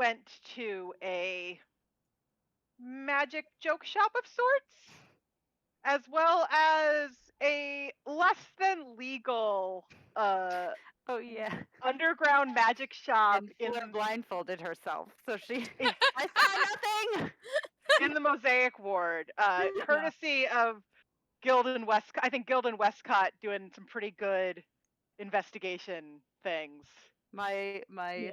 went to a magic joke shop of sorts, as well as a less than legal Oh yeah. underground magic shop And Fleur blindfolded herself, so she. Yeah. I saw nothing. in the Mosaic Ward, courtesy of Guild and Westcott. I think Guild and Westcott doing some pretty good investigation things. My. Yeah.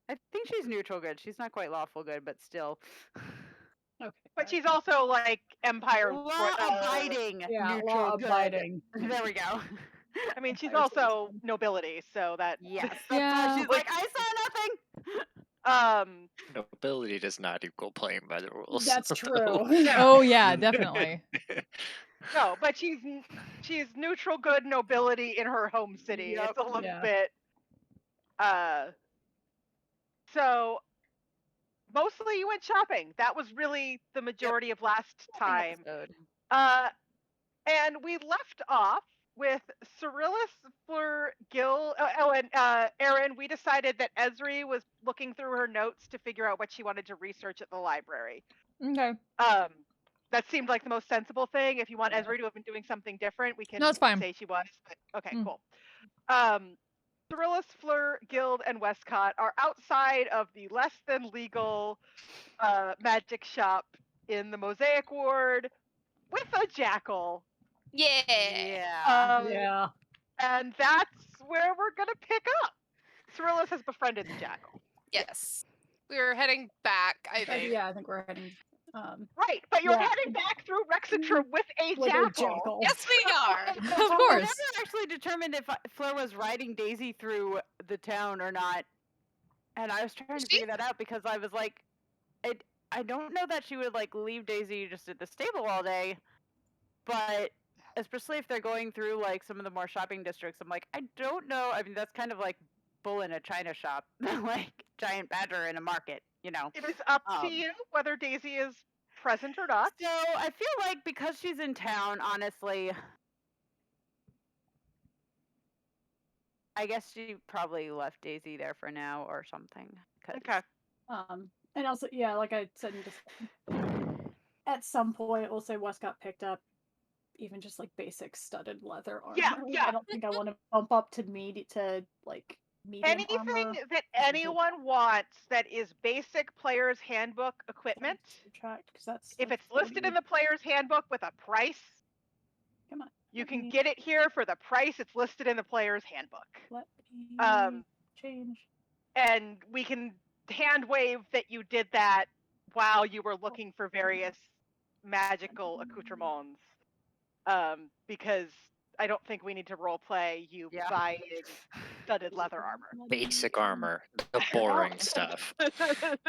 I think she's neutral good. She's not quite lawful good, but still. Okay. But she's also like Empire. Law abiding. Yeah, neutral law good. abiding. There we go. I mean, she's Empire also citizen. nobility, so that Yes. That's Yeah. why she's like, I saw nothing. Nobility does not equal playing by the rules. That's true. Oh yeah, definitely. no, but she's neutral good nobility in her home city. Yep. It's a little Yeah. bit. So mostly you went shopping. That was really the majority of last time. Episode. And we left off with Cyrillus, Fleur, Gil. And Erin. We decided that Esri was looking through her notes to figure out what she wanted to research at the library. Okay. That seemed like the most sensible thing. If you want Yeah. Esri to have been doing something different, we can No, it's fine. say she was. But okay, Mm. cool. Cyrillus, Fleur, Guild, and Westcott are outside of the less than legal magic shop in the Mosaic Ward with a jackal. Yeah. Yeah. Yeah. And that's where we're gonna pick up. Cyrillus has befriended the jackal. Yes. We were heading back, I think. Yeah, I think we're heading. Right, but you're Yeah. heading back through Rexeter with a With a jackal. jackal. Yes, we are. Of I course. never actually determined if Fleur was riding Daisy through the town or not, and I was trying to She- figure that out because I was like, I don't know that she would like leave Daisy just at the stable all day, but especially if they're going through like some of the more shopping districts, I'm like, I don't know. I mean, that's kind of like bull in a china shop, like giant badger in a market, you know. It is up to you whether Daisy is present or not. So I feel like because she's in town, honestly, I guess she probably left Daisy there for now or something. 'cause- Okay. And also, yeah, like I said, at some point, we'll say Westcott picked up even just like basic studded leather armor. Yeah. I don't think I want to bump up to medium Anything armor. that anyone wants that is basic player's handbook equipment, Subtract, 'cause that's if like it's listed 40. in the player's handbook with a price, Come on. you let can me- get it here for the price it's listed in the player's handbook. Let me change. And we can hand wave that you did that while you were looking for various magical accoutrements. Because I don't think we need to role play you Yeah. buying studded leather armor. Basic armor, the boring stuff.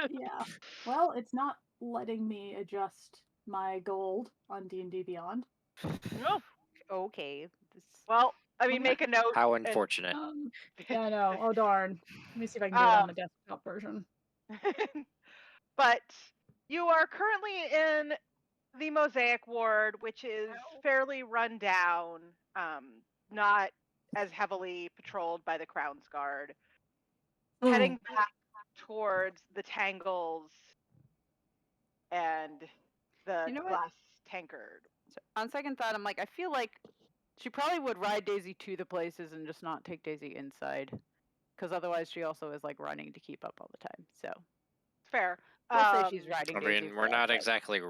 Yeah. Well, it's not letting me adjust my gold on D&D Beyond. No. Okay. Well, I mean, make a note. How and- unfortunate. Yeah, I know. Oh darn. Let me see if I can do it on the desktop version. But you are currently in the Mosaic Ward, which is fairly run down, not as heavily patrolled by the Crown's Guard. Heading back towards the Tangles and the You know what? glass tankard. So on second thought, I'm like, I feel like she probably would ride Daisy to the places and just not take Daisy inside, because otherwise she also is like running to keep up all the time. So Fair. let's say she's riding. I Daisy mean, for we're not outside. exactly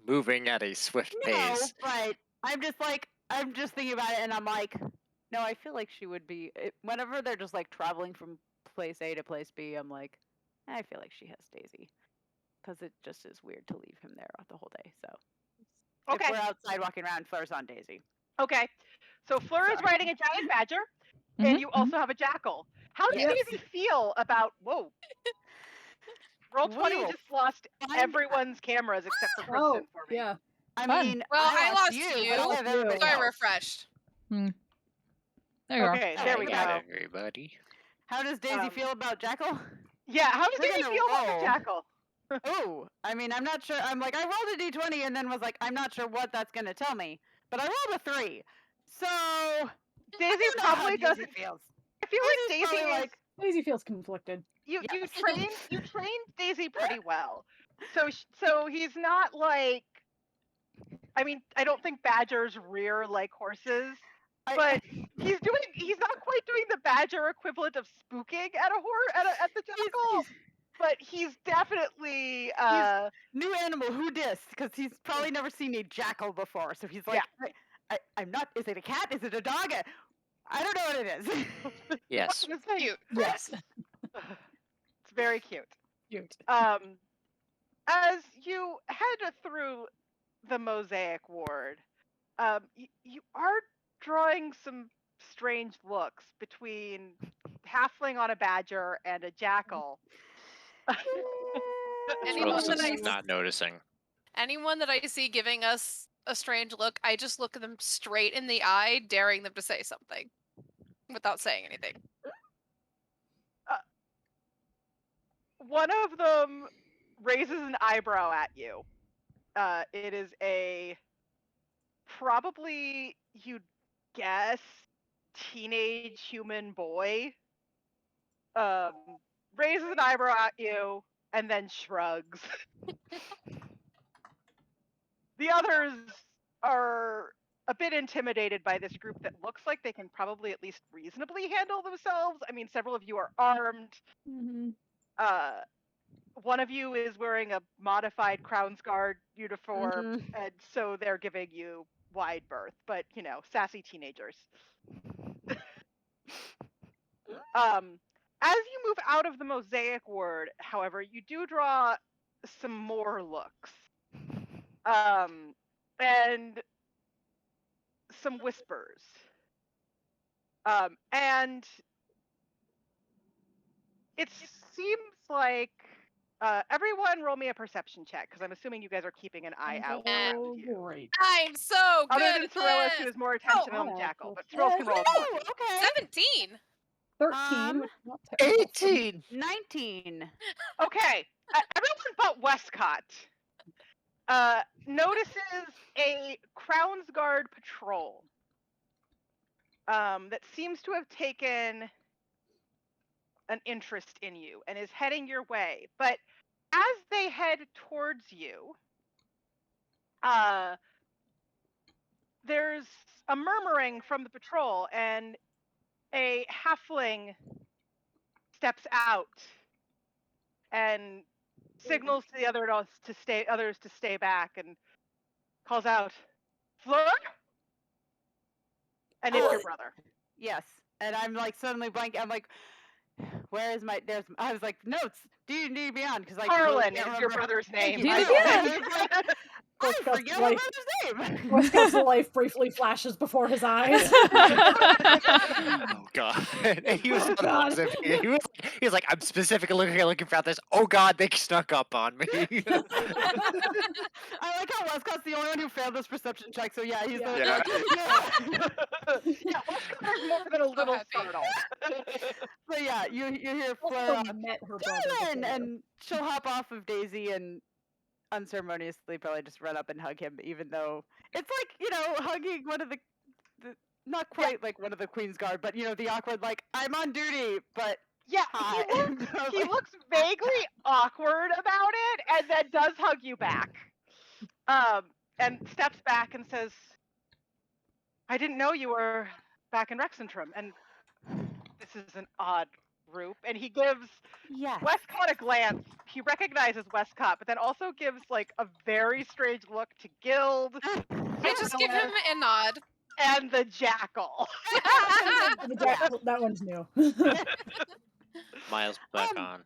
moving at a swift No, pace. but I'm just thinking about it, and I'm like, no, I feel like she would be. Whenever they're just like traveling from place A to place B, I'm like, I feel like she has Daisy, because it just is weird to leave him there the whole day. So Okay. if we're outside walking around, Fleur's on Daisy. Okay. So Fleur is riding a giant badger, and you also have a jackal. How does Yes. Daisy feel about Roll 20 Whoa. just lost I'm- everyone's cameras except for Kristen Oh, for me. yeah. I Fun. mean, Well, I lost you. you, I don't have everybody So I else. refreshed. There you are. Okay, Oh, there we Got go. everybody. How does Daisy feel about Jackal? Yeah, how does We're Daisy gonna feel about roll. the jackal? Oh, I mean, I'm not sure. I'm like, I rolled a d20 and then was like, I'm not sure what that's gonna tell me. But I rolled a 3, so Daisy I don't know how probably Daisy doesn't. feels. I feel like Daisy's Daisy probably is like, Daisy feels conflicted. You Yes. trained Daisy pretty well. So he's not like, I mean, I don't think badgers rear like horses, but he's not quite doing the badger equivalent of spooking at at the jackal, but he's definitely New animal, who dis? Because he's probably never seen a jackal before, so he's like, I'm not. Is it a cat? Is it a dog? I don't know what it is. Yes. it's cute. Yes. It's very cute. Cute. As you head through the Mosaic Ward, you are drawing some strange looks between halfling on a badger and a jackal. Anyone Rose that is not noticing. Anyone that I see giving us a strange look, I just look them straight in the eye, daring them to say something without saying anything. One of them raises an eyebrow at you. It is a probably, you'd guess, teenage human boy. Raises an eyebrow at you and then shrugs. The others are a bit intimidated by this group that looks like they can probably at least reasonably handle themselves. I mean, several of you are armed. Mm-hmm. One of you is wearing a modified Crown's Guard uniform, and so they're giving you wide berth, but, you know, sassy teenagers. As you move out of the Mosaic Ward, however, you do draw some more looks. And some whispers. And it seems like everyone roll me a perception check, because I'm assuming you guys are keeping an eye out around you. Great. I'm so good Other than at Cerillus, who this! has more attention on the jackal, but Cerillus can roll. Oh, okay. 17! 13. which is not terrible. 18. 19. Okay, everyone but Westcott notices a Crown's Guard patrol that seems to have taken an interest in you and is heading your way. But as they head towards you, there's a murmuring from the patrol, and a halfling steps out and signals to the others to stay back, and calls out, "Fleur?" And it's your brother. Yes, and I'm like suddenly blank. I'm like, where is my? I was like, notes, D&D Beyond, because like Harlan can't is your remember- brother's name. you. I Yeah. think. I Westcott's forget my life- brother's name. Westcott's life briefly flashes before his eyes. Oh god. He was Oh, so God. positive. He was like, I'm specifically looking for this. Oh god, they snuck up on me. I like how Westcott's the only one who failed this perception check. So yeah, he's Yeah. the Yeah, Westcott's more than a little happy. startled. So yeah, you hear Fleur Also met her brother. Dylan, before. and she'll hop off of Daisy and unceremoniously probably just run up and hug him, even though it's like, you know, hugging one of the not quite like one of the Queen's Guard, but you know, the awkward like, I'm on duty, but Yeah, hi. he looks vaguely awkward about it, and then does hug you back. And steps back and says, "I didn't know you were back in Rexentrum, and this is an odd group." And he gives Yes. Westcott a glance. He recognizes Westcott, but then also gives like a very strange look to Guild I just give him a nod. and the jackal. That one's new. Miles back on.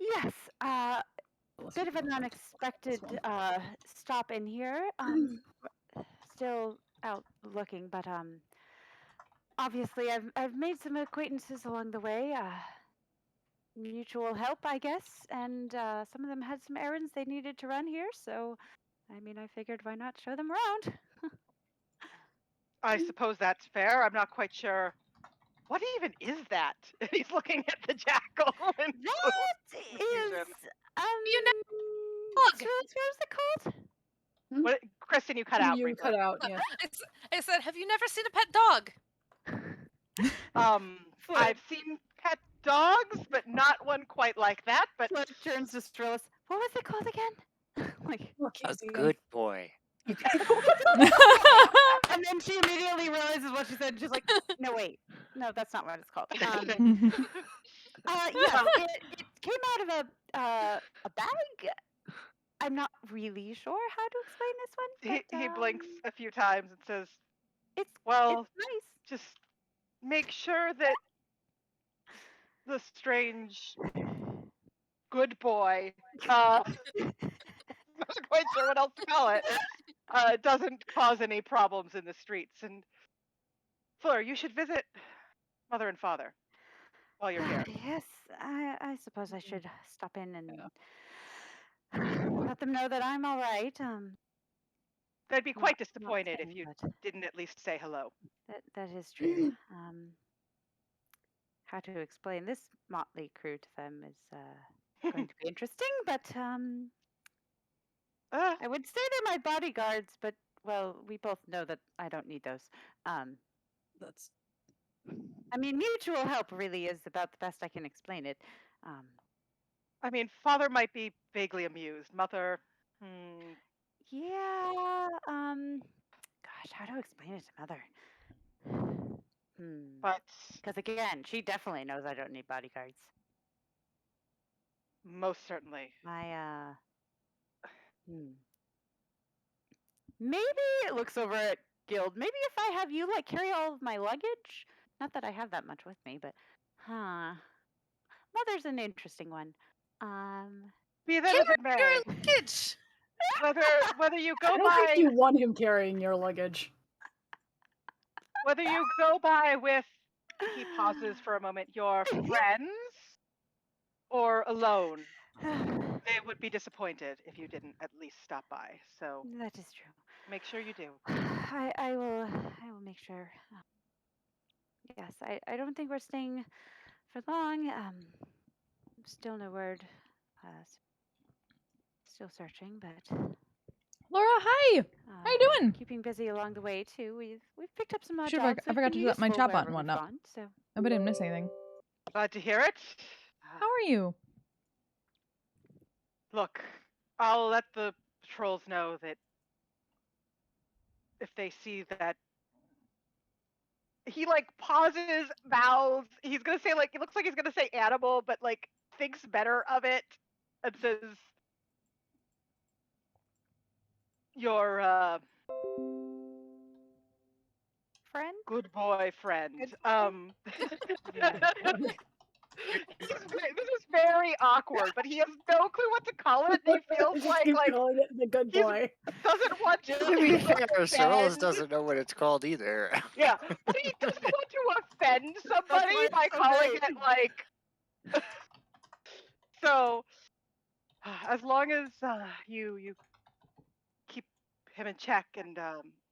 Yes, bit of an unexpected stop in here. Still out looking, but obviously I've made some acquaintances along the way. Mutual help, I guess, and some of them had some errands they needed to run here, so I mean, I figured why not show them around. I suppose that's fair. I'm not quite sure. What even is that? And he's looking at the jackal. And That is You what is it called? what, Kristen, you cut out. You briefly. cut out, yeah. I said, have you never seen a pet dog? I've seen pet dogs, but not one quite like that. But Fleur turns to Strillis. What was it called again? Like, Look, A Casey, good boy. and then she immediately realizes what she said. And she's like, "No, wait, no, that's not what it's called." Yes, it came out of a bag. I'm not really sure how to explain this one. But, he blinks a few times and says, It's "Well, it's nice. just make sure that the strange good boy, not quite sure what else to call it, doesn't cause any problems in the streets. And Fleur, you should visit mother and father while you're here." Yes, I suppose I should stop in and let them know that I'm all right. They'd be quite Not disappointed if saying, you but didn't at least say hello. that is true. How to explain this motley crew to them is going to be interesting, but I would say they're my bodyguards, but well, we both know that I don't need those. That's I mean, mutual help really is about the best I can explain it. I mean, father might be vaguely amused. Mother, Yeah. Gosh, how to explain it to mother? but Because again, she definitely knows I don't need bodyguards. most certainly. Maybe it looks over at Guild. Maybe if I have you like carry all of my luggage. Not that I have that much with me, but mother's an interesting one. Be that as it may, Your luggage. whether you I go don't think by you want him carrying your luggage. whether you go by with, he pauses for a moment, your friends or alone, they would be disappointed if you didn't at least stop by. So That is true. make sure you do. I will make sure. Yes, I don't think we're staying for long. Still no word. Still searching, but Laura, hi. How you doing? keeping busy along the way too. We've picked up some odd Should've- jobs. I that forgot have to been let my useful chat wherever button one we've up. gone, so I hope I didn't miss anything. Glad to hear it. How are you? Look, I'll let the patrols know that if they see that he like pauses, mouths, he's gonna say like it looks like he's gonna say animal, but like thinks better of it and says your friend. good boy friend. Good boy? This is very awkward, but he has no clue what to call it. And he feels Just like keep calling it the good he's- boy. doesn't want to To be fair, Cyrilus offend. doesn't know what it's called either. Yeah, but he doesn't want to offend somebody why it's by so calling great. it like. So, as long as you keep him in check and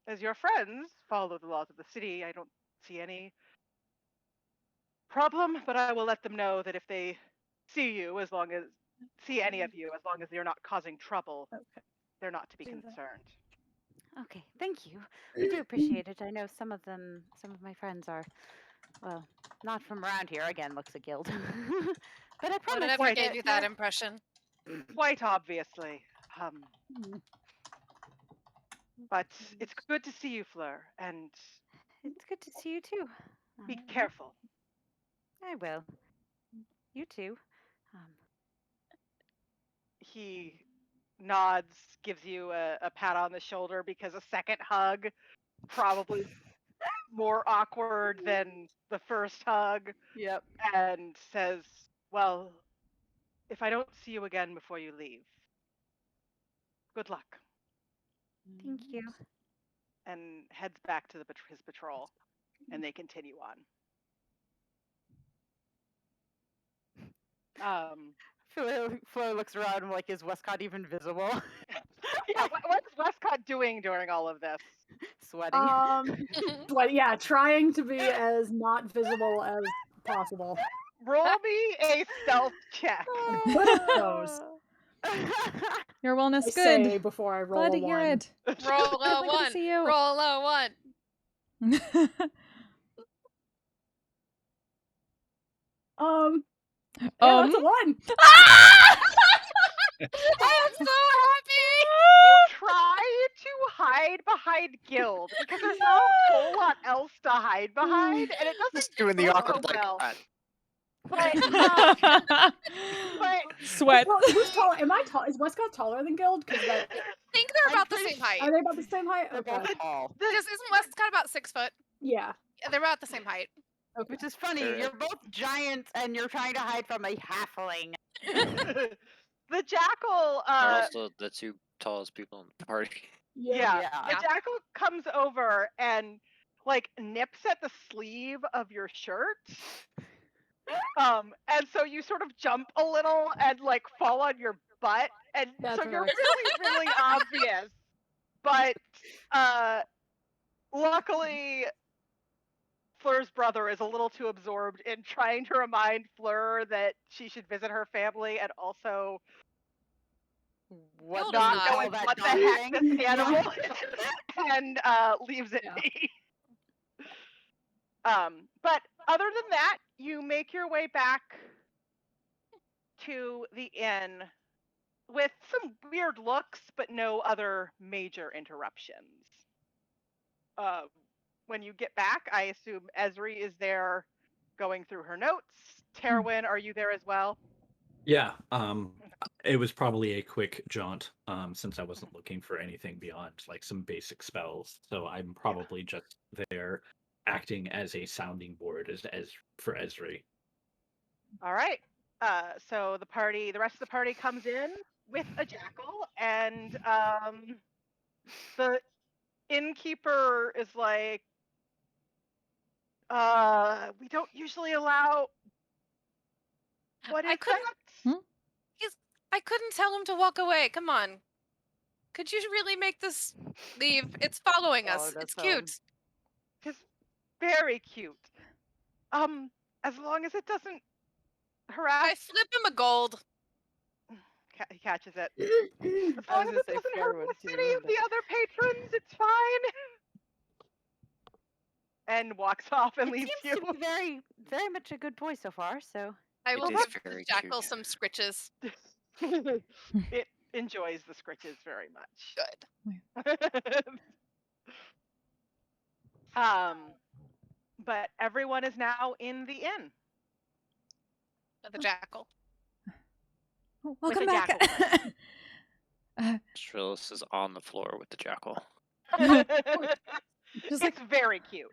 as your friends follow the laws of the city, I don't see any problem. But I will let them know that if they see you, see any of you, as long as you're not causing trouble, Okay. they're not to be Do that. concerned. Okay, thank you. We do appreciate it. I know some of my friends are, well, not from around here. Again, looks a guild. But I I promise. never Quite- gave you that impression. Quite obviously. Mm. But it's good to see you, Fleur, and It's good to see you too. be careful. I will. You too. He nods, gives you a pat on the shoulder because a second hug probably more awkward than the first hug, Yep. and says, "Well, if I don't see you again before you leave, good luck," Thank you. and heads back to his patrol, and they continue on. Flo looks around and like, is Westcott even visible? Yeah, what is Westcott doing during all of this? Sweating. But yeah, trying to be as not visible as possible. Roll me a stealth check. Good at those. Your wellness I good. say before I roll Glad to a hear one. it. Roll a Really good to one. see you. Roll a one. Yeah, that's a 1. I am so happy. You try to hide behind Guild because there's not a whole lot else to hide behind, and it doesn't Just doing the go awkward like. well. "Ah, But Sweat. Who's tall? Am I tall? Is Westcott taller than Guild? Because I think they're I'm about the pretty same height. are they about the same height? They're both tall. Because isn't Westcott about 6 foot? Yeah. Yeah, they're about the same height. Okay. Which is funny. Sure. You're both giants and you're trying to hide from a halfling. the jackal, They're also the 2 tallest people in the party. yeah, Yeah. the jackal comes over and like nips at the sleeve of your shirt. And so you sort of jump a little and like fall on your butt, and That's so you're right. really obvious. But luckily, Fleur's brother is a little too absorbed in trying to remind Fleur that she should visit her family and also What Guild do is you not not. call knowing that what the dog heck thing? this animal is, and leaves it Yeah. be. But other than that, you make your way back to the inn with some weird looks, but no other major interruptions. When you get back, I assume Esri is there going through her notes. Terwin, are you there as well? Yeah, it was probably a quick jaunt, since I wasn't looking for anything beyond like some basic spells. So I'm probably just there acting as a sounding board as for Esri. All right. So the rest of the party comes in with a jackal, and the innkeeper is like, we don't usually allow. What is I couldn't. that? I couldn't tell him to walk away. Come on. Could you really make this leave? It's following us. Followed It's us cute. It's very cute. As long as it doesn't I harass. flip him a gold. He catches it. As I long was as gonna it say doesn't Fleur hurt would the too, city of wouldn't the other patrons, it's fine. And walks off and leaves Seems you. to be very, very much a good boy so far. So I It will is give the very jackal cute. some scritches. It enjoys the scritches very much. Good. But everyone is now in the inn. The jackal. Oh, With welcome a back. Trillis is on the floor with the jackal. Just It's like, very cute.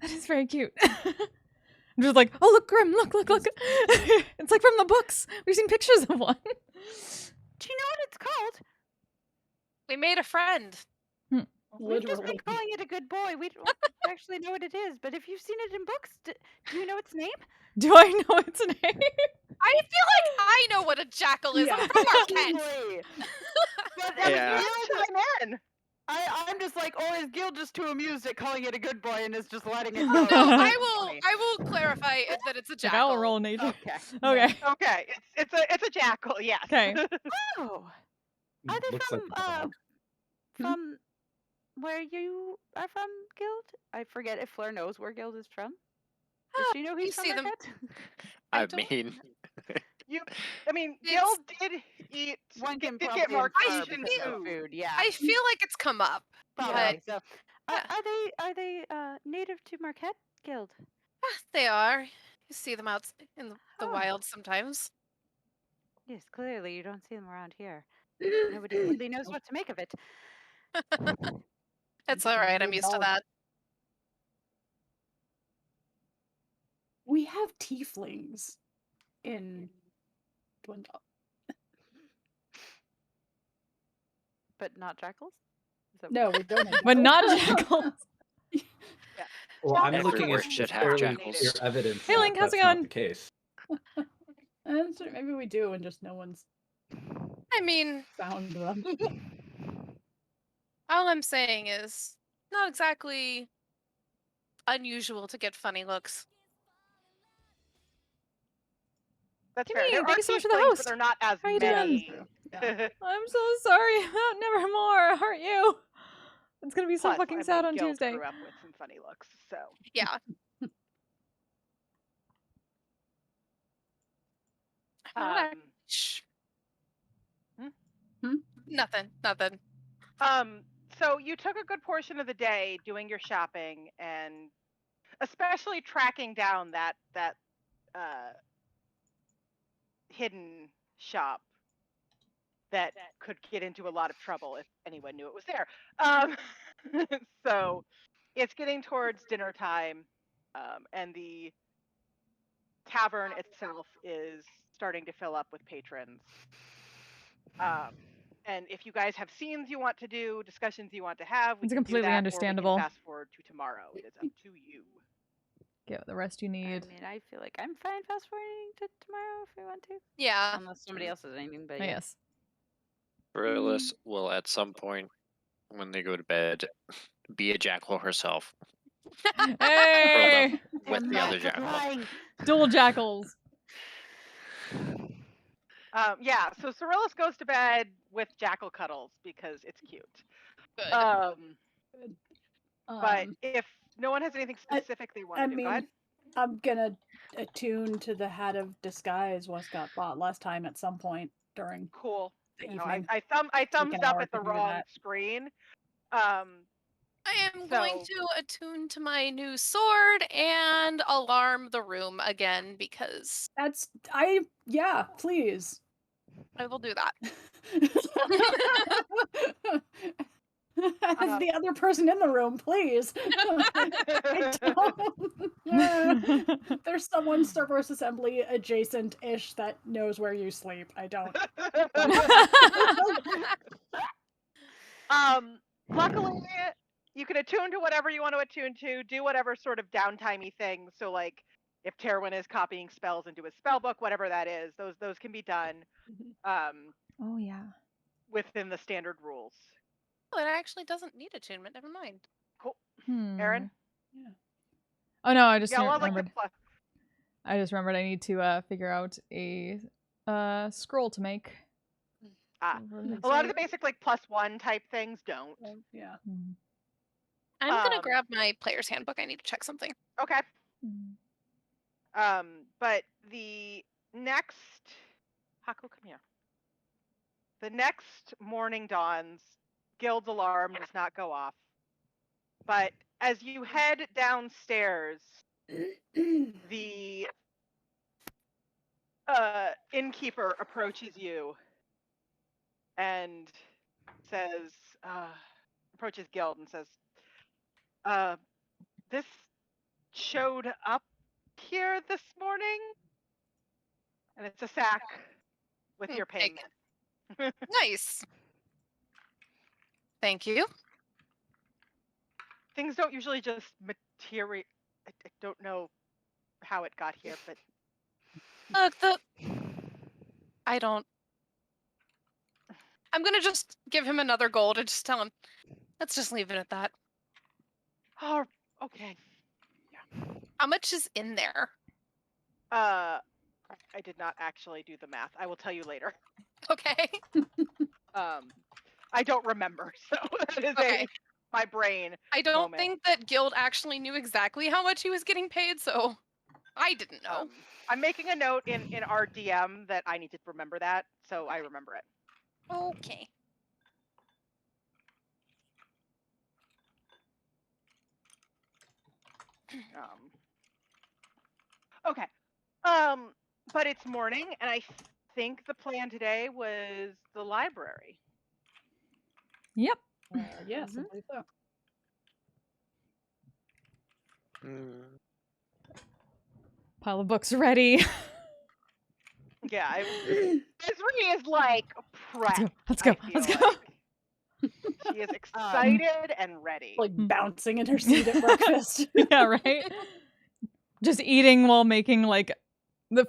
that is very cute. I'm just like, oh, look, Grim, look. It's like from the books. We've seen pictures of one. do you know what it's called? We made a friend. We've just been Literally. calling it a good boy. We don't actually know what it is, but if you've seen it in books, do you know its name? Do I know its name? I feel like I know what a jackal is. Yeah. I'm from Marquette. Probably. But Yeah. Chime in. I'm just like, or is Gil just too amused at calling it a good boy and is just letting it No, go? I will clarify that it's a Like, jackal. I will roll nature. Okay. Okay. Okay, it's a jackal. Yes. Okay. Oh, are they Looks from like a dog. from where you are from, Guild? I forget if Fleur knows where Guild is from. Does she know you he's from see them- Marquette? I don't- mean, I mean, It's- Gil did eat. One can did probably get more I infer Cajun because of food. food. Yeah, I feel like it's come up. probably. So, yeah. are they native to Marquette, Guild? They are. You see them out in the Oh. wild sometimes. Yes, clearly you don't see them around here. Nobody really knows what to make of it. It's all right. I'm used to that. We have tieflings in Dwindle. But not jackals? Is that No, we don't. have But jackals. not jackals. Well, I'm Jackals looking are at should have fairly jackals. clear evidence Hey, that Link, how's that's it not going? the case. So maybe we do, and just no one's I mean, found them. all I'm saying is not exactly unusual to get funny looks. That's Timmy, fair. There thank are you so much for the tieflings, host. but they're not as How you many. doing? Yeah. I'm so sorry about Nevermore. Aren't you? It's gonna be so Plus, fucking I sad mean, on Gil Tuesday. grew up with some funny looks, so Yeah. Um, Shh. Hmm? Nothing. so you took a good portion of the day doing your shopping and especially tracking down that hidden shop that could get into a lot of trouble if anyone knew it was there. Um, so it's getting towards dinner time, and the tavern itself is starting to fill up with patrons. And if you guys have scenes you want to do, discussions you want to have, we It's can do completely that, understandable. or we can fast forward to tomorrow. It is up to you. Get the rest you I need. mean, I feel like I'm fine fast forwarding to tomorrow if we want to. Yeah. Unless somebody else has anything, but I yeah. guess. Brillis will at some point, when they go to bed, be a jackal herself Hey! with the other jackal. Dual jackals. Yeah, so Cyrillus goes to bed with jackal cuddles because it's cute. Good. But if no one has anything specific they want I to do, go ahead. mean, I'm gonna attune to the hat of disguise Westcott bought last time at some point during Cool. the No, evening. I thumbs an up hour at the to do wrong that. screen. I am going So- to attune to my new sword and alarm the room again because Yeah, please. I will do that. As the other person in the room, please. I don't. There's someone Star Wars Assembly adjacent-ish that knows where you sleep. I don't. Luckily, you can attune to whatever you want to attune to, do whatever sort of downtimey thing. So, like, if Terwin is copying spells into his spell book, whatever that is, those can be done Oh yeah. within the standard rules. Oh, it actually doesn't need attunement. Never mind. Cool. Hmm. Aaron? Oh no, I just Yeah, well, like the remembered. I just remembered I need to figure out a scroll to make. Ah, For a lot of the basic like +1 type things don't. Yeah. Hmm. I'm gonna Um, grab my player's handbook. I need to check something. Okay. Hmm. But the next Haku, come here. The next morning dawns, Guild's alarm does not go off. But as you head downstairs, the innkeeper approaches you and says, approaches Guild and says, this showed up here this morning, and it's a sack with your Take payment. Nice. Thank you. Things don't usually just material. I don't know how it got here, but Look, I don't. I'm gonna just give him another gold and just tell him. Let's just leave it at that. oh, okay. How much is in there? I did not actually do the math. I will tell you later. Okay. I don't remember, so that is Okay. my brain. I don't moment. think that Guild actually knew exactly how much he was getting paid, so I didn't know. I'm making a note in our DM that I need to remember that, so I remember it. Okay. Okay. But it's morning, and I think the plan today was the library. Yep. Yes, Mhm. I believe so. Pile of books ready. Yeah, Esri is like prepped. Let's go. I Let's feel go. like. She is excited and ready. Like bouncing in her seat at breakfast. Yeah, right. Just eating while making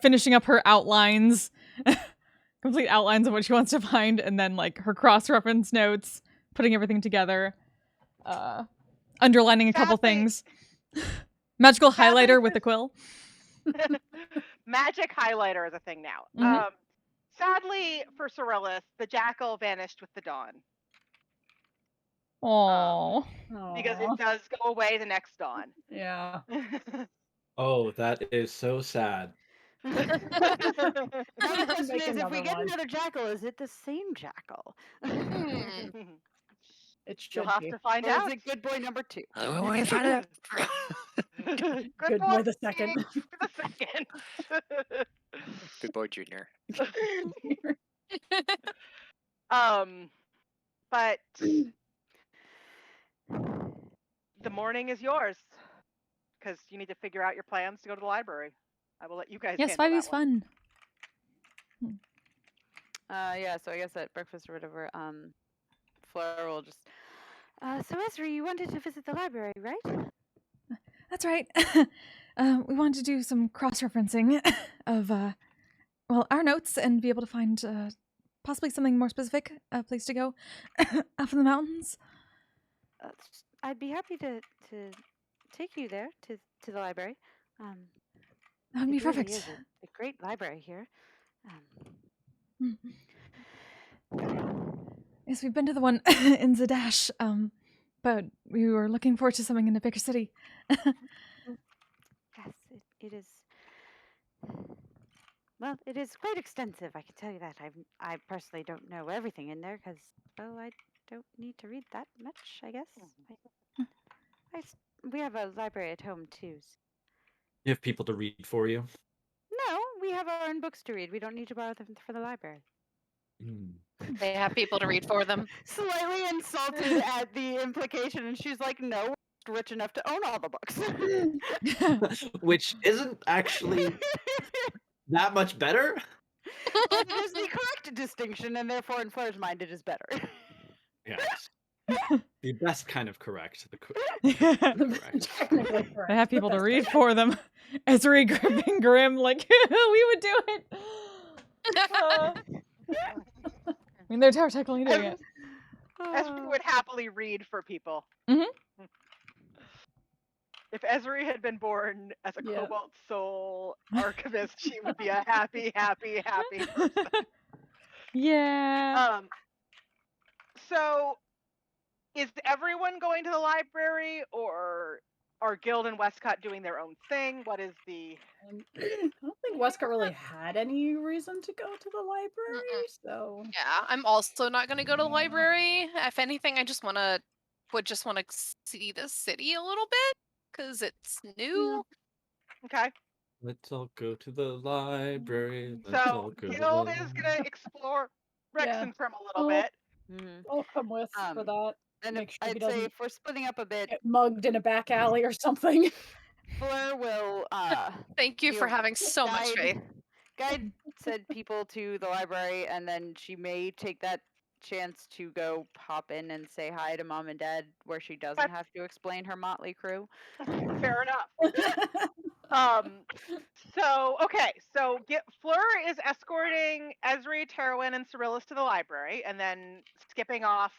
finishing up her outlines, complete outlines of what she wants to find, and then like her cross-reference notes, putting everything together, underlining a couple Sadly- things. Magical Sadly, highlighter with a quill. Magic highlighter is a thing now. Mhm. Sadly for Cyrillus, the jackal vanished with the dawn Aww. because Aw. it does go away the next dawn. Yeah. Oh, that is so sad. Now the question Make is, if we another get one. another jackal, is it the same jackal? Hmm. It should You'll have be. to find Or is out. it good boy number 2? We find out. Good boy the second. The second. Good boy, Junior. But the morning is yours because you need to figure out your plans to go to the library. I will let you guys Yes, handle 5E's that one. fun. Yeah, so I guess at breakfast or whatever, Flora will just. So Ezra, you wanted to visit the library, right? That's right. We wanted to do some cross-referencing of, well, our notes and be able to find possibly something more specific, a place to go up in the mountains. I'd be happy to take you there to the library. That would be it really perfect. is a great library here. Yes, we've been to the one in Zadash, but we were looking forward to something in a bigger city. Yes, it is. Well, it is quite extensive. I can tell you that. I personally don't know everything in there because, well, I don't need to read that much. I guess. We have a library at home too. You have people to read for you. No, we have our own books to read. We don't need to borrow them from the library. They have people to read for them. Slightly insulted at the implication, and she's like, "No, we're rich enough to own all the books." Which isn't actually that much better. Well, it is the correct distinction, and therefore, in Flair's mind, it is better. Yes. The best kind of correct. Correct. Technically correct. They have the people to best read kind. for them. Ezri gripping grim like we would do it. I mean, they're technically doing it. Esri would happily read for people. Mhm. If Esri had been born as a Yeah. Cobalt Soul archivist, she would be a happy person. Yeah. So, is everyone going to the library, or are Guild and Westcott doing their own thing? What is the... I don't think Westcott really had any reason to go to the library, so Yeah, I'm also not going to go to the library. If anything, I would just want to see the city a little bit because it's new. Okay. Let's all go to the library. Let's So, all go to Guild the is going to explore Yeah. Rexentrum a little Oh. bit. I'll come with for that. And Make sure he I'd say doesn't if we're splitting up a bit, get mugged in a back alley or something. Fleur will Thank you for know, having so much faith. guide said people to the library, and then she may take that chance to go pop in and say hi to mom and dad, where she doesn't have to explain her motley crew. Fair enough. So Fleur is escorting Ezri, Terwin, and Cyrillus to the library, and then skipping off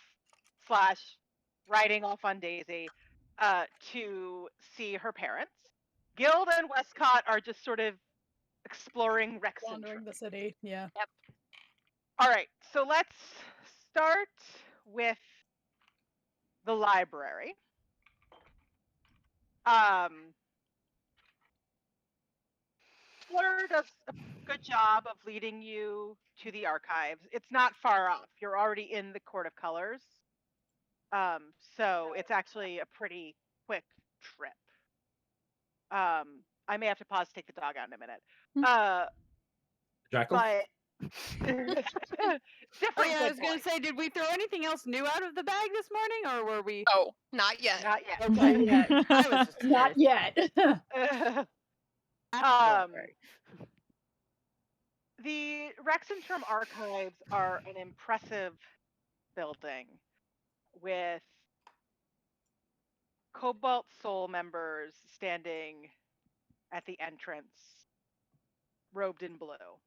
/ riding off on Daisy to see her parents. Guild and Westcott are just sort of exploring Rexentrum. Wandering the city, yeah. Yep. All right, so let's start with the library. Fleur does a good job of leading you to the archives. It's not far off. You're already in the Court of Colors. So it's actually a pretty quick trip. I may have to pause to take the dog out in a minute. Jackal? But Oh yeah, I was gonna say, did we throw anything else new out of the bag this morning, or were we? Oh, not yet. Not yet. Okay, Not yet. I was just Not curious. yet. The Rexentrum archives are an impressive building with Cobalt Soul members standing at the entrance, robed in blue.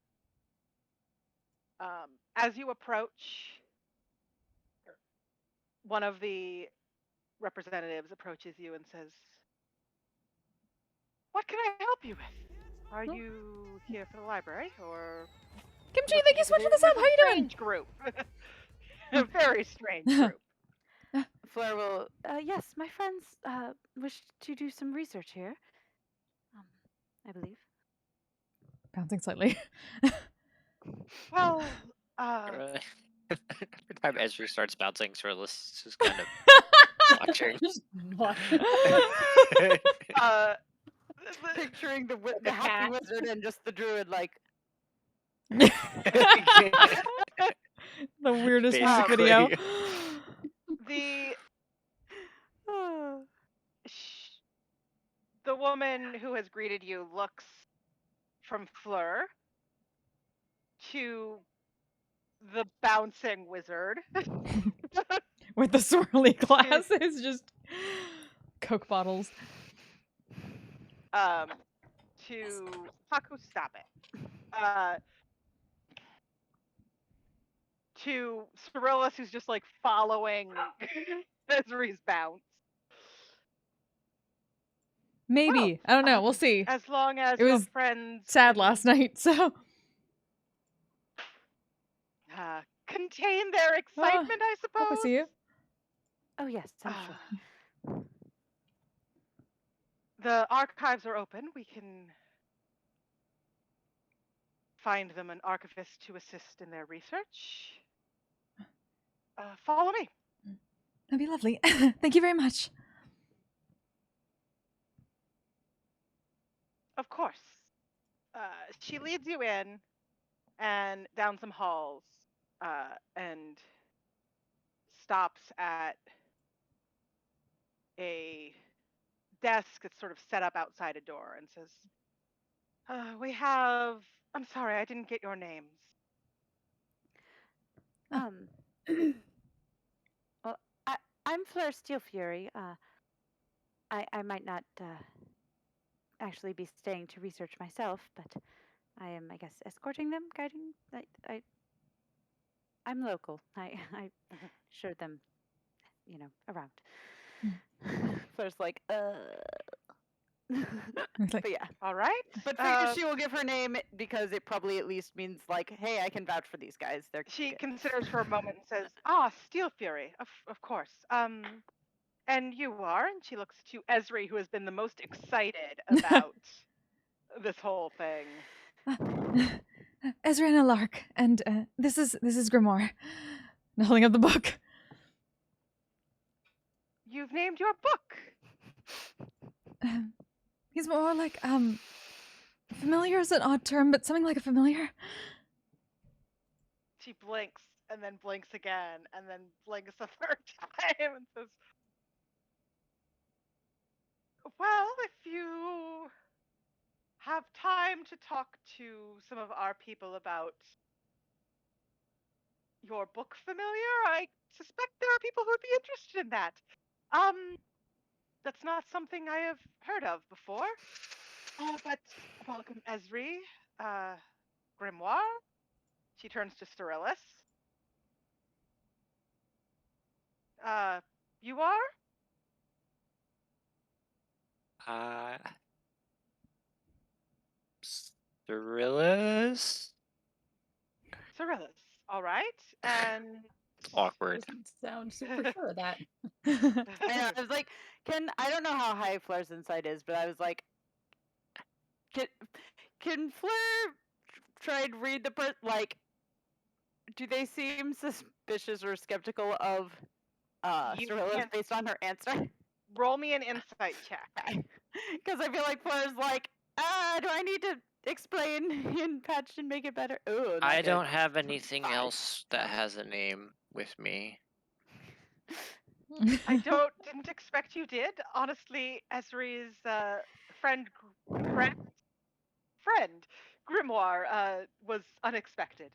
As you approach, one of the representatives approaches you and says, "What can I help you with? Are you here for the library, or Kimchi, thank you so much for the sub. How you doing? strange group? A very strange group." Fleur will. Yes, my friends wish to do some research here. I believe. bouncing slightly. Well, Every time Ezra starts bouncing, Cerilus is just kind of watching. Just watch. the- Picturing the The happy cat. wizard and just the druid, like, The weirdest music video. the oh. the woman who has greeted you looks from Fleur to the bouncing wizard. With the swirly glasses, just Coke bottles. To Haku, stop it. To Cyrillus, who's just like following Ezri's bounce. Maybe. I don't know. We'll see. As long as It your was friends Sad can, last night, so. contain their excitement, I suppose. Hope I see you. Oh, yes, I'm Ah. sure. The archives are open. We can find them an archivist to assist in their research. Follow me. That'd be lovely. Thank you very much. Of course. She leads you in and down some halls and stops at a desk that's sort of set up outside a door and says, I'm sorry, I didn't get your names. Well, I'm Fleur Steelfury. I might not actually be staying to research myself, but I am, I guess, escorting them, guiding. I'm local. I showed them, around. Fleur's like, It's like, but yeah. All right. But figures she will give her name because it probably at least means like, hey, I can vouch for these guys. They're She good. considers for a moment and says, Steel Fury, of course. And you are? And she looks to Ezri, who has been the most excited about this whole thing. Ezra Lark, and this is Grimoire. Holding up the book. You've named your book. He's more like familiar is an odd term, but something like a familiar. She blinks and then blinks again and then blinks a third time and says, well, if you have time to talk to some of our people about your book familiar, I suspect there are people who would be interested in that. That's not something I have heard of before. But welcome, Ezri. Grimoire. She turns to Cyrillus. You are? Cyrillus? Cyrillus. All right. And It's awkward. Doesn't sound super sure of that. I know, I was like, I don't know how high Fleur's insight is, but I was like, can Fleur try and read the like, do they seem suspicious or skeptical of You Cyrillus can't- based on her answer? roll me an insight check. Because I feel like Fleur's like, do I need to explain and patch and make it better? Ooh, I not don't good. have anything 5. else that has a name with me. I didn't expect you did. Honestly, Ezri's friend Grimoire was unexpected.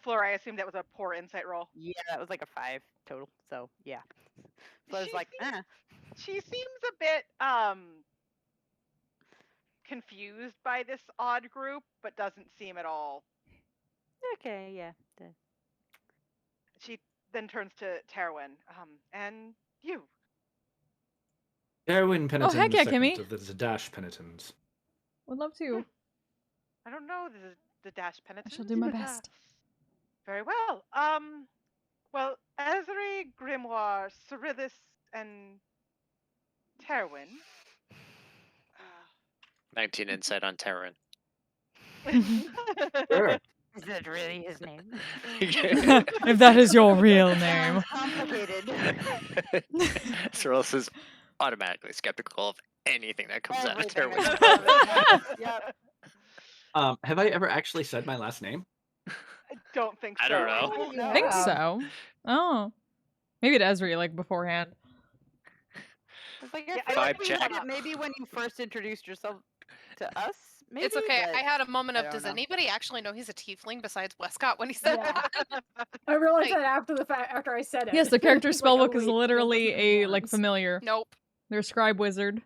Fleur, I assume that was a poor insight roll. Yeah, that was like a 5 total. So yeah, Fleur's She like, She seems a bit confused by this odd group, but doesn't seem at all. okay, yeah. She then turns to Terwin. And you. Erwin Penitent heck yeah, second Kimmy. of the Zadash Penitents. Would love to. I don't know the dash I penitent. shall do my but, best. Very well. Well, Ezri, Grimoire, Cyrillus, and Terwin. 19 insight on Terran. Sure. Is that really his name? If that is your real name. Complicated. Cyrilus is automatically skeptical of anything that comes out of Everything Terwin's that mouth. comes out of his mouth. Yep. Have I ever actually said my last name? I don't think so. I don't know. don't I think know. so. Oh. Maybe to Ezri, like, beforehand. It's like, Yeah, I I feel like Vibe we check. had it maybe when you first introduced yourself to us. Maybe, It's okay. but I had a moment I of, don't does know. anybody actually know he's a tiefling besides Westcott when he said Yeah. that? I realized Like- that after the fact, after I said it. Yes, the character It's like, oh, spellbook is wait, Gil literally doesn't know a, like, words. familiar. Nope. They're a scribe wizard.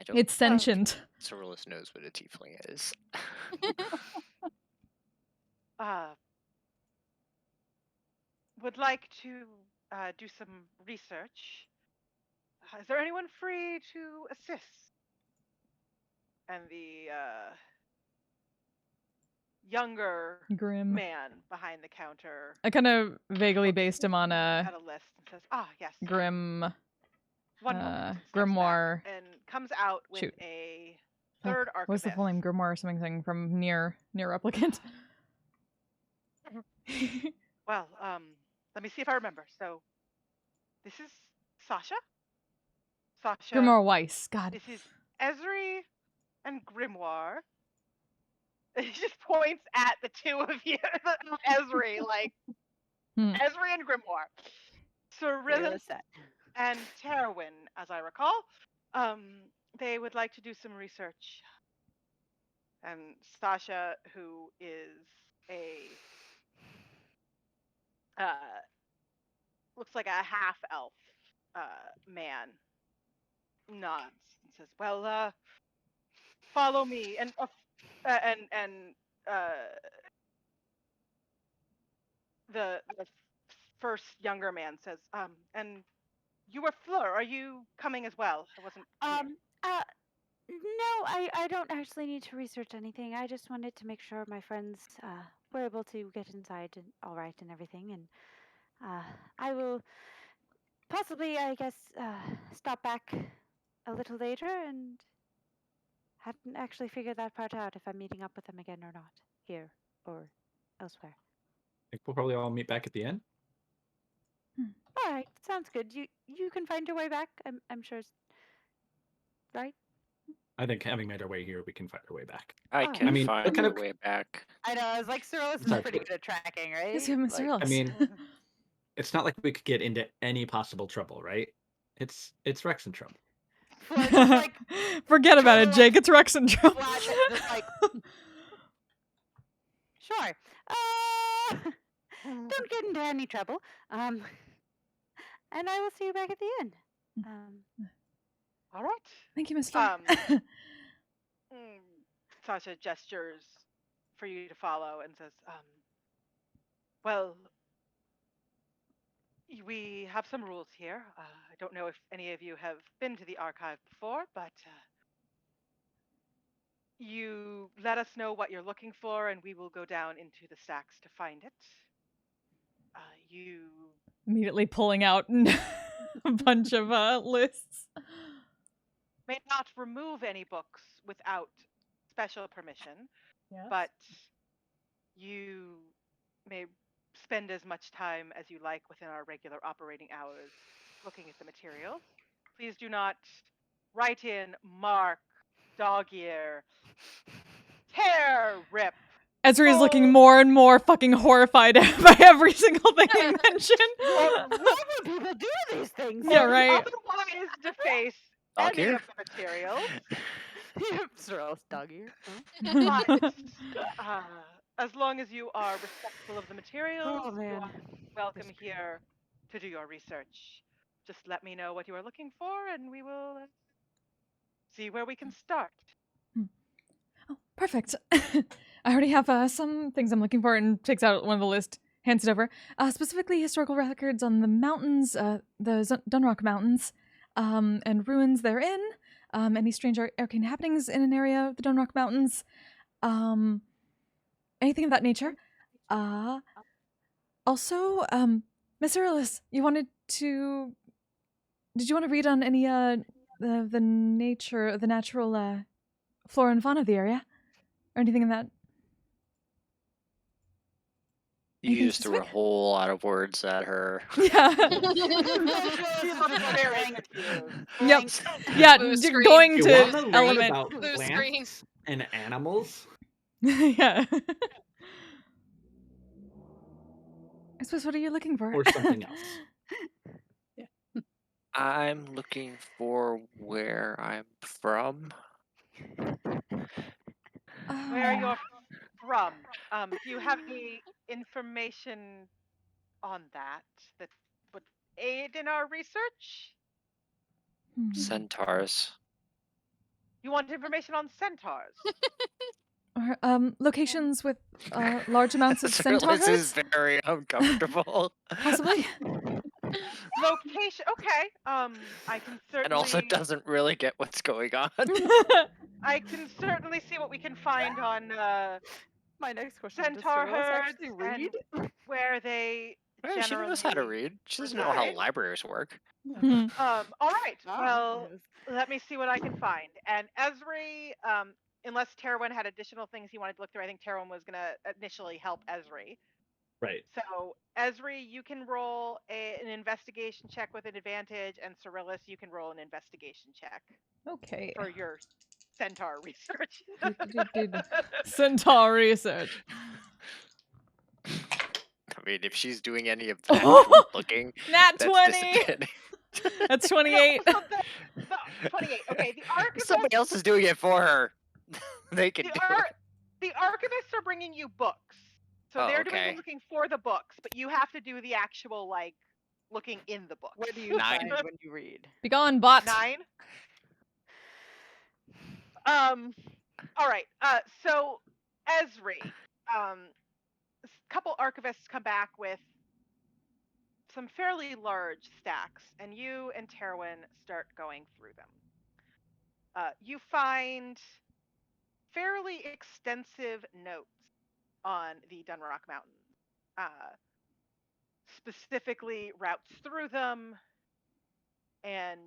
I don't It's think sentient. Cyrilus knows what a tiefling is. Would like to do some research. Is there anyone free to assist? And the younger Grim. man behind the counter I kind of vaguely based him on at a list and says, yes. Grim. One moment. and steps back Grimoire. and comes out with Shoot. a Fuck, third archivist. what's the full name? Grimoire or something from near Replicant. Well, let me see if I remember. So, this is Sasha. Sasha. Grimoire Weiss. God. This is Ezri and Grimoire. He just points at the two of you, Ezri, like Ezri and Grimoire. Cyrilus and Terwin, as I recall, they would like to do some research. And Sasha, who is a looks like a half elf man, nods and says, "Well, follow me." And the first younger man says, "And you were Fleur. Are you coming as well?" I wasn't clear. No, I don't actually need to research anything. I just wanted to make sure my friends were able to get inside and all right and everything. And I will possibly, I guess, stop back a little later, and hadn't actually figured that part out if I'm meeting up with them again or not, here or elsewhere. I think we'll probably all meet back at the end. All right, sounds good. You can find your way back. I'm sure. Right? I think having made our way here, we can find our way back. I Oh. can I mean, find what kind my of- way back. I know. I was like, Cyrilus is Sorry. pretty good at tracking, right? Yes, you have Mr. Like, Ellis. I mean, it's not like we could get into any possible trouble, right? It's Rex in trouble. Fleur just like Forget about it, totally, Jake. It's Rex syndrome. flash it, just like, sure. Don't get into any trouble. And I will see you back at the end. All right. Thank you, Mr. Sasha gestures for you to follow and says, well, we have some rules here. I don't know if any of you have been to the archive before, but you let us know what you're looking for, and we will go down into the stacks to find it. You Immediately pulling out a bunch of lists. may not remove any books without special permission, Yes. but you may spend as much time as you like within our regular operating hours looking at the materials. Please do not write in, mark, dog ear, tear, rip. Ezri is looking more and more fucking horrified by every single thing they mention. Why would people do these things? Yeah, right. Otherwise deface Dog any ear? of the materials. Cyrilus dog ear. But as long as you are respectful of the materials, Oh, you man. are welcome here to do your research. Just let me know what you are looking for, and we will see where we can start. Oh, perfect. I already have some things I'm looking for, and takes out one of the list, hands it over. Specifically, historical records on the mountains, the Dunrock Mountains, and ruins therein. Any strange arcane happenings in an area of the Dunrock Mountains. Anything of that nature. Also, Miss Earlis, did you want to read on any the nature, the natural flora and fauna of the area, or anything in that You Anything just threw a specific? whole lot of words at her. Yeah. Yep. Yeah, Blue screen. going You to want to learn element. about Blue screen. plants and animals? Yeah. I suppose, what are you looking for? Or something else? I'm looking for where I'm from. Where you're from. Do you have any information on that that would aid in our research? Centaurs. You want information on centaurs? Or, locations with large amounts of centaur This is herds? very uncomfortable. Possibly. Location. Okay. I can And also certainly. doesn't really get what's going on. I can certainly see what we can find on My next question: does centaur Cyrilus herds actually read? and where they Well, she generally. knows how to read. She doesn't know how reside. libraries work. Hmm. All right. Ah, Well, yes. let me see what I can find. And Esri, unless Terwin had additional things he wanted to look through, I think Terwin was gonna initially help Esri. Right. So Esri, you can roll an investigation check with an advantage, and Cyrillus, you can roll an investigation check Okay. for your centaur research. Centaur research. I mean, if she's doing any of that actual looking, Nat that's 20. disadvantage. That's 28. No, 28. Okay, the archivists. Somebody else is doing it for her. They can The, do ar- it. the archivists are bringing you books, so Oh, they're doing okay. the looking for the books, but you have to do the actual like looking in the books. What do you 9. find when you read? Begone, bot. 9. All right. So Esri, a couple archivists come back with some fairly large stacks, and you and Terwin start going through them. You find fairly extensive notes on the Dunrock Mountains, specifically routes through them and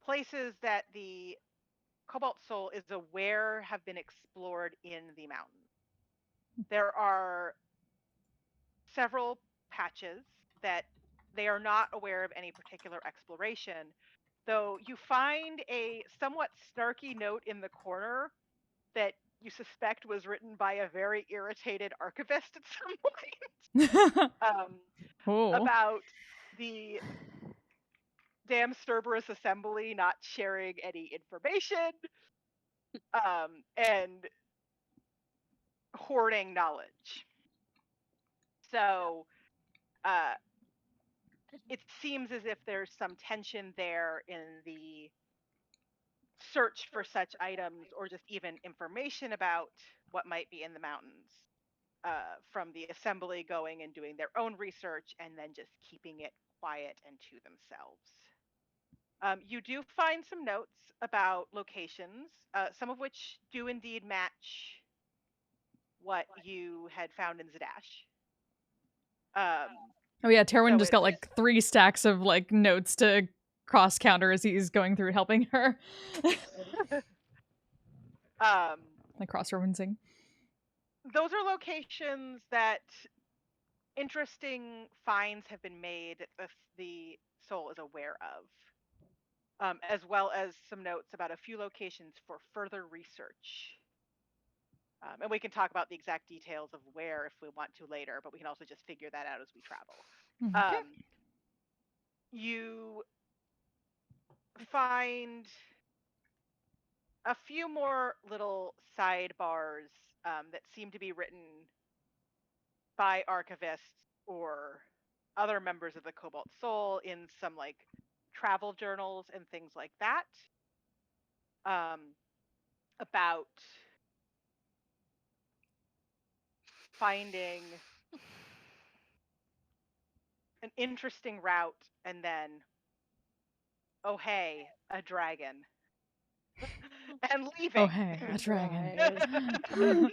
places that the Cobalt Soul is aware have been explored in the mountains. There are several patches that they are not aware of any particular exploration, though you find a somewhat snarky note in the corner that you suspect was written by a very irritated archivist at some point. Oh. About the damn Cerberus Assembly not sharing any information, and hoarding knowledge. So it seems as if there's some tension there in the search for such items, or just even information about what might be in the mountains, from the assembly going and doing their own research and then just keeping it quiet and to themselves. You do find some notes about locations, some of which do indeed match what you had found in Zadash. Oh yeah, Terwin So just got like 3 stacks of like notes to cross counter as he's going through helping her. Like cross referencing. Those are locations that interesting finds have been made that the soul is aware of, as well as some notes about a few locations for further research. And we can talk about the exact details of where if we want to later, but we can also just figure that out as we travel. Okay. You find a few more little sidebars that seem to be written by archivists or other members of the Cobalt Soul in some like travel journals and things like that, about finding an interesting route and then, oh hey, a dragon. And leaving. Oh hey, a dragon. No,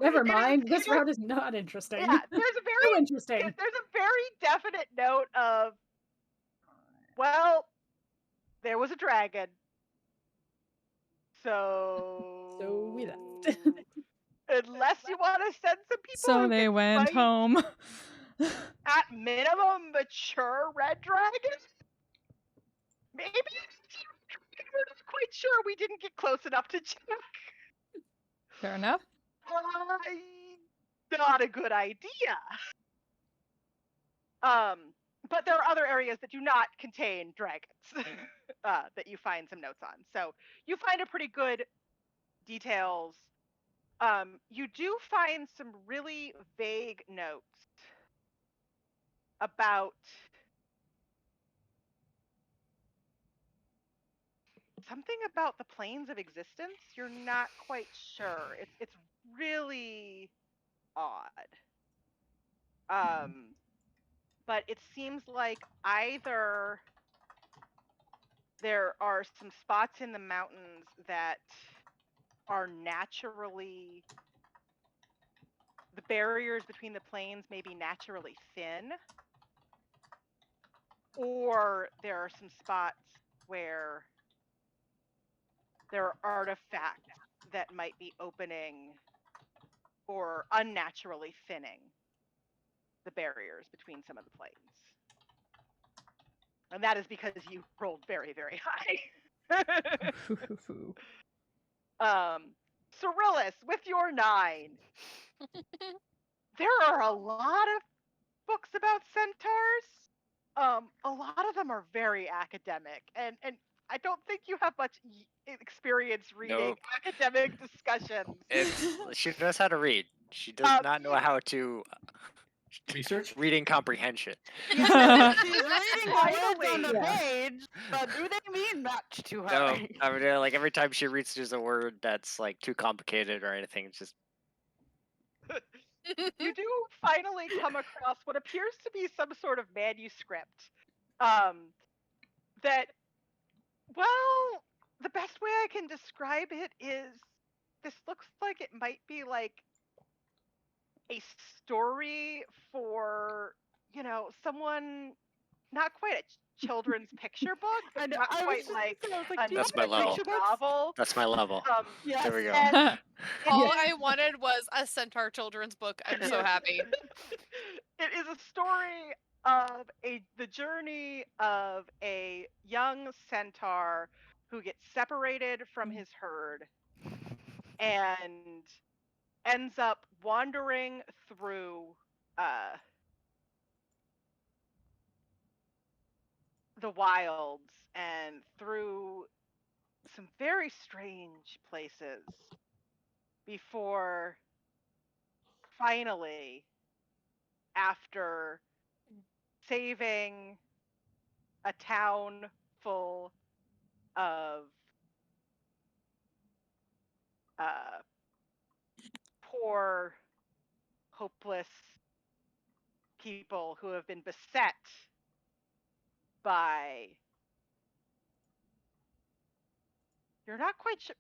Never it is- mind. This it is- route is not interesting. Yeah, there's a So very interesting. there's a very definite note of, well, there was a dragon, so we left. unless you want to send some people So who they can went fight, home. At minimum, mature red dragon? Maybe we're not quite sure. We didn't get close enough to check. Fair enough. Not a good idea. But there are other areas that do not contain dragons that you find some notes on. So you find a pretty good details. You do find some really vague notes about something about the planes of existence. You're not quite sure. It's really odd. But it seems like either there are some spots in the mountains that are naturally, the barriers between the planes may be naturally thin, or there are some spots where there are artifacts that might be opening or unnaturally thinning the barriers between some of the planes. And that is because you rolled very, very high. Cyrillus, with your 9, there are a lot of books about centaurs. A lot of them are very academic, and I don't think you have much experience reading Nope. academic discussions. She knows how to read. She does not know how to Research? reading comprehension. She's reading the words on Finally. the page, but do they mean much to her? No, I mean, like every time she reads there's a word that's like too complicated or anything, it's just You do finally come across what appears to be some sort of manuscript that, well, the best way I can describe it is this looks like it might be like a story for, someone, not quite a children's picture book, but not quite like a That's my level. novel. That's my level. Yes. There we go. And All I wanted was a centaur children's book. I'm so happy. it is a story of the journey of a young centaur who gets separated from his herd and ends up wandering through the wilds and through some very strange places before finally, after saving a town full of poor, hopeless people who have been beset by, you're not quite sure,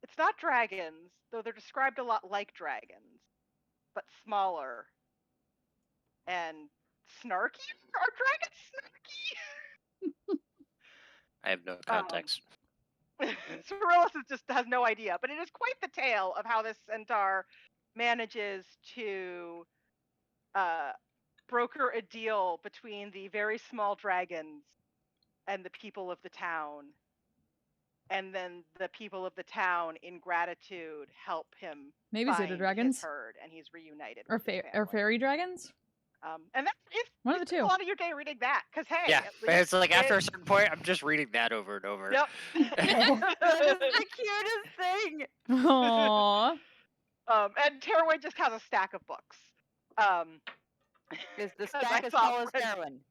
it's not dragons, though they're described a lot like dragons, but smaller and snarky. Are dragons snarky? I have no context. Cyrillus just has no idea, but it is quite the tale of how this centaur manages to broker a deal between the very small dragons and the people of the town, and then the people of the town, in gratitude, help him Maybe find pseudo-dragons? his herd, and he's reunited Or with his or family. fairy dragons? And that's if One you of the spend two. a lot of your day reading that, because hey, Yeah, at but least it's like after a certain point, I'm just reading that over and over. Yep. That is the cutest thing. Aww. And Terwin just has a stack of books. Is the 'Cause I stack as saw tall as Fred- heroin?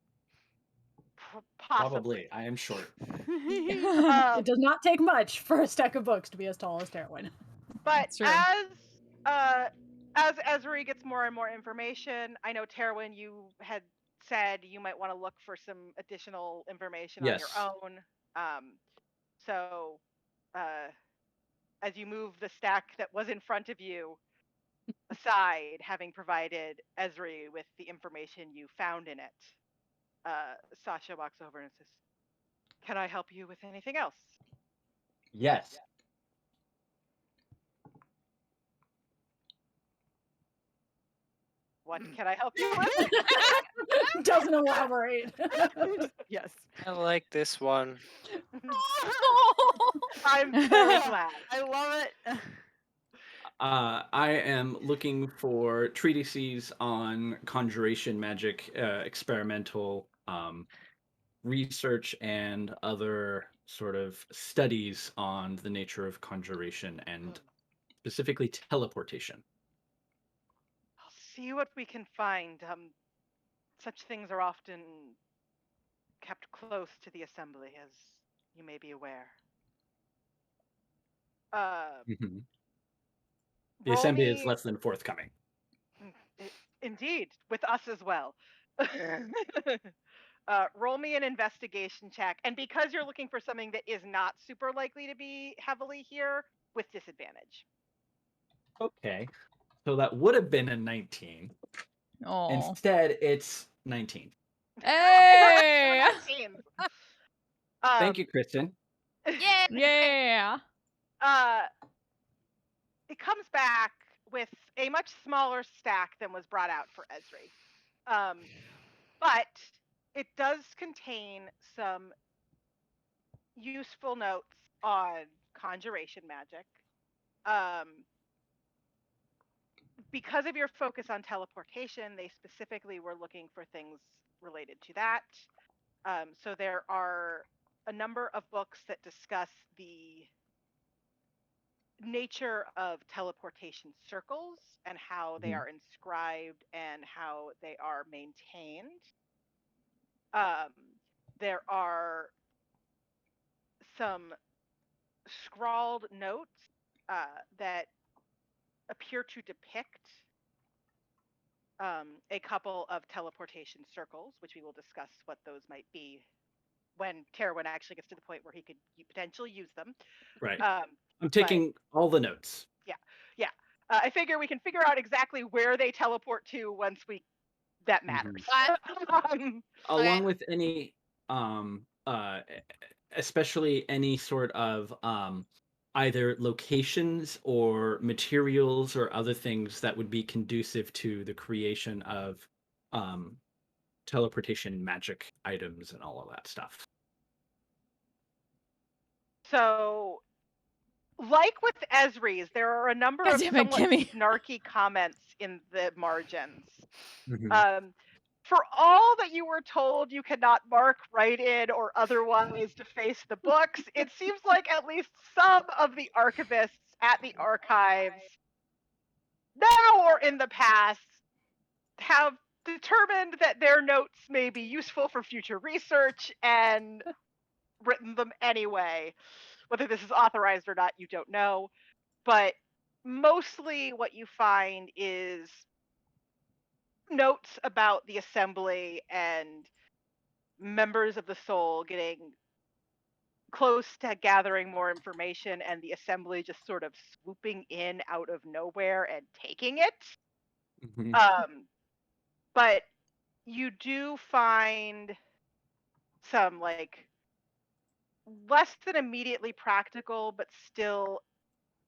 Possibly. Probably. I am short. It does not take much for a stack of books to be as tall as Terwin. But That's true. as Ezri gets more and more information, I know Terwin, you had said you might want to look for some additional information Yes. on your own. So as you move the stack that was in front of you aside, having provided Ezri with the information you found in it, Sasha walks over and says, "Can I help you with anything else?" Yes. What can I help you with? Doesn't elaborate. Yes. I like this one. I'm very glad. I love it. I am looking for treatises on conjuration magic, experimental research, and other sort of studies on the nature of conjuration and specifically teleportation. I'll see what we can find. Such things are often kept close to the assembly, as you may be aware. Mhm. The Roll assembly is me, less than forthcoming. indeed, with us as well. Roll me an investigation check, and because you're looking for something that is not super likely to be heavily here, with disadvantage. Okay. So that would have been a 19. Oh. Instead, it's 19. Hey! 19s. Thank you, Kristen. Yay! Yeah. It comes back with a much smaller stack than was brought out for Esri. But it does contain some useful notes on conjuration magic. Because of your focus on teleportation, they specifically were looking for things related to that. So there are a number of books that discuss the nature of teleportation circles and how they are inscribed and how they are maintained. There are some scrawled notes that appear to depict a couple of teleportation circles, which we will discuss what those might be when Terwin actually gets to the point where he could potentially use them. Right. Um, I'm taking all the notes. yeah. I figure we can figure out exactly where they teleport to once that matters. Along with any especially any sort of either locations or materials or other things that would be conducive to the creation of teleportation magic items and all of that stuff. So, like with Esri's, there are a number of Goddammit, somewhat Kimmy. snarky comments in the margins. Mhm. For all that you were told you cannot mark, write in, or otherwise deface the books, it seems like at least some of the archivists at the archives, now or in the past, have determined that their notes may be useful for future research and written them anyway. Whether this is authorized or not, you don't know. But mostly what you find is notes about the assembly and members of the soul getting close to gathering more information and the assembly just sort of swooping in out of nowhere and taking it. Mhm. But you do find some like less than immediately practical but still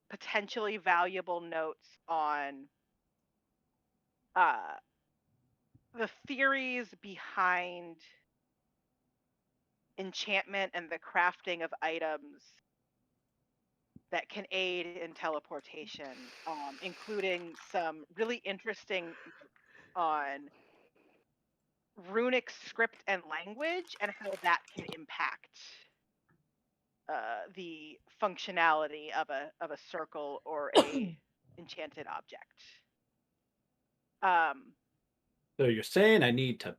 potentially valuable notes on the theories behind enchantment and the crafting of items that can aid in teleportation, including some really interesting on runic script and language and how that can impact the functionality of a circle or a enchanted object. So you're saying I need to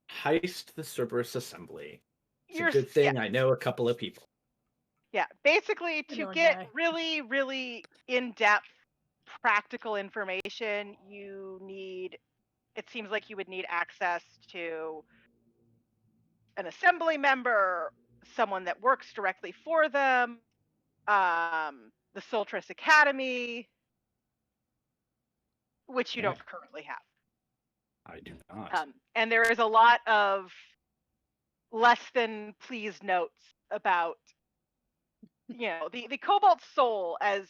heist the Cerberus assembly. It's a You're good thing I know a couple of people. Yeah, basically to Vanilla get guy. really, really in-depth practical information, you need, it seems like you would need access to an assembly member, someone that works directly for them, the Soltris Academy, which you Yeah. don't currently have. I do not. And there is a lot of less than pleased notes about, you know, the Cobalt Soul as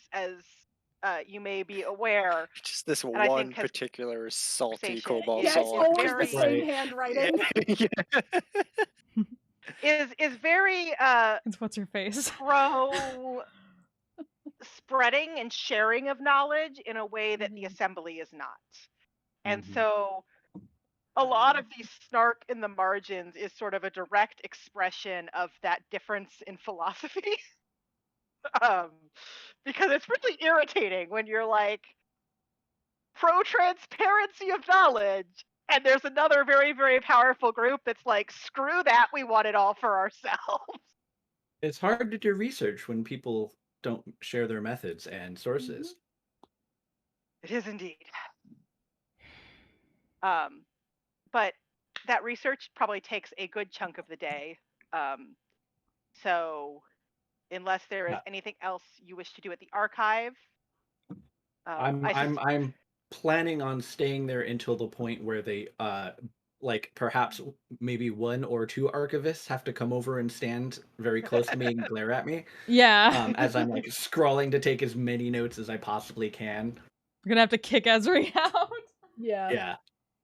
you may be aware, Just this and I one think has particular salty conversation cobalt Yeah, it's salt. always the very- same Like, handwriting. yeah. is very It's what's her face. pro spreading and sharing of knowledge in a way that the Mhm. assembly is not. And Mhm. so a lot of these snark in the margins is sort of a direct expression of that difference in philosophy. Because it's really irritating when you're like pro transparency of knowledge, and there's another very, very powerful group that's like, screw that, we want it all for ourselves. It's hard to do research when people don't share their methods and sources. It is indeed. But that research probably takes a good chunk of the day. So unless there is Yeah. anything else you wish to do at the archive, I'm planning on staying there until the point where they like perhaps maybe one or two archivists have to come over and stand very close to me and glare at me Yeah. as I'm like scrolling to take as many notes as I possibly can. We're gonna have to kick Esri out. Yeah. Yeah.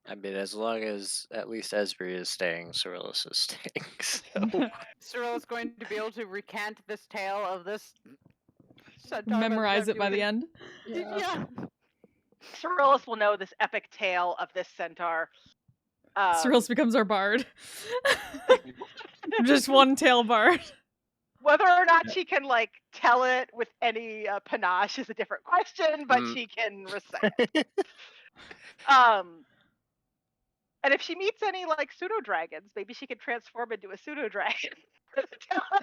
I mean, as long as at least Esri is staying, Cyrillus is staying. So Cyril's going to be able to recant this tale of this centaur Memorize it by the end. Yeah. Yeah. Cyrillus will know this epic tale of this centaur. Cyrillus becomes our bard. Just one tail bard. Whether or not Yeah. she can like tell it with any panache is a different question, but Mm. she can recite it. And if she meets any like pseudo dragons, maybe she can transform into a pseudo dragon.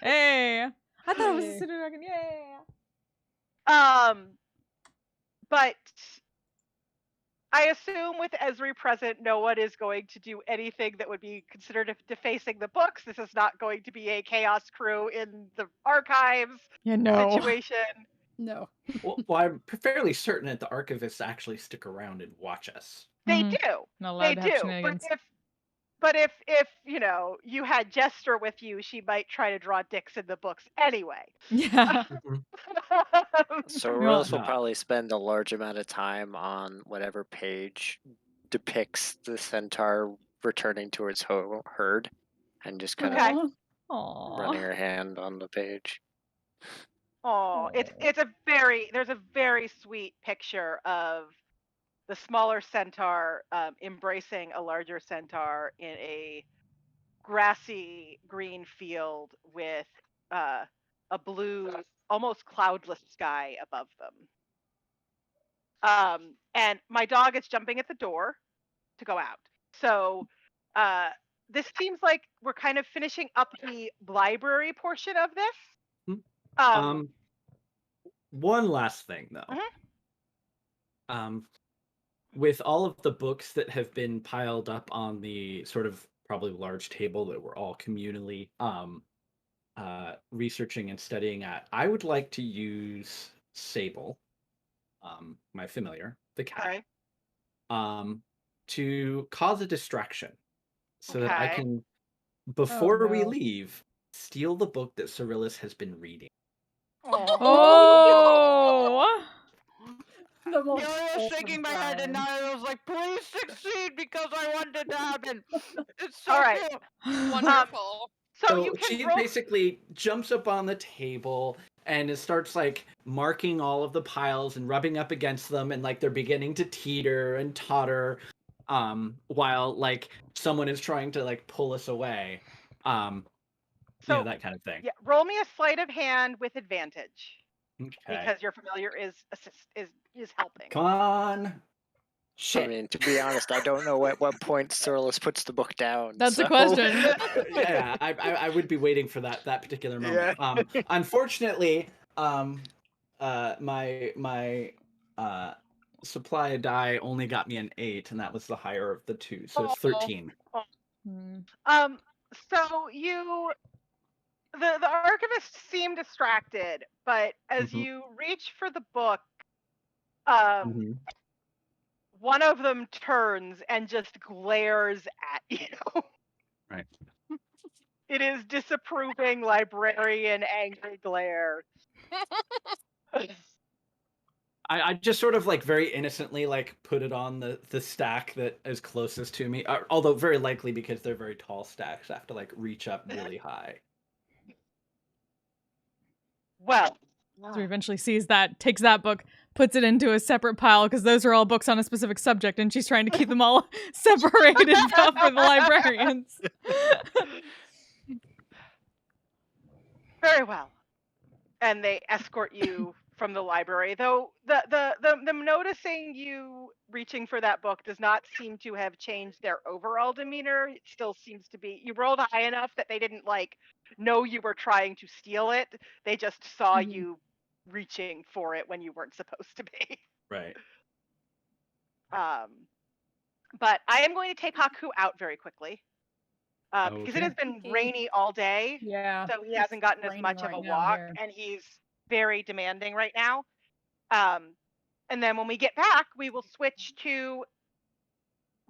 Hey. I thought it was a Hey. pseudo dragon. Yay. But I assume with Esri present, no one is going to do anything that would be considered defacing the books. This is not going to be a chaos crew in the archives Yeah, no. situation. No. Well, I'm fairly certain that the archivists actually stick around and watch us. They Mhm. do. Not allowed They to have do. shenanigans. But if you know, you had Jester with you, she might try to draw dicks in the books anyway. Yeah. Cyrillus will No. probably spend a large amount of time on whatever page depicts the centaur returning to its herd, and just kind Okay. of Aww. running her hand on the page. Oh, there's a very sweet picture of the smaller centaur embracing a larger centaur in a grassy green field with a blue, almost cloudless sky above them. And my dog is jumping at the door to go out. So this seems like we're kind of finishing up the library portion of this. One last thing though. With all of the books that have been piled up on the sort of probably large table that we're all communally researching and studying at, I would like to use Sable, my familiar, the cat, Okay. to cause a distraction so that I Okay. can, before we no. leave, steal the book that Cyrillus has been reading. Oh. The most I was wholesome shaking my head and crime. I was like, please succeed because I want it to happen. It's so All right. cute. Wonderful. So you can she roll. basically jumps up on the table and it starts like marking all of the piles and rubbing up against them, and like they're beginning to teeter and totter, while like someone is trying to like pull us away. So That kind of thing. yeah, roll me a sleight of hand with advantage Okay. because your familiar is helping. Come on. I Shit. mean, to be honest, I don't know at what point Cyrillus puts the book down. That's the so- question. Yeah, I would be waiting for that particular moment. Yeah. Unfortunately, my supply of die only got me an 8, and that was the higher of the two, so it's 13. Hmm. So the archivists seem distracted, but as Mhm. you reach for the book, Mhm. one of them turns and just glares at you. Right. It is disapproving librarian angry glare. I just sort of like very innocently like put it on the stack that is closest to me. Although very likely because they're very tall stacks, I have to like reach up really high. Well, So he eventually sees that, takes that book, puts it into a separate pile because those are all books on a specific subject, and she's trying to keep them all separated for the librarians. very well. And they escort you from the library, though them noticing you reaching for that book does not seem to have changed their overall demeanor. It still seems to be, you rolled high enough that they didn't like know you were trying to steal it. They just saw you reaching for it when you weren't supposed to be. Right. But I am going to take Haku out very quickly. Because it has been Okay. rainy all day. Yeah. So he hasn't gotten as raining much of right a now walk, here. and he's very demanding right now. And then when we get back, we will switch to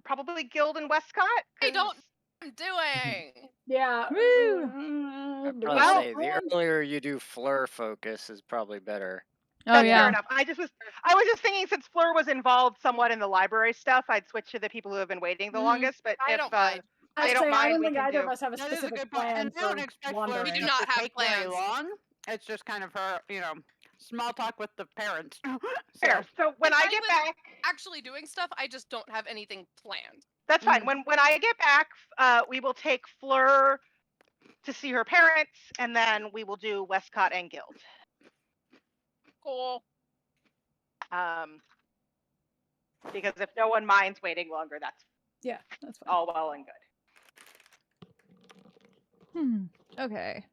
probably Guild and Westcott. I 'cause- don't. I'm doing. Yeah. Woo! I'd do probably we say the plan? earlier you do Fleur focus is probably better. Oh That's yeah. fair enough. I was just thinking since Fleur was involved somewhat in the library stuff, I'd switch to the people who have been waiting the longest. But I if don't mind. I I'd don't say mind, I don't we think can either do- of us have a That is a specific good point. plan And I don't for expect Fleur wandering. We do to not have take very plans. long. It's just kind of her, small talk with the parents. fair. So when I fine get with- back, Actually doing stuff. I just don't have anything planned. that's fine. When I get back, we will take Fleur to see her parents, and then we will do Westcott and Guild. Cool. Because if no one minds waiting longer, that's Yeah, that's fine. all well and good. Okay.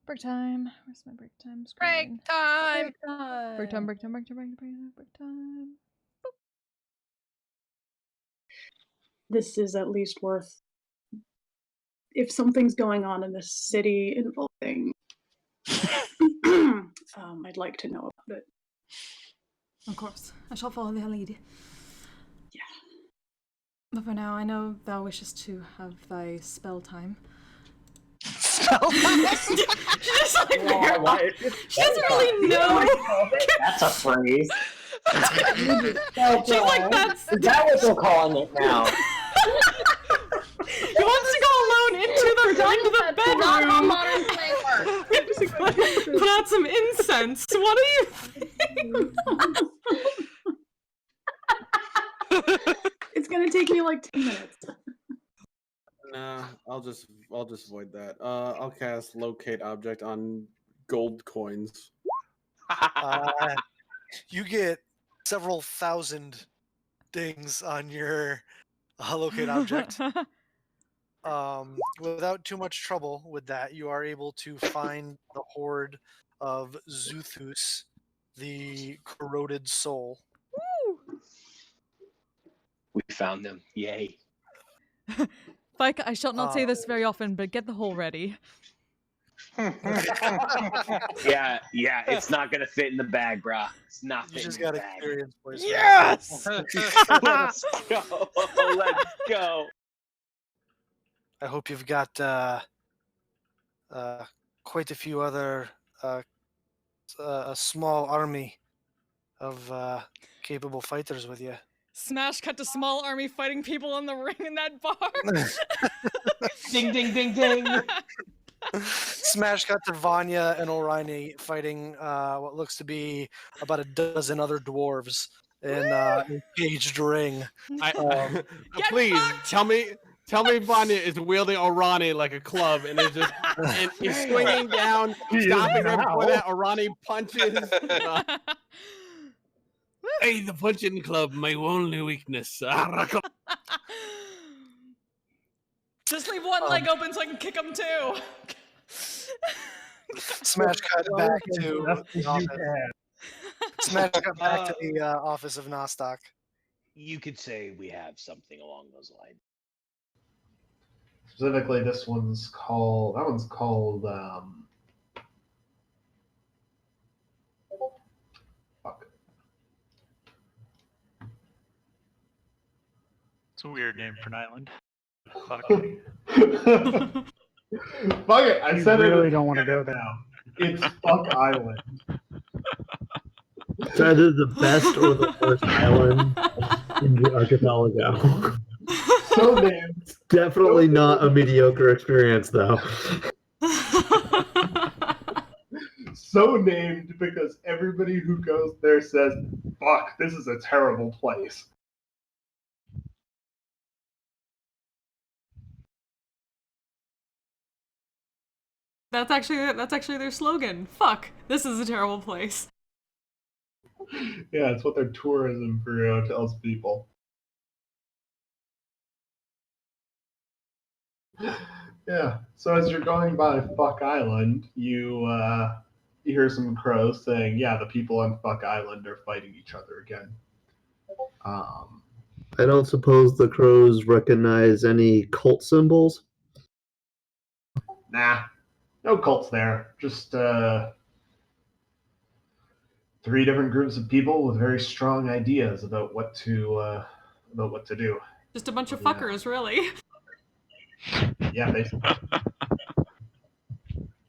Break time. Where's my break time Break screen? time. Break time. Break time, break time, break time, break time, break time. This is at least worth. If something's going on in this city involving, I'd like to know about it. Of course. I shall follow their lead. Yeah. But for now, I know thou wishes to have thy spell time. Spell She just like she doesn't really know. That's a phrase. She's like, that's. Is that what they're calling it now? He wants to go alone into the bedroom. modern slang Put out some incense. What do you think? It's gonna take me like 10 minutes. Nah, I'll just void that. I'll cast locate object on gold coins. You get several thousand dings on your locate object. Without too much trouble with that, you are able to find the horde of Zuthus, the corroded soul. We found them. Yay. Like, I shall not say this very often, but get the hole ready. Yeah, it's not gonna fit in the bag, brah. It's not You fitting just in got the bag. experience points. Yes! Let's go. Let's go. I hope you've got quite a few other a small army of capable fighters with you. Smash cut to small army fighting people in the ring in that bar. Ding, ding, ding, ding. Smash cut to Vanya and Orion fighting what looks to be about a dozen other dwarves in a caged ring. Please tell me Vanya is wielding Orani like a club and is just and is swinging down, stopping right before that. Orani punches. Hey, the punching club, my only weakness. Just leave one leg open so I can kick him too. Smash cut back to the office. Smash cut back to the office of Nostock. You could say we have something along those lines. Specifically, that one's called, fuck. It's a weird name for an island. Fuck. Fuck it, I said really it. don't want to go there. It's Fuck Island. It's either the best or the worst island in the archipelago. So named. It's definitely not a mediocre experience, though. So named because everybody who goes there says, "Fuck, this is a terrible place." That's actually their slogan. Fuck, this is a terrible place. Yeah, it's what their tourism bureau tells people. Yeah. So as you're going by Fuck Island, you hear some crows saying, "Yeah, the people on Fuck Island are fighting each other again." I don't suppose the crows recognize any cult symbols? Nah, no cults there. Just 3 different groups of people with very strong ideas about what to do. Just a bunch of fuckers, really. Yeah, basically.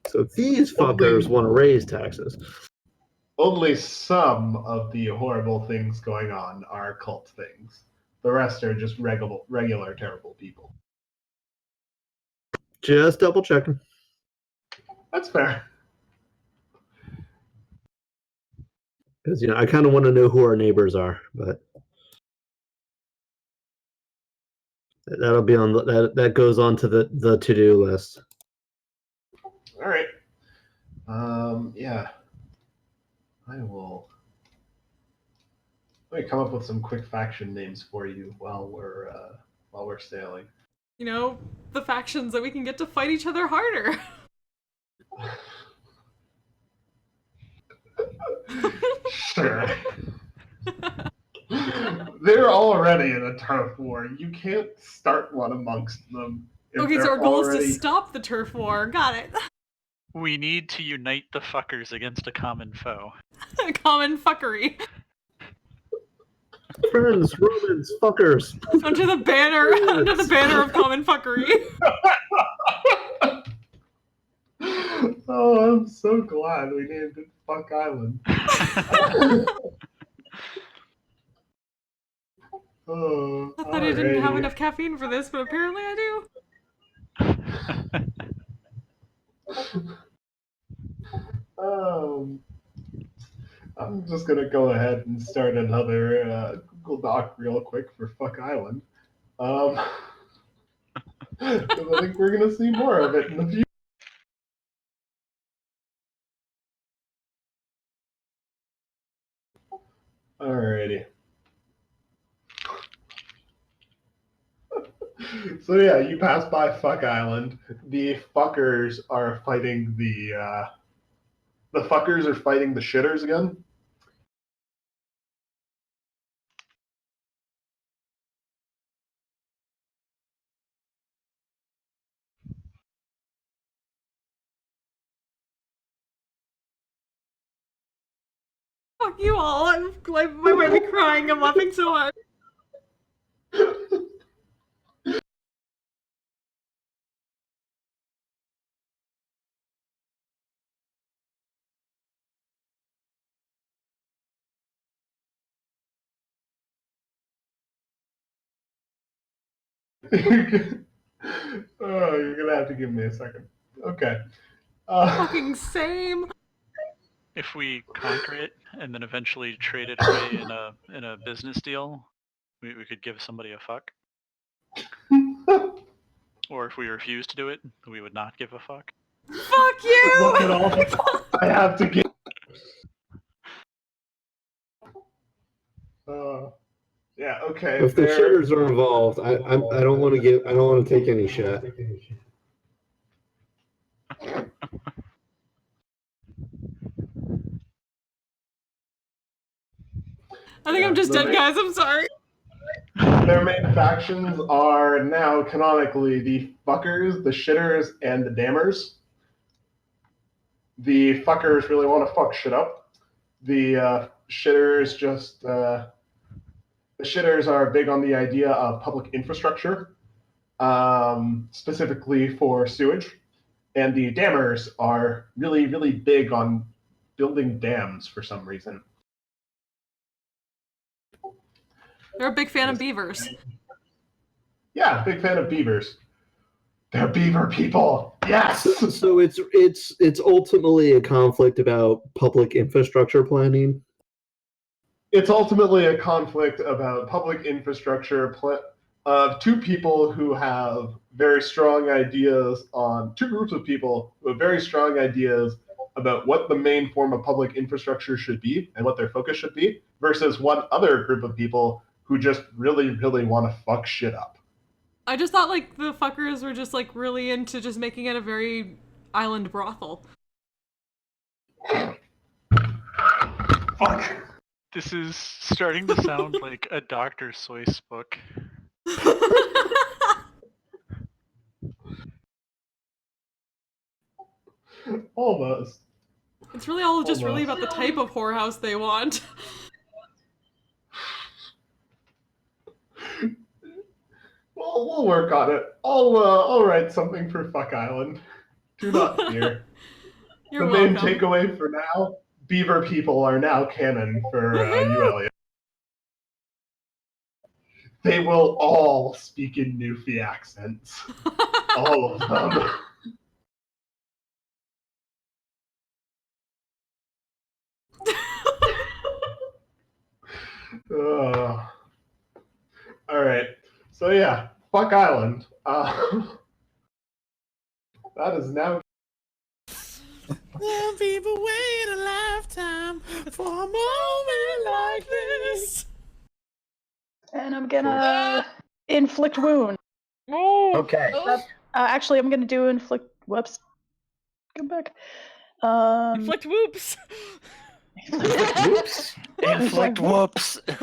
So these fuckers want to raise taxes. Only some of the horrible things going on are cult things. The rest are just regular terrible people. Just double checking. That's fair. Because I kind of want to know who our neighbors are, but that'll be on that goes on to the to-do list. All right. Yeah. I will. Let me come up with some quick faction names for you while we're sailing. The factions that we can get to fight each other harder. Sure. They're already in a turf war. You can't start one amongst them. Okay, so our goal is to stop the turf war. Got it. We need to unite the fuckers against a common foe. Common fuckery. Friends, Romans, fuckers. Under the banner of common fuckery. Oh, I'm so glad we named it Fuck Island. Oh, I thought I didn't have enough caffeine for this, but apparently I do. I'm just gonna go ahead and start another Google Doc real quick for Fuck Island. Because I think we're gonna see more of it in the future. Alrighty. So yeah, you pass by Fuck Island. The fuckers are fighting the fuckers are fighting the shitters again. Fuck you all. I might be crying. I'm laughing so hard. Oh, you're gonna have to give me a second. Okay. Fucking same. If we conquer it and then eventually trade it away in a business deal, we could give somebody a fuck. Or if we refuse to do it, we would not give a fuck. Fuck you! Look at all the I have to give. Yeah. Okay. If the shitters are involved, I don't want to take any shit. I think I'm just dead, guys. I'm sorry. Their main factions are now canonically the fuckers, the shitters, and the dammers. The fuckers really want to fuck shit up. The shitters just the shitters are big on the idea of public infrastructure, specifically for sewage, and the dammers are really, really big on building dams for some reason. They're a big fan of beavers. Yeah, big fan of beavers. They're beaver people. Yes. So it's ultimately a conflict about public infrastructure planning. It's ultimately a conflict about public infrastructure of two people who have very strong ideas on two groups of people who have very strong ideas about what the main form of public infrastructure should be and what their focus should be versus one other group of people who just really, really want to fuck shit up. I just thought like the fuckers were just like really into just making it a very island brothel. Fuck. This is starting to sound like a Dr. Seuss book. Almost. It's really all just really about the type of whorehouse they want. We'll work on it. I'll write something for Fuck Island. Do not fear. You're the main welcome. takeaway for now: beaver people are now canon for ULEA. They will all speak in Newfie accents. All of them. All right. So yeah, Fuck Island. That is now. Some people wait a lifetime for a moment like this. And I'm gonna inflict wound. Okay. Actually, I'm gonna do inflict. Whoops. Come back. Inflict whoops. Whoops. Inflict whoops. As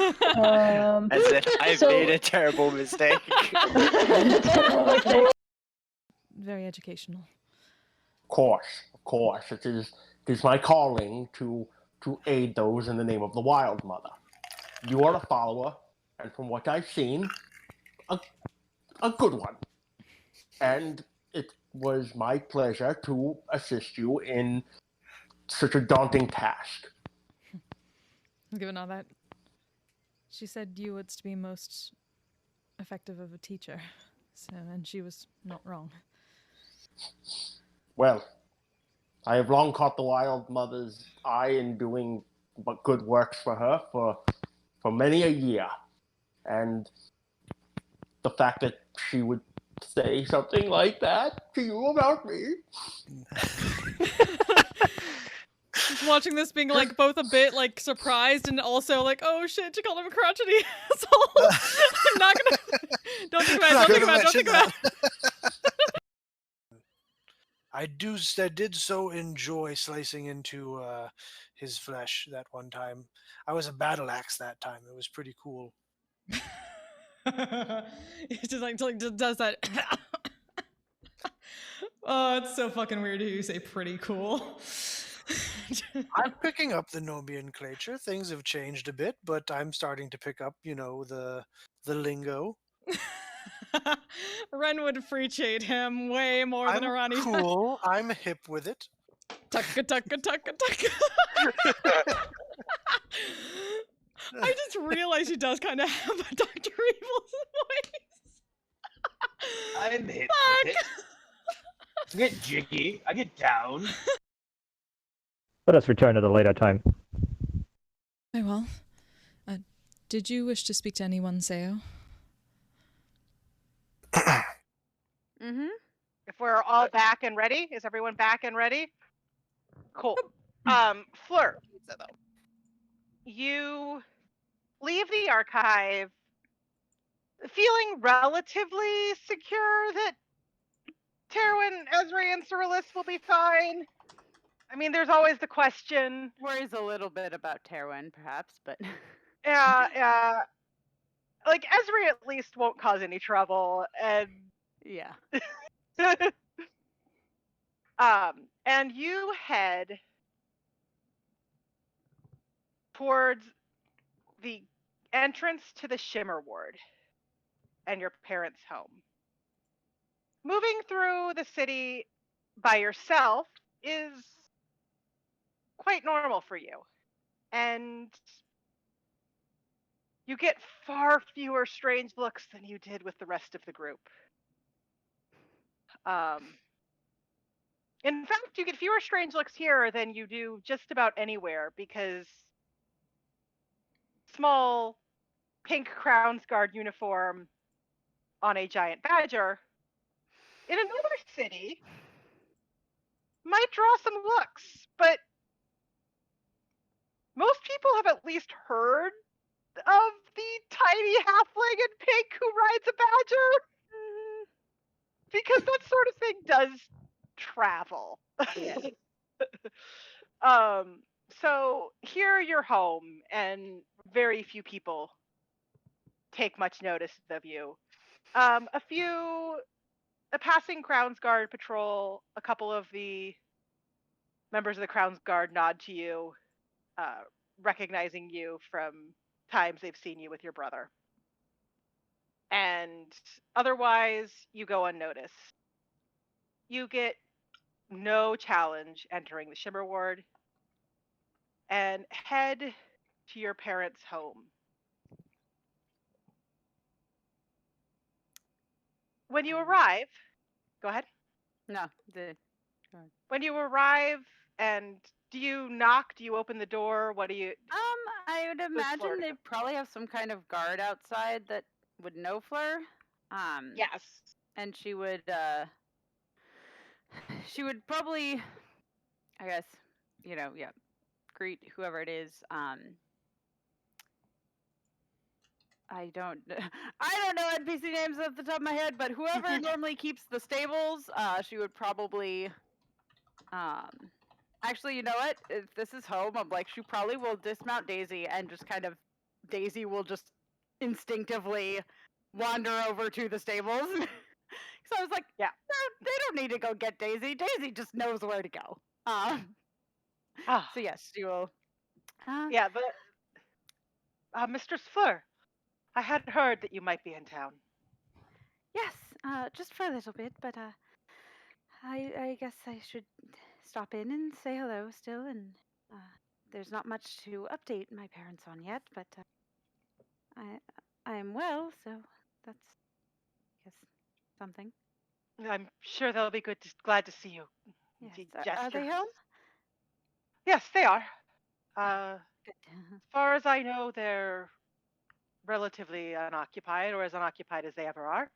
if I've made a terrible mistake. Very educational. Of course, it is my calling to aid those in the name of the Wild Mother. You are a follower, and from what I've seen, a good one. And it was my pleasure to assist you in such a daunting task. Given all that, she said you would be most effective of a teacher. So, and she was not wrong. Well, I have long caught the Wild Mother's eye in doing good works for her for many a year. And the fact that she would say something like that to you about me. Just watching this being like both a bit like surprised and also like, oh shit, she called him a crotchety asshole. I'm not gonna. Don't think about it. I did so enjoy slicing into his flesh that one time. I was a battle axe that time. It was pretty cool. It just does that. Oh, it's so fucking weird to hear you say pretty cool. I'm picking up the nomenclature. Things have changed a bit, but I'm starting to pick up, the lingo. Ren would appreciate him way more than Arani. Cool. I'm hip with it. Tucka. I just realized he does kind of have a Dr. Evil's voice. I'm hip with it. I get jiggy. I get down. Let us return at a later time. Very well. Did you wish to speak to anyone, Seo? Mm-hmm. If we're all back and ready, is everyone back and ready? Cool. Fleur, you leave the archive feeling relatively secure that Terwin, Ezri, and Cyrillus will be fine. I mean, there's always the question. Worries a little bit about Terwin, perhaps, but Yeah. Like Ezri at least won't cause any trouble, and yeah. And you head towards the entrance to the Shimmer Ward and your parents' home. Moving through the city by yourself is quite normal for you. And You get far fewer strange looks than you did with the rest of the group. In fact, you get fewer strange looks here than you do just about anywhere because small pink Crown's Guard uniform on a giant badger in another city might draw some looks, but most people have at least heard of the tiny halfling in pink who rides a badger because that sort of thing does travel. So here you're home and very few people take much notice of you. A passing Crown's Guard patrol, a couple of the members of the Crown's Guard nod to you, recognizing you from times they've seen you with your brother. And otherwise, you go unnoticed. You get no challenge entering the Shimmer Ward and head to your parents' home. When you arrive, go ahead. No, When you arrive, and do you knock? Do you open the door? What do you? I would imagine they probably have some kind of guard outside that would know Fleur. Yes. And she would probably, I guess, greet whoever it is. I don't know NPC names off the top of my head, but whoever normally keeps the stables, she would probably actually, you know what? If this is home, I'm like, she probably will dismount Daisy and just kind of Daisy will just instinctively wander over to the stables. So I was like, yeah, they don't need to go get Daisy. Daisy just knows where to go. So yes, she will. Yeah, but Mistress Fleur, I had heard that you might be in town. Yes, just for a little bit, but I guess I should stop in and say hello still, and there's not much to update my parents on yet, but I am well, so that's, I guess, something. I'm sure they'll be glad to see you. Yes. Are they home? Yes, they are. As far as I know, they're relatively unoccupied, or as unoccupied as they ever are.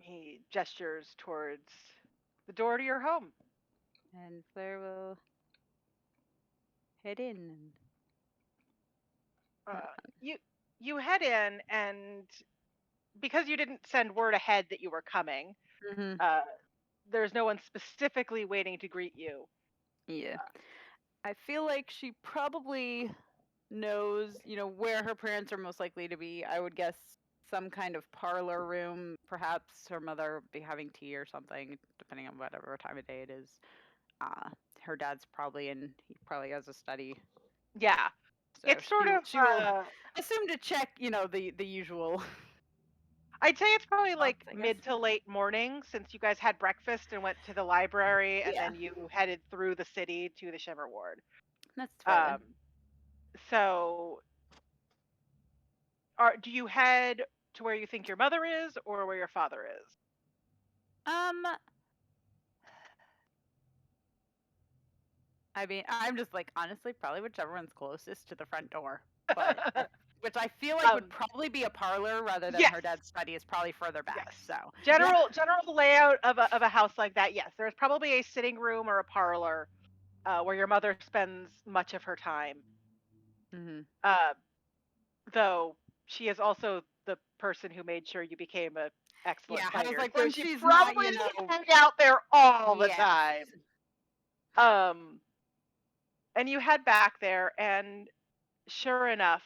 He gestures towards the door to your home. And Fleur will head in. You head in, and because you didn't send word ahead that you were coming, there's no one specifically waiting to greet you. Yeah. I feel like she probably knows, where her parents are most likely to be. I would guess some kind of parlor room. Perhaps her mother would be having tea or something, depending on whatever time of day it is. Her dad's probably he probably has a study. Yeah. So it's sort of she will assume to check, the usual. I'd say it's probably like mid to late morning, since you guys had breakfast and went to the library, and then you headed through the city to the Shimmer Ward. That's fair. So, do you head to where you think your mother is, or where your father is? I mean, I'm just like, honestly, probably whichever one's closest to the front door. But which I feel like would probably be a parlor rather than her dad's study is probably further back. Yes. So general layout of a house like that, yes. There's probably a sitting room or a parlor where your mother spends much of her time. Though she is also the person who made sure you became an excellent fighter. I was like, so when she she's probably not, hang out there all the time. And you head back there, and sure enough,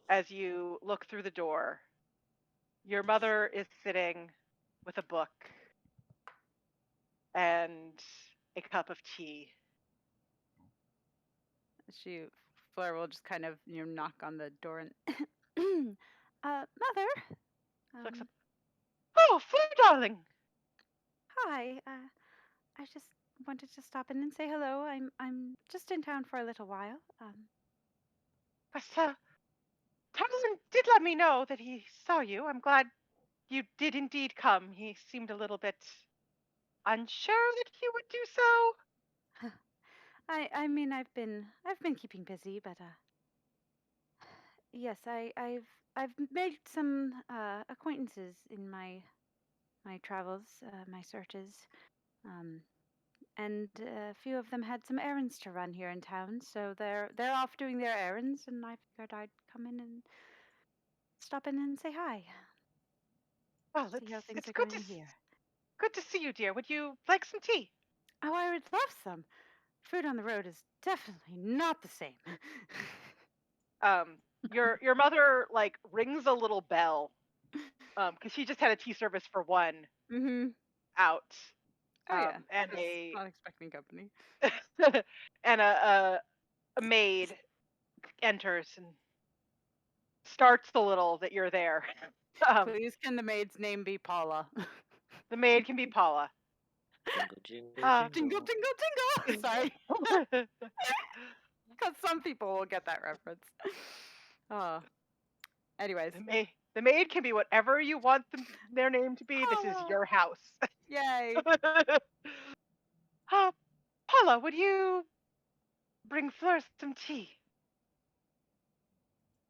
as you look through the door, your mother is sitting with a book and a cup of tea. Fleur will just kind of knock on the door and Mother. Looks up. Oh, Fleur, darling. Hi. I just wanted to stop in and say hello. I'm just in town for a little while. But Thompson did let me know that he saw you. I'm glad you did indeed come. He seemed a little bit unsure that he would do so. I mean I've been keeping busy, but yes, I've made some acquaintances in my travels, my searches. And a few of them had some errands to run here in town, so they're off doing their errands, and I figured I'd come in and stop in and say hi. Well, See how things it's are good to going here. good to see you, dear. Would you like some tea? Oh, I would love some. Food on the road is definitely not the same. Your mother like rings a little bell, because she just had a tea service for one Mm-hmm. out, Oh yeah. and Just not expecting company. and a maid enters and starts the little that you're there. Please, can the maid's name be Paula? The maid can be Paula. Jingle, jingle, Jingle, jingle, jingle. Sorry. Because some people will get that reference. Anyways. The maid can be whatever you want their name to be. This is your house. Yay. Paula, would you bring Fleur some tea?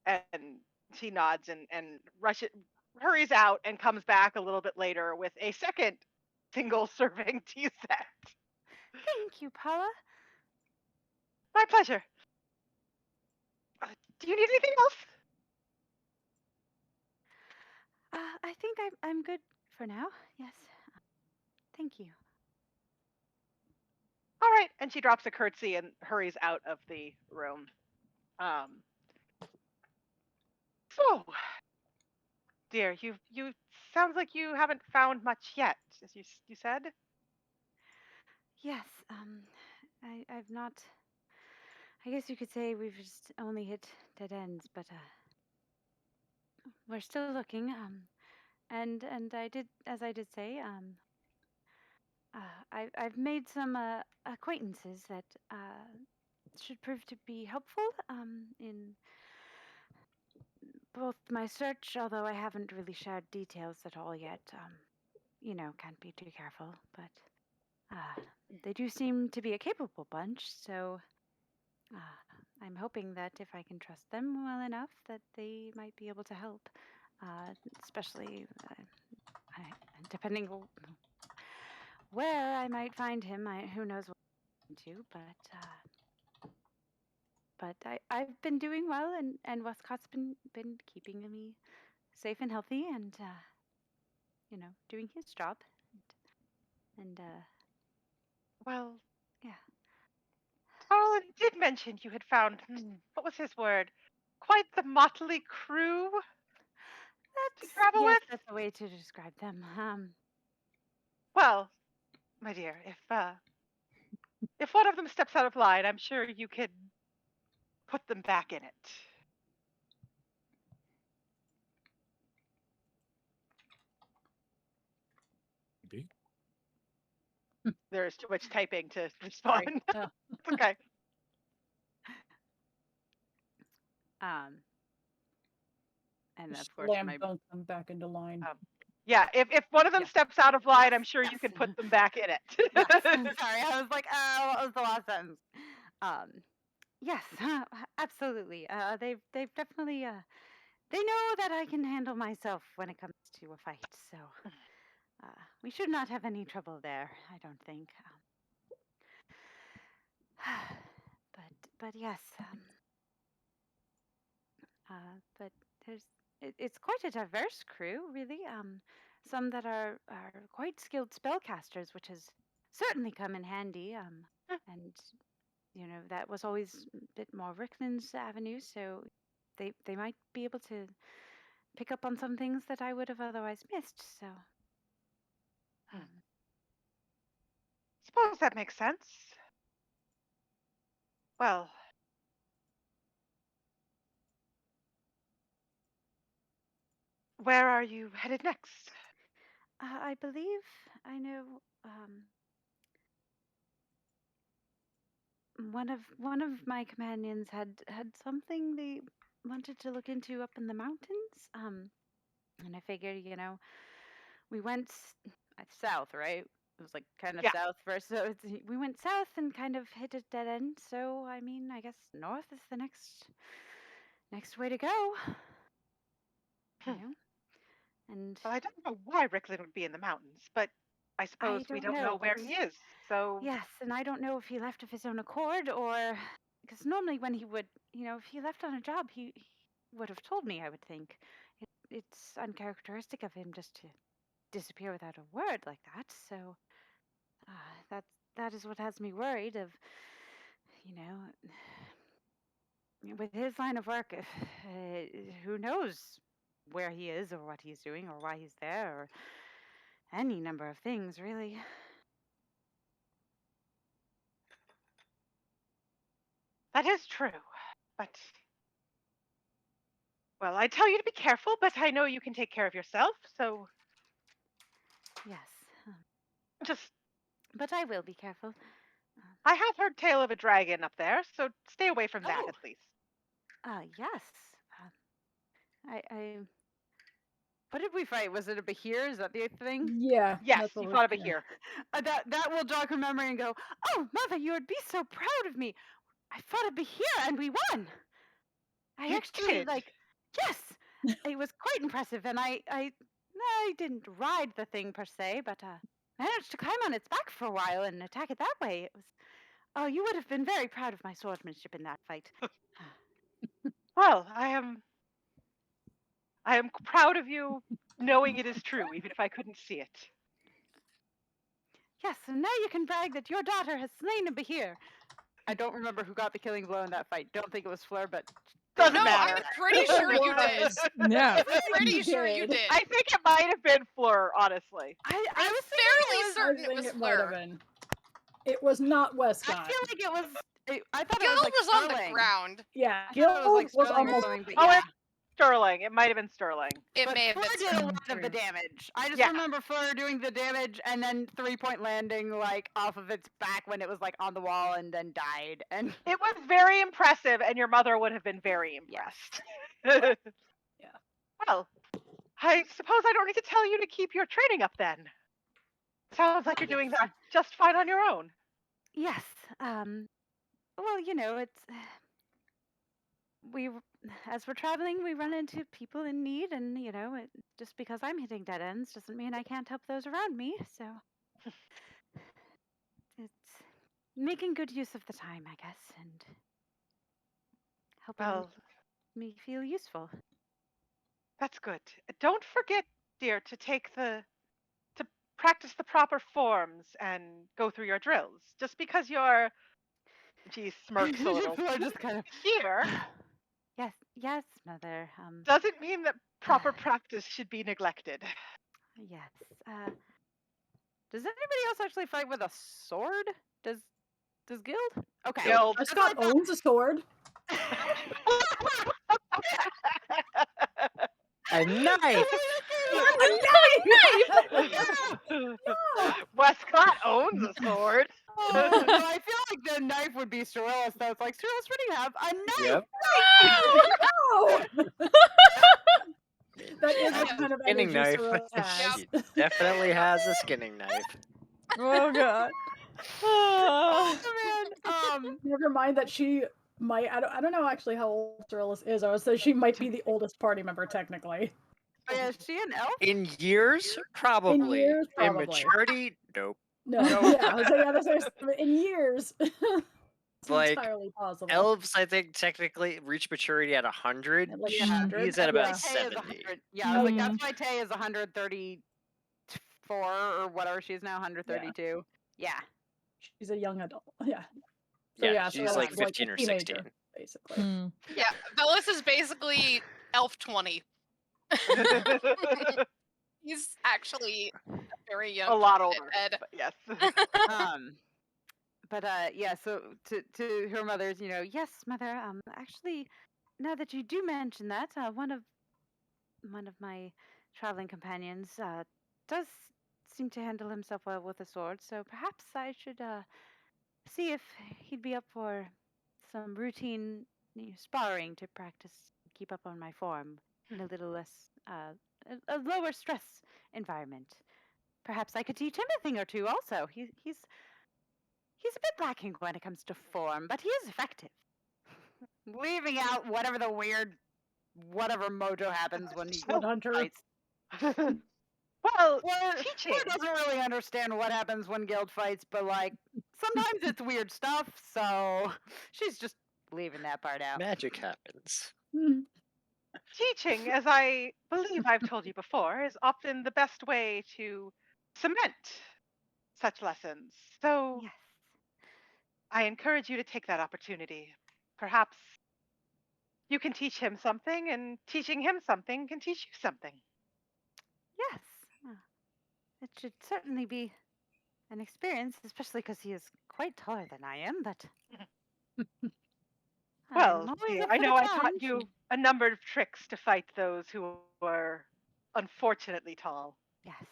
And she nods and hurries out and comes back a little bit later with a second single serving tea set. Thank you, Paula. My pleasure. Do you need anything else? I think I'm good for now. Yes. Thank you. All right. And she drops a curtsy and hurries out of the room. So, dear, you sounds like you haven't found much yet, as you said. Yes. I've not. I guess you could say we've just only hit dead ends, but we're still looking. And I did, as I did say, I've made some acquaintances that should prove to be helpful in both my search, although I haven't really shared details at all yet. Can't be too careful, but they do seem to be a capable bunch, so I'm hoping that if I can trust them well enough, that they might be able to help, especially depending where I might find him. Who knows what I'm to, but I've been doing well, and Westcott's been keeping me safe and healthy, and doing his job, and Well, yeah. Tarlin did mention you had found what was his word? Quite the motley crew to travel with. That's a way to describe them. Well, my dear, if one of them steps out of line, I'm sure you can put them back in it. Maybe. There's too much typing to respond. Oh. It's okay. And Just of course, slam my dunk them back into line. Yeah, if one of them Yeah. steps out of line, I'm sure you can put them back in it. Yes, I'm sorry, I was like, what was the last sentence? Yes, absolutely. They've definitely they know that I can handle myself when it comes to a fight, so we should not have any trouble there. I don't think. But yes. But it's quite a diverse crew, really. Some that are quite skilled spellcasters, which has certainly come in handy. And that was always a bit more Rickman's avenue, so they might be able to pick up on some things that I would have otherwise missed. So, Suppose that makes sense. Well, where are you headed next? I believe I know. one of my companions had something they wanted to look into up in the mountains. And I figured, we went south, right? It was like kind of Yeah. south first, so we went south and kind of hit a dead end. So I mean, I guess north is the next way to go. You Hmm. know, and Well, I don't know why Ricklin would be in the mountains, but I suppose I we don't don't know know. where he is. So Yes, and I don't know if he left of his own accord or because normally when he would, if he left on a job, he would have told me. I would think it's uncharacteristic of him just to disappear without a word like that. So that is what has me worried. Of you know, with his line of work, if, who knows where he is or what he's doing or why he's there or any number of things really. that is true. But well, I tell you to be careful, but I know you can take care of yourself. So Yes, just but I will be careful. I have heard tale of a dragon up there, so stay away from that Oh. at least. Yes. I. What did we fight? Was it a Bahir? Is that the thing? Yeah. Yes, that's what you we're- fought a yeah. here. That will jog her memory and go, oh, mother, you would be so proud of me. I fought a Bahir and we won. I You actually did? yes, it was quite impressive, and I didn't ride the thing per se, but managed to climb on its back for a while and attack it that way. It was. Oh, you would have been very proud of my swordsmanship in that fight. Well, I am proud of you knowing it is true, even if I couldn't see it. Yes, and now you can brag that your daughter has slain a Bahir. I don't remember who got the killing blow in that fight. Don't think it was Fleur, but Doesn't No, matter. I'm pretty sure you did. Yeah. Pretty sure you did. I think it might have been Fleur, honestly. I I'm was fairly I certain it think was it might have Fleur. been. It was not Westcott. I feel like it was. I thought it Gil was like was on the Sterling. ground. Yeah, I Gil thought it was like was Sterling or almost. something, but Oh, yeah. it's Sterling. It might have been Sterling. It But may have Fleur been did a Sterling. lot of the damage. I just Yeah. remember Fleur doing the damage and then 3-point landing like off of its back when it was like on the wall and then died. And It was very impressive, and your mother would have been very impressed. Yeah. Well, I suppose I don't need to tell you to keep your training up then. Sounds like you're doing that just fine on your own. yes, well, it's we as we're traveling, we run into people in need, and just because I'm hitting dead ends doesn't mean I can't help those around me. So it's making good use of the time, I guess, and helping Well, me feel useful. that's good. Don't forget, dear, to practice the proper forms and go through your drills. Just because you're, she smirks a little, Fleur just kind of here yes, mother. doesn't mean that proper practice should be neglected. Yes. Does anybody else actually fight with a sword? Does Guild? Okay. Guild. Westcott owns a sword. A knife. Westcott owns a sword. Oh, no, I feel like the knife would be Sorellis, though. It's like, Sorellis, what do you have? A knife! Yep. That is the kind of Skinning energy knife. Sorrel has. She definitely has a skinning knife. Oh god. Oh, man. Never mind that she might. I don't know actually how old Sorellis is. I would say she might be the oldest party member technically. Oh, yeah, is she an elf? In years, probably. years, In probably. maturity, nope. No, yeah, I was saying in years. It's Like, entirely possible. elves, I think, technically reach maturity at 100. At like Yeah. 100. He's at My about Tay is 70. 100. Yeah, I was like, that's why Tay is 134 or whatever she is now, 132. Yeah. She's a young adult. Yeah. So, Yeah, so she's that's like 15 a or teenager, 16. basically. Yeah, Bellis is basically elf 20. He's actually very young. A lot older. Ed. But yes. But yeah, so to her mother's, yes, mother. Actually, now that you do mention that, one of my traveling companions does seem to handle himself well with a sword. So perhaps I should see if he'd be up for some routine sparring to practice, keep up on my form in a little less, a lower stress environment. Perhaps I could teach him a thing or two. Also, he's a bit lacking when it comes to form, but he is effective. Leaving out whatever the weird, whatever mojo happens when he Blood Hunter. fights. Well, Fleur teaching. doesn't really understand what happens when Guild fights, but like sometimes it's weird stuff, so she's just leaving that part out. Magic happens. Teaching, as I believe I've told you before, is often the best way to cement such lessons. So Yes. I encourage you to take that opportunity. Perhaps you can teach him something, and teaching him something can teach you something. Yes. It should certainly be an experience, especially because he is quite taller than I am, but Well, I'm always dear, up I for know the I taught challenge. you a number of tricks to fight those who are unfortunately tall. Yes.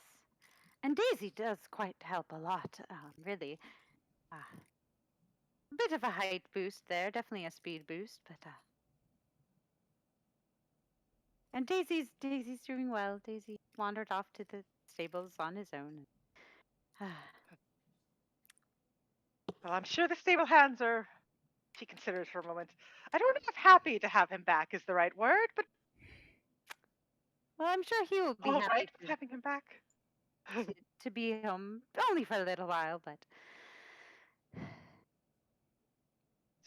And Daisy does quite help a lot, really. A bit of a height boost there, definitely a speed boost, but and Daisy's doing well. Daisy wandered off to the stables on his own. Well, I'm sure the stable hands are. She considers for a moment. I don't know if happy to have him back is the right word, but Well, I'm sure he will be all happy right with having him back. to be home only for a little while, but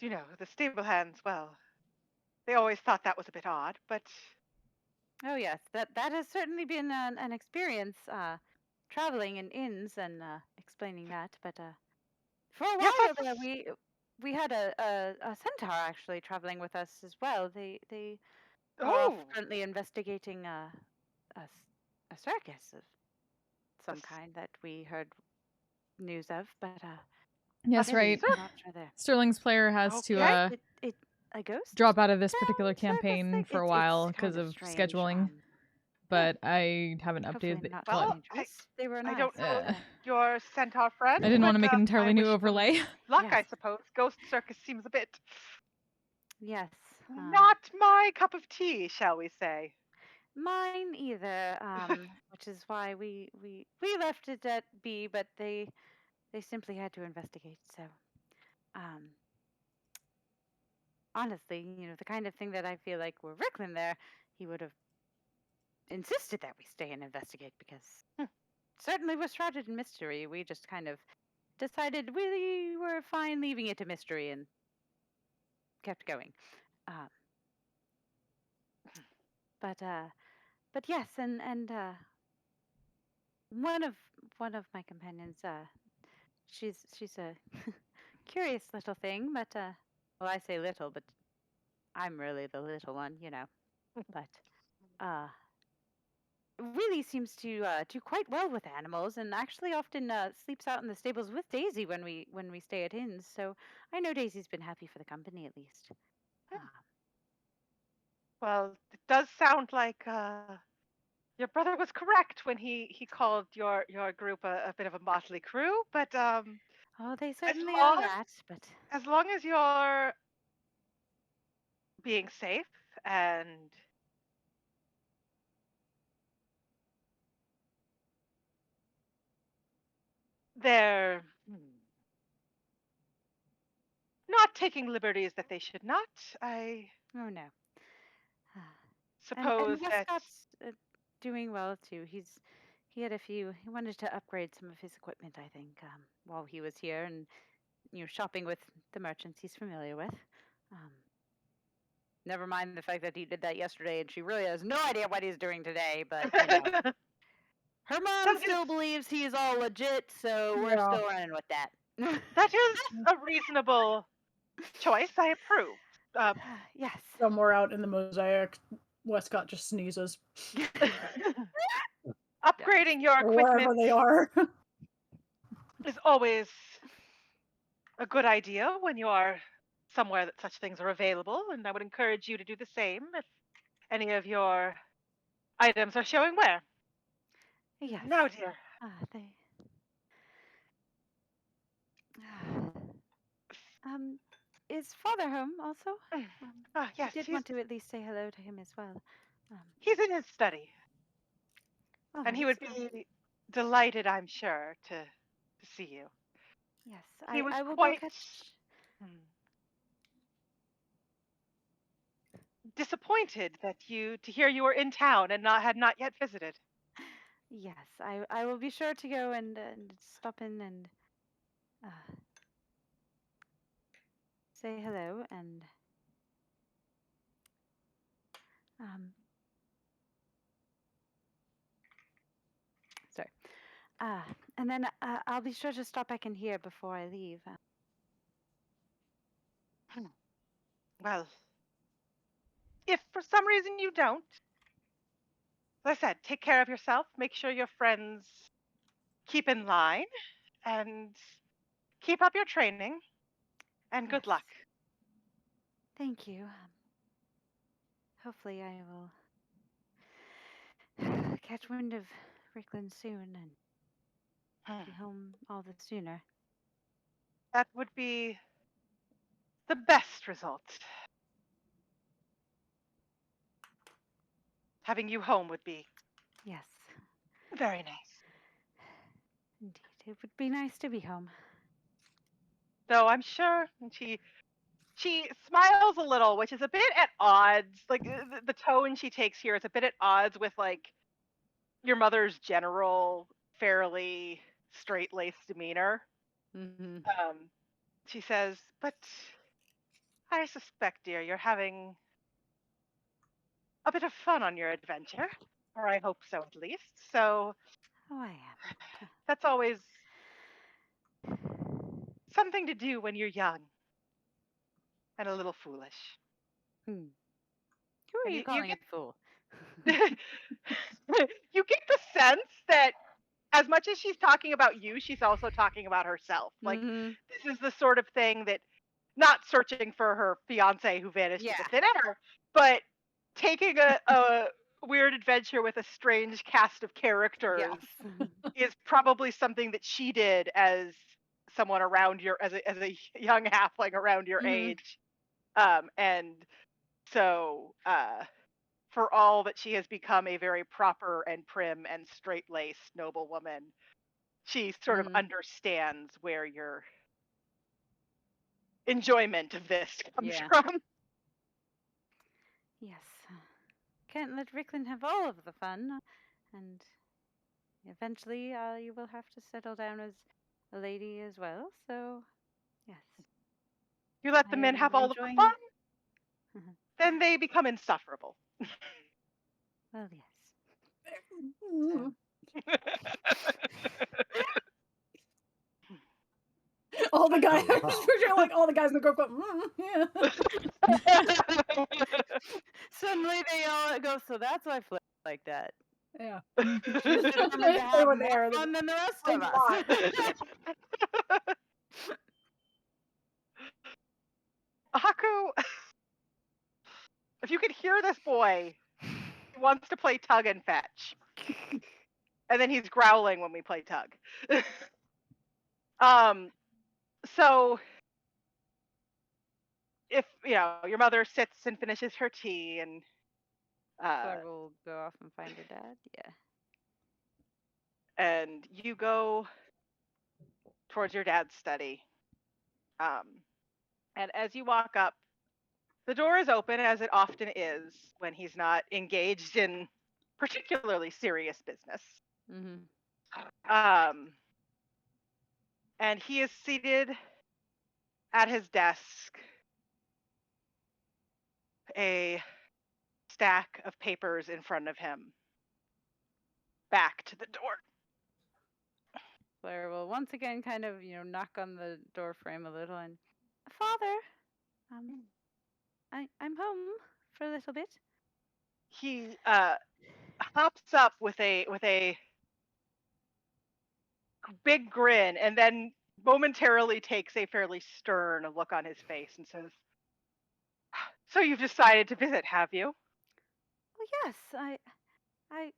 You know, the stable hands, well, they always thought that was a bit odd, but oh yes, that has certainly been an experience, traveling in inns and explaining that. But for a yes, while that's there, we had a centaur actually traveling with us as well. They are off oh, currently investigating a circus of some kind that we heard news of, but Yes, really right. not sure there. Sterling's player has to okay. A ghost drop out of this town particular circus campaign thing? for a It's while kind because of of strange. scheduling, but I haven't Hopefully updated it. not Well, dangerous. They were I nice. don't know but, your centaur friend, I didn't but want to make an I entirely new wish them overlay. luck, Yes. I suppose. Ghost circus seems a bit Yes. not my cup of tea, shall we say. Mine either. Which is why we left it at B, but they simply had to investigate. So, um, honestly, the kind of thing that I feel like were Ricklin there, he would have insisted that we stay and investigate because certainly was shrouded in mystery. We just kind of decided we were fine leaving it a mystery and kept going. Um, but yes, and one of my companions, she's a curious little thing, but well, I say little, but I'm really the little one, But really seems to do quite well with animals, and actually often sleeps out in the stables with Daisy when we stay at inns. So I know Daisy's been happy for the company at least. Well, it does sound like your brother was correct when he called your group a bit of a motley crew, but Oh, they as certainly are long that, but as long as you're being safe and they're not taking liberties that they should not, I oh no. suppose And that Westcott's doing well too. He had he wanted to upgrade some of his equipment, I think, while he was here, and shopping with the merchants he's familiar with. Um, Never mind the fact that he did that yesterday, and she really has no idea what he's doing today. But her mom still believes he's all legit, so we're Yeah. still running with that. that is a reasonable choice. I approve. Yes. Somewhere out in the mosaic, Westcott just sneezes. Upgrading your Or wherever equipment they are. is always a good idea when you are somewhere that such things are available, and I would encourage you to do the same if any of your items are showing wear. Yes. Now, dear, They. Is Father home also? Yes, I did want to at least say hello to him as well. He's in his study, All and he right, would be delighted, I'm sure, to see you. Yes, He was I will quite go catch. disappointed to hear you were in town and had not yet visited. Yes, I will be sure to go and stop in and say hello and sorry. And then I'll be sure to stop back in here before I leave. Well, if for some reason you don't, as I said, take care of yourself. Make sure your friends keep in line and keep up your training. And good luck. Thank you. Hopefully I will catch wind of Rickland soon and be home all the sooner. That would be the best result. Having you home would be Yes, very nice. indeed. It would be nice to be home. Though I'm sure, and she smiles a little, which is a bit at odds. Like the tone she takes here is a bit at odds with like your mother's general, fairly straight-laced demeanor. Mm-hmm. She says, "But I suspect, dear, you're having a bit of fun on your adventure, or I hope so at least. So Oh, I am. that's always something to do when you're young and a little foolish." Who are And you calling a fool? you get the sense that as much as she's talking about you, she's also talking about herself. Like this is the sort of thing that not searching for her fiance who vanished into thin air, but taking a weird adventure with a strange cast of characters is probably something that she did as someone around your as a young halfling around your age. And so for all that she has become a very proper and prim and straight-laced noble woman, she sort of understands where your enjoyment of this comes from. Yes. Can't let Rickland have all of the fun. And eventually you will have to settle down as a lady as well. So, yes. You let the men have all of the fun, then they become insufferable. Well, yes. All the guys, I'm just picturing like all the guys in the group go, yeah. Suddenly they all go, so that's why Flip like that. Yeah. She's determined to have were more there. fun than the rest Like of us. Haku, if you could hear this boy, he wants to play tug and fetch. And then he's growling when we play tug. So if your mother sits and finishes her tea and Claire will go off and find her dad. Yeah. And you go towards your dad's study. And as you walk up, the door is open, as it often is when he's not engaged in particularly serious business. And he is seated at his desk, a stack of papers in front of him, back to the door. Claire will once again kind of, knock on the door frame a little and, Father, I'm home for a little bit. He hops up with a big grin and then momentarily takes a fairly stern look on his face and says, "So you've decided to visit, have you?" Well, yes,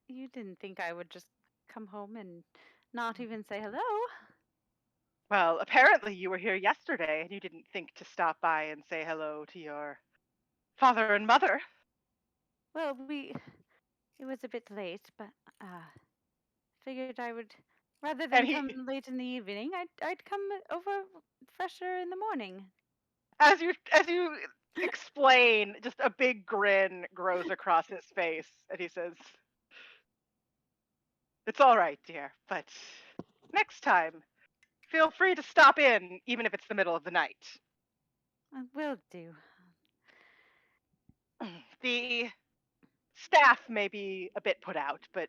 you didn't think I would just come home and not even say hello? Well, apparently you were here yesterday and you didn't think to stop by and say hello to your father and mother. Well, it was a bit late, but figured I would, rather And than he, come late in the evening, I'd come over fresher in the morning. as you explain, just a big grin grows across his face, and he says, "It's all right, dear, but next time, feel free to stop in, even if it's the middle of the night." I will do. The staff may be a bit put out, but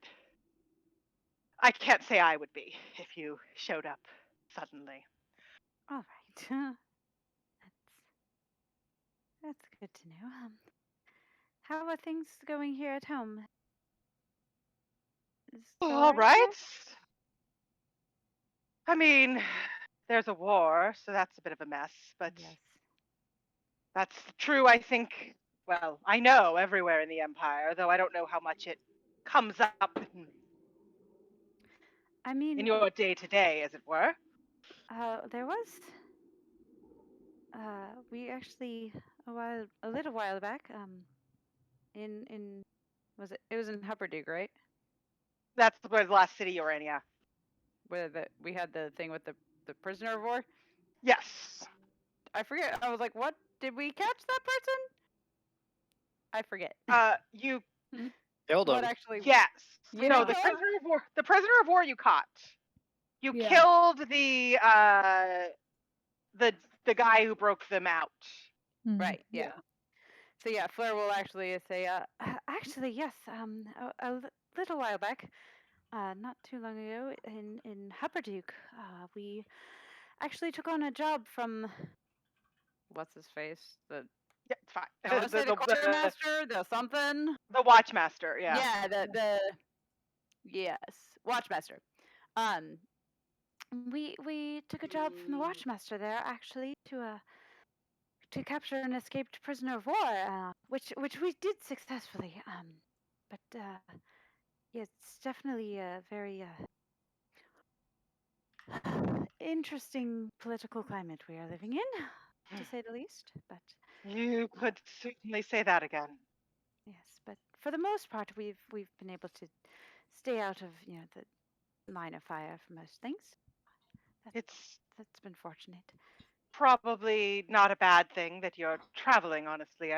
I can't say I would be if you showed up suddenly. All right. That's good to know. How are things going here at home? Is All alright there? right. I mean, there's a war, so that's a bit of a mess, but Yes. that's true, I think. Well, I know everywhere in the Empire, though I don't know how much it comes up I in mean, your day to day, as it were. there was we actually a little while back in it was in Hupperdook, right? That's the last city you were in, yeah. Where we had the thing with the prisoner of war. Yes. I forget. I was like, what? Did we catch that person? I forget. You Killed What him. actually? yes. You No, didn't the kill him? prisoner of war. The prisoner of war you caught. You Yeah. killed the guy who broke them out. Right. Yeah. So yeah, Fleur will actually say, Actually, yes. Little while back, not too long ago, in Hupperdook, we actually took on a job from what's his face? Yeah, it's fine. I want to say the quartermaster, the something. The watchmaster, yeah. Yeah, the yes, watchmaster. Um, we took a job from the watchmaster there actually to capture an escaped prisoner of war, which we did successfully. But yeah, it's definitely a very interesting political climate we are living in, to say the least. But You could certainly say that again. yes, but for the most part, we've been able to stay out of the line of fire for most things. That's been fortunate. Probably not a bad thing that you're traveling, honestly.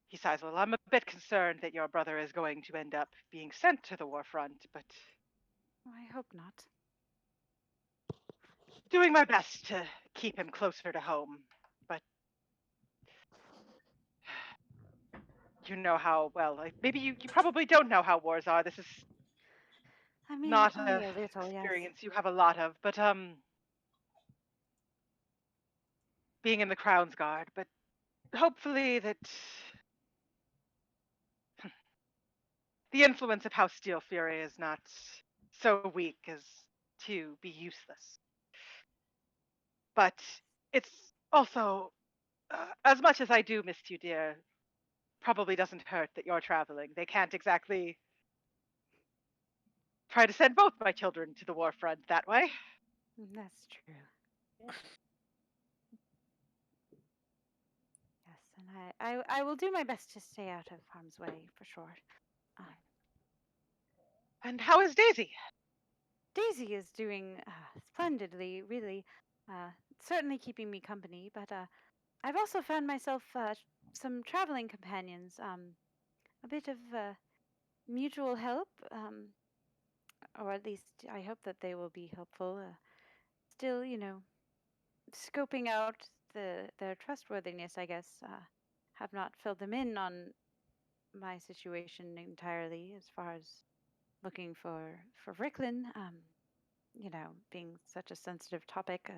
He sighs, well, I'm a bit concerned that your brother is going to end up being sent to the war front, but I hope not. doing my best to keep him closer to home. But you know how, well, maybe you probably don't know how wars are. This is I mean, not only a a little, yes. experience you have a lot of, but being in the Crown's Guard, but hopefully that the influence of House Steel Fury is not so weak as to be useless. But it's also, as much as I do miss you, dear, probably doesn't hurt that you're traveling. They can't exactly try to send both my children to the war front that way. That's true. Yes, and I will do my best to stay out of harm's way for sure. And how is Daisy? Daisy is doing splendidly, really. Certainly keeping me company, but I've also found myself some traveling companions. A bit of mutual help, or at least I hope that they will be helpful. Still, scoping out their trustworthiness, I guess. Have not filled them in on my situation entirely as far as looking for Ricklin. Being such a sensitive topic,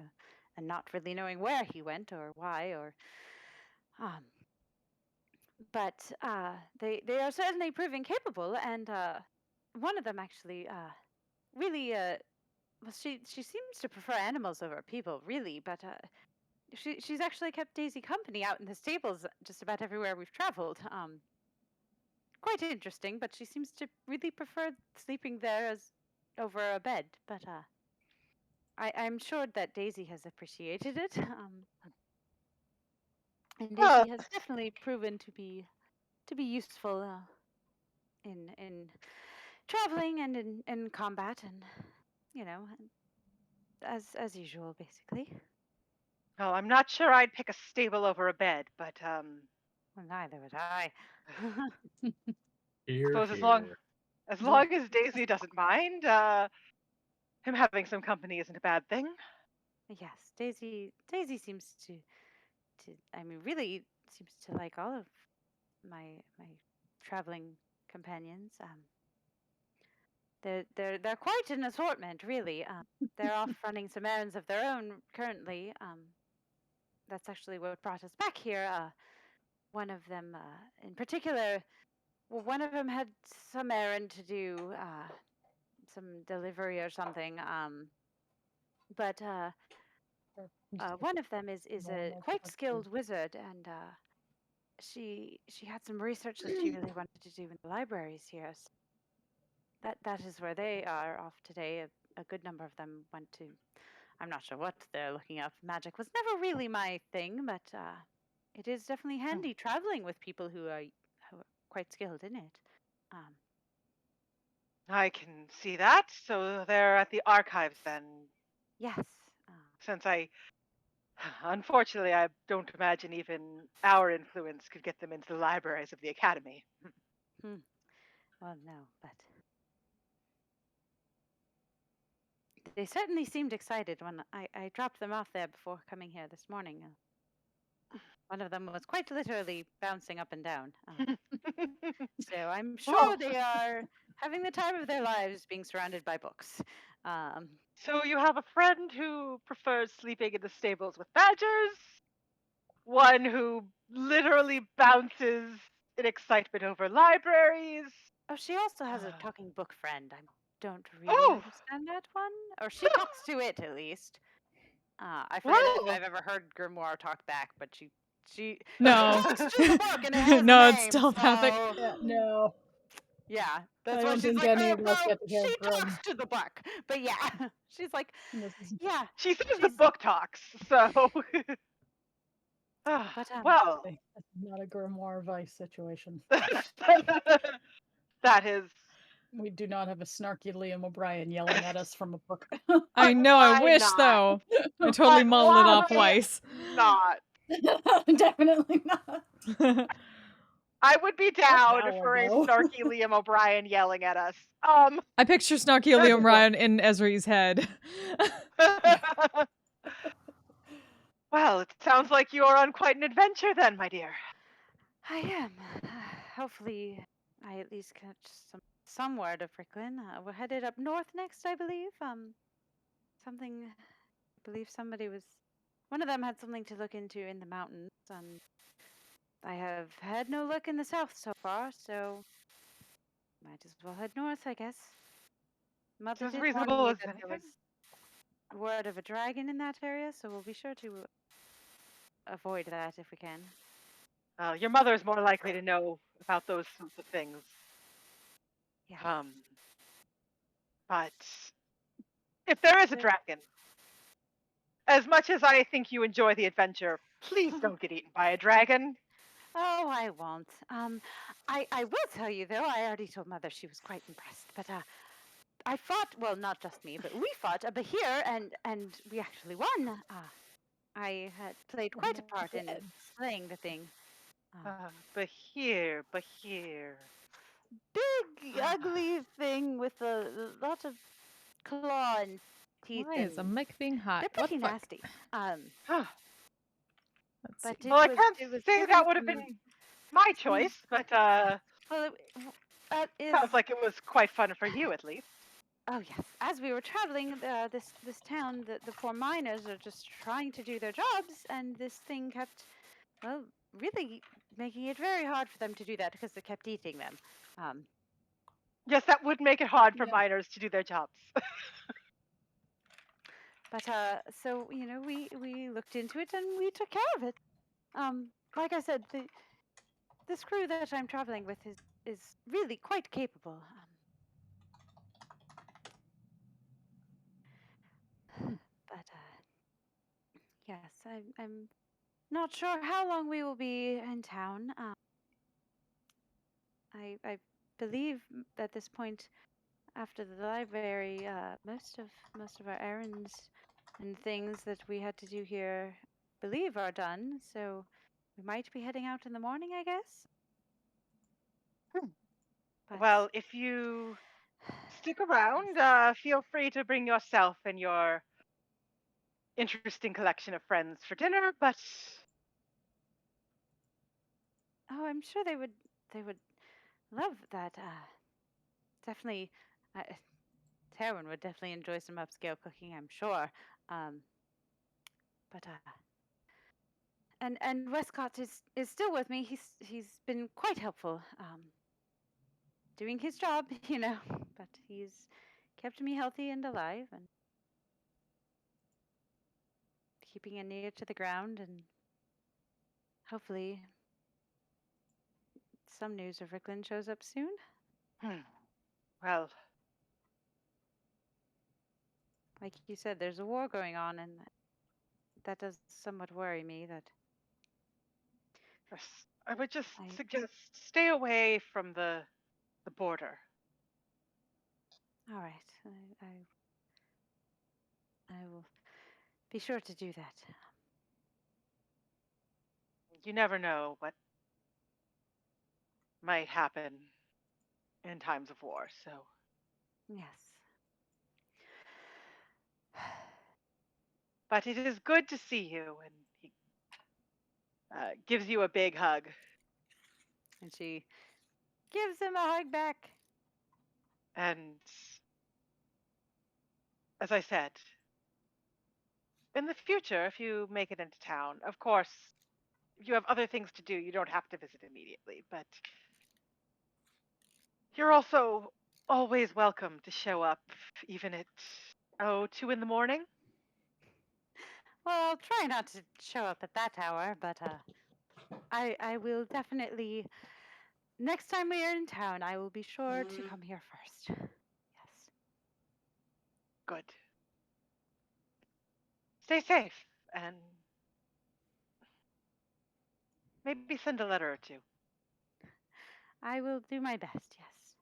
and not really knowing where he went or why or um. But they are certainly proving capable, and one of them actually really well, she seems to prefer animals over people, really, but she's actually kept Daisy company out in the stables just about everywhere we've traveled. Quite interesting, but she seems to really prefer sleeping there as over a bed. But I'm sure that Daisy has appreciated it. And Uh, Daisy has definitely proven to be useful in traveling and in combat, and as usual, basically. Oh, I'm not sure I'd pick a stable over a bed, but Well, neither would I. Here, suppose here. as long as Daisy doesn't mind, him having some company isn't a bad thing. Yes, Daisy seems to I mean, really seems to like all of my traveling companions. They're quite an assortment, really. They're off running some errands of their own currently. That's actually what brought us back here. One of them, in particular, well, one of them had some errand to do, some delivery or something. But one of them is a quite skilled wizard, and she had some research that she really wanted to do in the libraries here. So that is where they are off today. A good number of them went to. I'm not sure what they're looking up. Magic was never really my thing, but it is definitely handy traveling with people who are quite skilled in it. Um, I can see that. So they're at the archives then, yes. since unfortunately, I don't imagine even our influence could get them into the libraries of the academy. Well, no, but they certainly seemed excited when I dropped them off there before coming here this morning. One of them was quite literally bouncing up and down. So I'm sure Well, they are having the time of their lives being surrounded by books. so you have a friend who prefers sleeping in the stables with badgers, one who literally bounces in excitement over libraries. Oh, she also has a talking book friend. I don't really Oh, understand that one. Or she talks to it, at least. I forget if well, I've ever heard Grimoire talk back, but she No. talks to the book and it has No, a it's name, telepathic. so Yeah, no. yeah, that's I why don't she's think like, any oh of us no, get to hear she Grim. talks to the book. But yeah, she's like, This is yeah, she says the book talks, so. but Well, this is not a Grimoire Vice situation. that is. We do not have a snarky Liam O'Brien yelling at us from a book. I know, I Why wish not? though. I totally But mulled it off why Weiss. not? Definitely not. I would be down for a though. snarky Liam O'Brien yelling at us. I picture Snarky Liam Ryan in Ezri's head. Well, it sounds like you are on quite an adventure then, my dear. I am. Hopefully, I at least catch some word of Fricklin. We're headed up north next, I believe. Something. I believe one of them had something to look into in the mountains, and I have had no luck in the south so far. So might as well head north, I guess. Mother As did warn reasonable me as that there anything. was word of a dragon in that area, so we'll be sure to avoid that if we can. Your mother is more likely to know about those sorts of things. Yeah. But if there is a dragon, as much as I think you enjoy the adventure, please don't get eaten by a dragon. Oh, I won't. I will tell you though. I already told Mother she was quite impressed. But I fought. Well, not just me, but we fought a Bahir, and we actually won. I had played quite a part in slaying the thing. Bahir. Big, ugly thing with a lot of claw and teeth. Why is the mic being hot? They're What pretty the fuck? nasty. Let's But see. Well, I can't it was say given that would have from- been my choice, but Well, is sounds like it was quite fun for you at least. Oh yes. As we were traveling, this town, the poor miners are just trying to do their jobs, and this thing kept, well, really making it very hard for them to do that because it kept eating them. Yes, that would make it hard for miners to do their jobs. But so we looked into it and we took care of it. Like I said, this crew that I'm traveling with is really quite capable. Yes, I'm not sure how long we will be in town. I believe at this point, after the library, most of our errands and things that we had to do here, believe are done. So we might be heading out in the morning, I guess. But Well, if you stick around, feel free to bring yourself and your interesting collection of friends for dinner, but oh, I'm sure they would love that. Definitely, Taryn would definitely enjoy some upscale cooking, I'm sure. But and Westcott is still with me. He's been quite helpful, doing his job, But he's kept me healthy and alive, and keeping an ear to the ground, and hopefully some news of Ricklin shows up soon. well, Like you said, there's a war going on, and that does somewhat worry me. That yes, I would just suggest stay away from the border. all right, I will be sure to do that. You never know what might happen in times of war, so. Yes. But it is good to see you, and he gives you a big hug. And she gives him a hug back. And as I said, in the future, if you make it into town, of course, if you have other things to do, you don't have to visit immediately, but you're also always welcome to show up, even at 2 in the morning. Well, I'll try not to show up at that hour, but I will definitely. Next time we are in town, I will be sure to come here first. Yes. Good. Stay safe, and maybe send a letter or two. I will do my best, yes.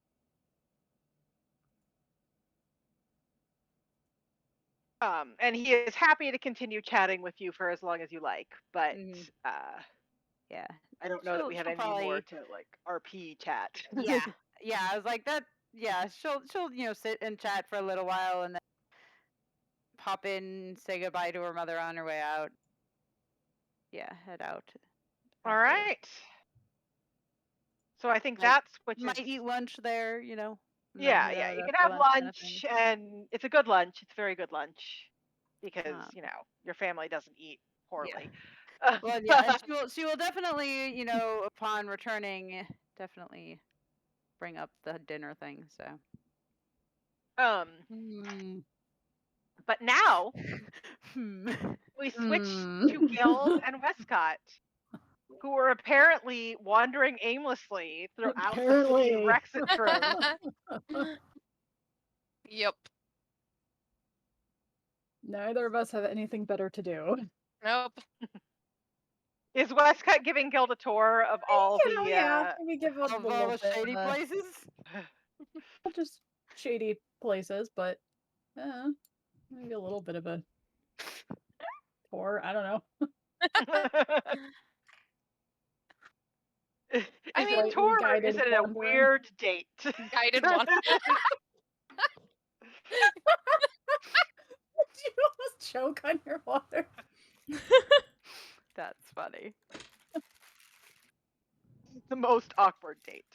And he is happy to continue chatting with you for as long as you like, but yeah, I don't know that we have any more to like RP chat. Yeah. I was like that. Yeah, she'll sit and chat for a little while and then pop in, say goodbye to her mother on her way out. Yeah, head out. All right. So I think that's what might eat lunch there, and then Yeah, head yeah. out You can after have kind of lunch, thing. and it's a good lunch. It's a very good lunch because your family doesn't eat poorly. Well, yeah, and she will definitely, upon returning, definitely bring up the dinner thing. So. But now we switch to Guild and Westcott, who are apparently wandering aimlessly throughout the city of Rexitrum. Yep. Neither of us have anything better to do. Nope. Is Westcott giving Guild a tour of all the maybe give us of a all little the bit shady of a- places? Not just shady places, but maybe a little bit of a tour. I don't know. Is it a tour or is it a weird date? Guided one. Did you almost choke on your water? That's funny. The most awkward date.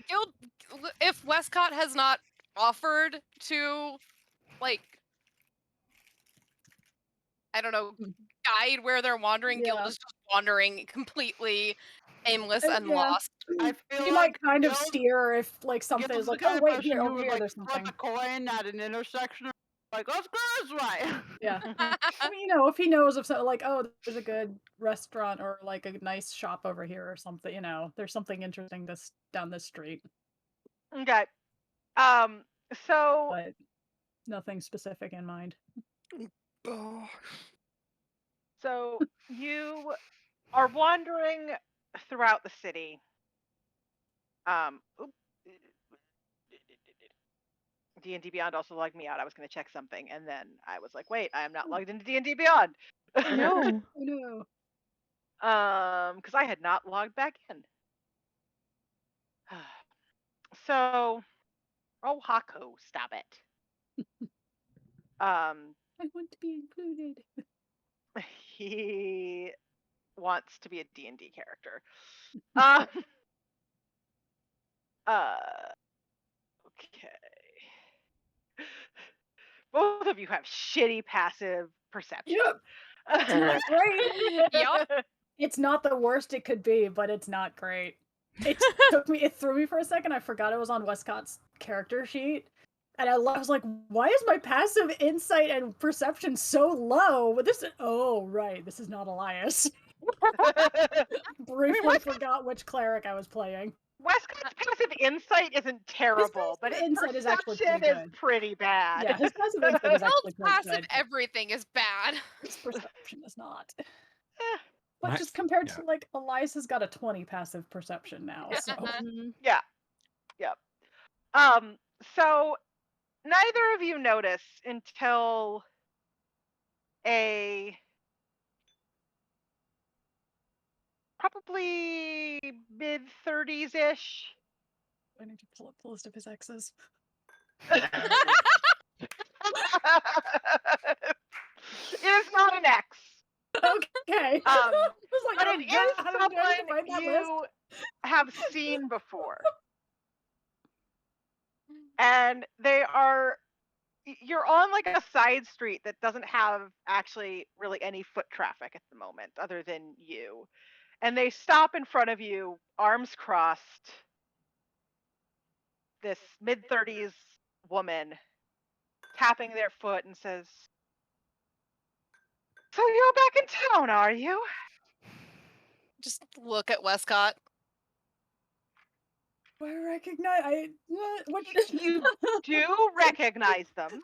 Guild, if Westcott has not offered to, like, I don't know, guide where they're wandering, Guild is just wandering completely aimless and lost. I feel You like might kind of steer if like something is Guild's like, the kind oh of wait, person here, who over would, here, like, there's flip something. a coin at an intersection, like, let's go this way. Yeah. I mean, if he knows of something like, oh, there's a good restaurant or like a nice shop over here or something, there's something interesting down this street. Okay. So but nothing specific in mind. So you are wandering throughout the city. D&D Beyond also logged me out. I was going to check something, and then I was like, wait, I am not logged into D&D Beyond. No. Oh no. Because I had not logged back in. So, oh, Haku, stop it. I want to be included. He wants to be a D&D character. Okay. Both of you have shitty passive perception. Yep. It's not great. Yup. It's not the worst it could be, but it's not great. It threw me for a second. I forgot it was on Westcott's character sheet. And I was like, why is my passive insight and perception so low? But oh, right, this is not Elias. Briefly forgot which cleric I was playing. Westcott's passive insight isn't terrible, but his insight is actually perception pretty is good. pretty bad. Yeah, his passive insight is actually Bill's quite passive good. everything is bad. His perception is not. Eh, But Nice. just compared Yeah. to, like, Elias has got a 20 passive perception now, so. yeah. Yep. So neither of you notice until a probably mid-30s-ish. I need to pull up the list of his exes. It is not an X. Okay. But oh, it is God, I'm trying to someone find that you have seen before. And you're on like a side street that doesn't have actually really any foot traffic at the moment other than you. And they stop in front of you, arms crossed. This mid-30s woman tapping their foot and says, "So you're back in town, are you?" Just look at Westcott. I recognize. What? You do recognize them.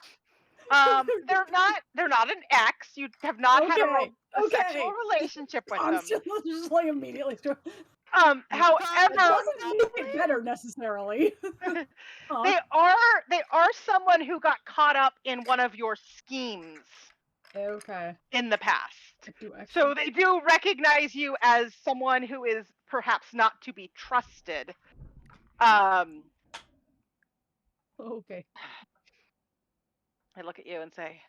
They're not an ex. You have not had a sexual relationship with I'm them. just like immediately. However, it doesn't make it better necessarily. they are someone who got caught up in one of your schemes Okay. in the past. Do So they do recognize you as someone who is perhaps not to be trusted. Okay. I look at you and say,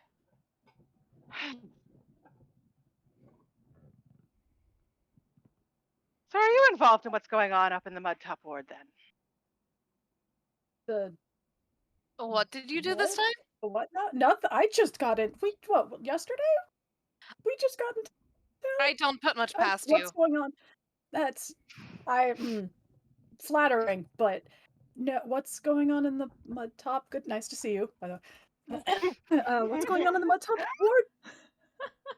"So are you involved in what's going on up in the Mud Top Ward then?" What did you do this time? What? Nothing. I just got in. Yesterday? We just got in. I don't put much past you. What's going on? Flattering, but no. What's going on in the Mud Top? Good, nice to see you. By the way. What's going on in the Mud Top Ward?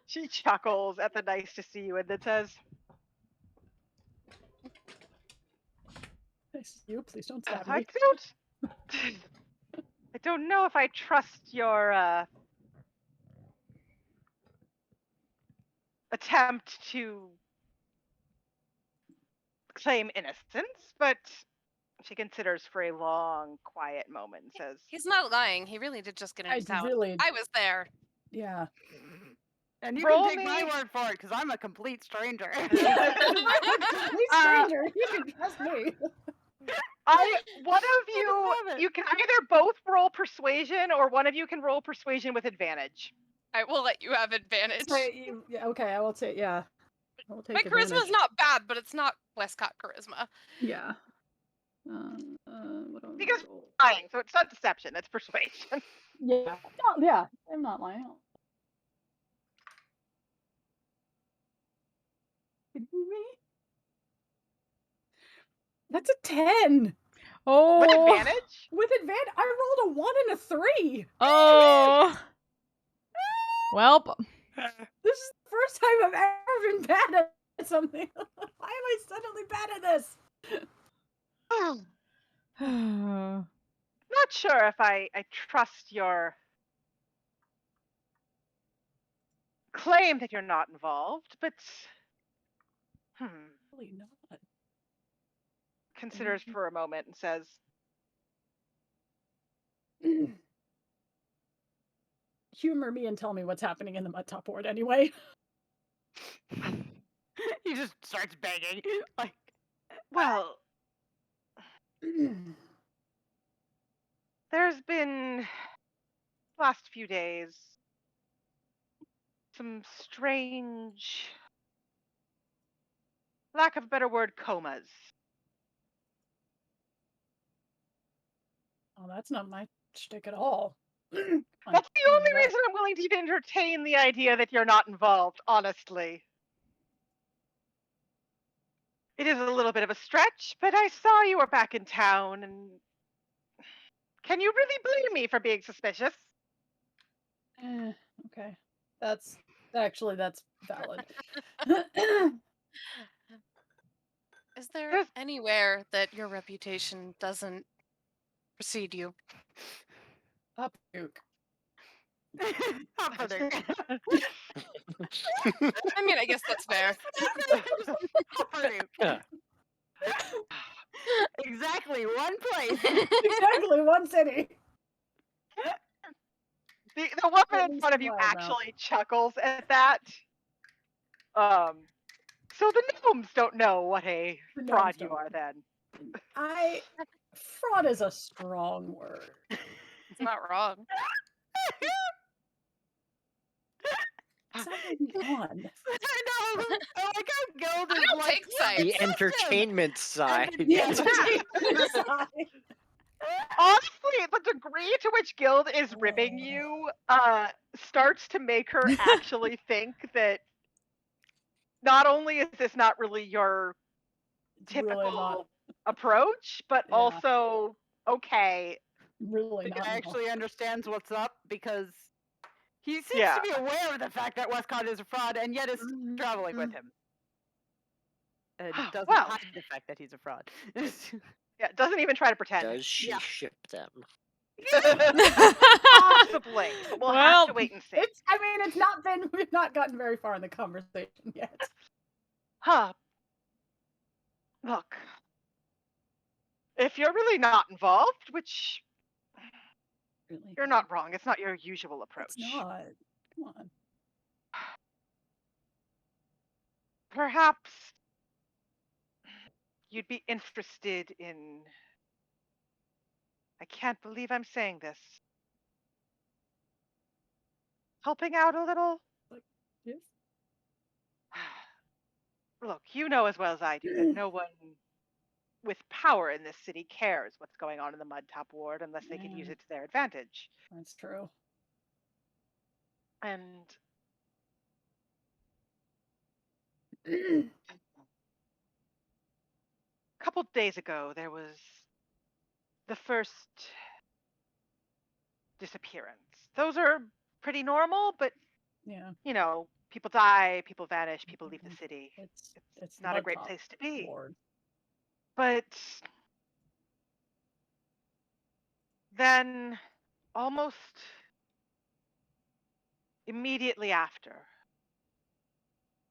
She chuckles at the nice to see you and then says, Nice to see you. Please don't stab I me. don't know if I trust your attempt to claim innocence, but she considers for a long, quiet moment and says, He's not lying. He really did just get into town. I was there. Yeah. And you Roll can take my me- word for it, because I'm a complete stranger. Complete stranger. You can trust me. One of you can either both roll persuasion or one of you can roll persuasion with advantage. I will let you have advantage. Okay, I will take. Yeah. I will take My advantage. charisma's not bad, but it's not Westcott charisma. Yeah. What do I Because roll? lying, so it's not deception, it's persuasion. Yeah. Oh, yeah. I'm not lying. That's a 10. Oh. With advantage? With advantage, I rolled a 1 and a 3. Oh. Welp. This is the first time I've ever been bad at something. Why am I suddenly bad at this? Not sure if I trust your claim that you're not involved, but Really not. considers for a moment and says, Humor me and tell me what's happening in the mud top ward anyway. He just starts begging. Like, well, there's been last few days some strange, lack of a better word, comas. Oh, that's not my shtick at all. That's the only reason I'm willing to even entertain the idea that you're not involved, honestly. It is a little bit of a stretch, but I saw you were back in town, and can you really blame me for being suspicious? Okay. That's valid. Is there anywhere that your reputation doesn't precede you? Up, Duke. I mean, I guess that's fair. Yeah. Exactly one place. Exactly one city. The woman in least front of you Wildemount. actually chuckles at that. So the gnomes don't know what a The fraud gnomes you don't. are then. Fraud is a strong word. It's not wrong. Something on. I know. I like how Guild is I don't like take sides. The entertainment side. Honestly, the degree to which Guild is ribbing you starts to make her actually think that not only is this not really your typical approach, but also, okay. Really The not. guy actually understands what's up because he seems Yeah. to be aware of the fact that Westcott is a fraud and yet is traveling with him. And doesn't Well. hide the fact that he's a fraud. Yeah, doesn't even try to pretend. Does she ship them? Possibly. But we'll have to wait and see. We've not gotten very far in the conversation yet. Look. If you're really not involved, which you're not wrong, it's not your usual approach. It's not. Come on. Perhaps you'd be interested in, I can't believe I'm saying this, helping out a little? Yes. Look, you know as well as I do that no one with power in this city cares what's going on in the Mud Top Ward unless they can use it to their advantage. That's true. And a couple days ago, there was the first disappearance. Those are pretty normal, but yeah, people die, people vanish, people leave the city. It's not a great place to be. Ward. But then, almost immediately after,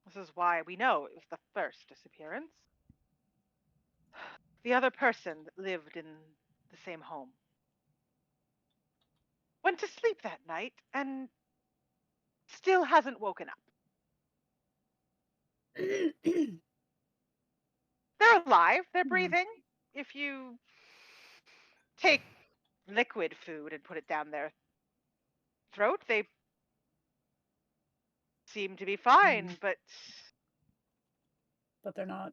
this is why we know it was the first disappearance, the other person that lived in the same home went to sleep that night and still hasn't woken up. They're alive, they're breathing. If you take liquid food and put it down their throat, they seem to be fine, but they're not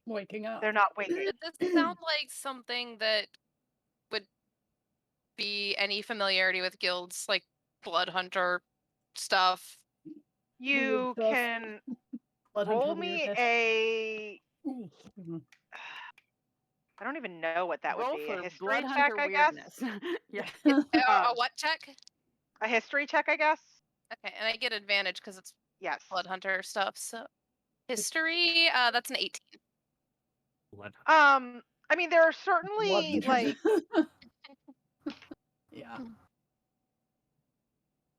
waking up. They're not waking. Does this sound like something that would be any familiarity with guilds, like blood hunter stuff? You can roll me a. I don't even know what that would be. A history check, I guess. Yeah. A what check? A history check, I guess. Okay, and I get advantage because it's blood hunter stuff. So history, that's an 18. I mean, there are certainly like. Yeah.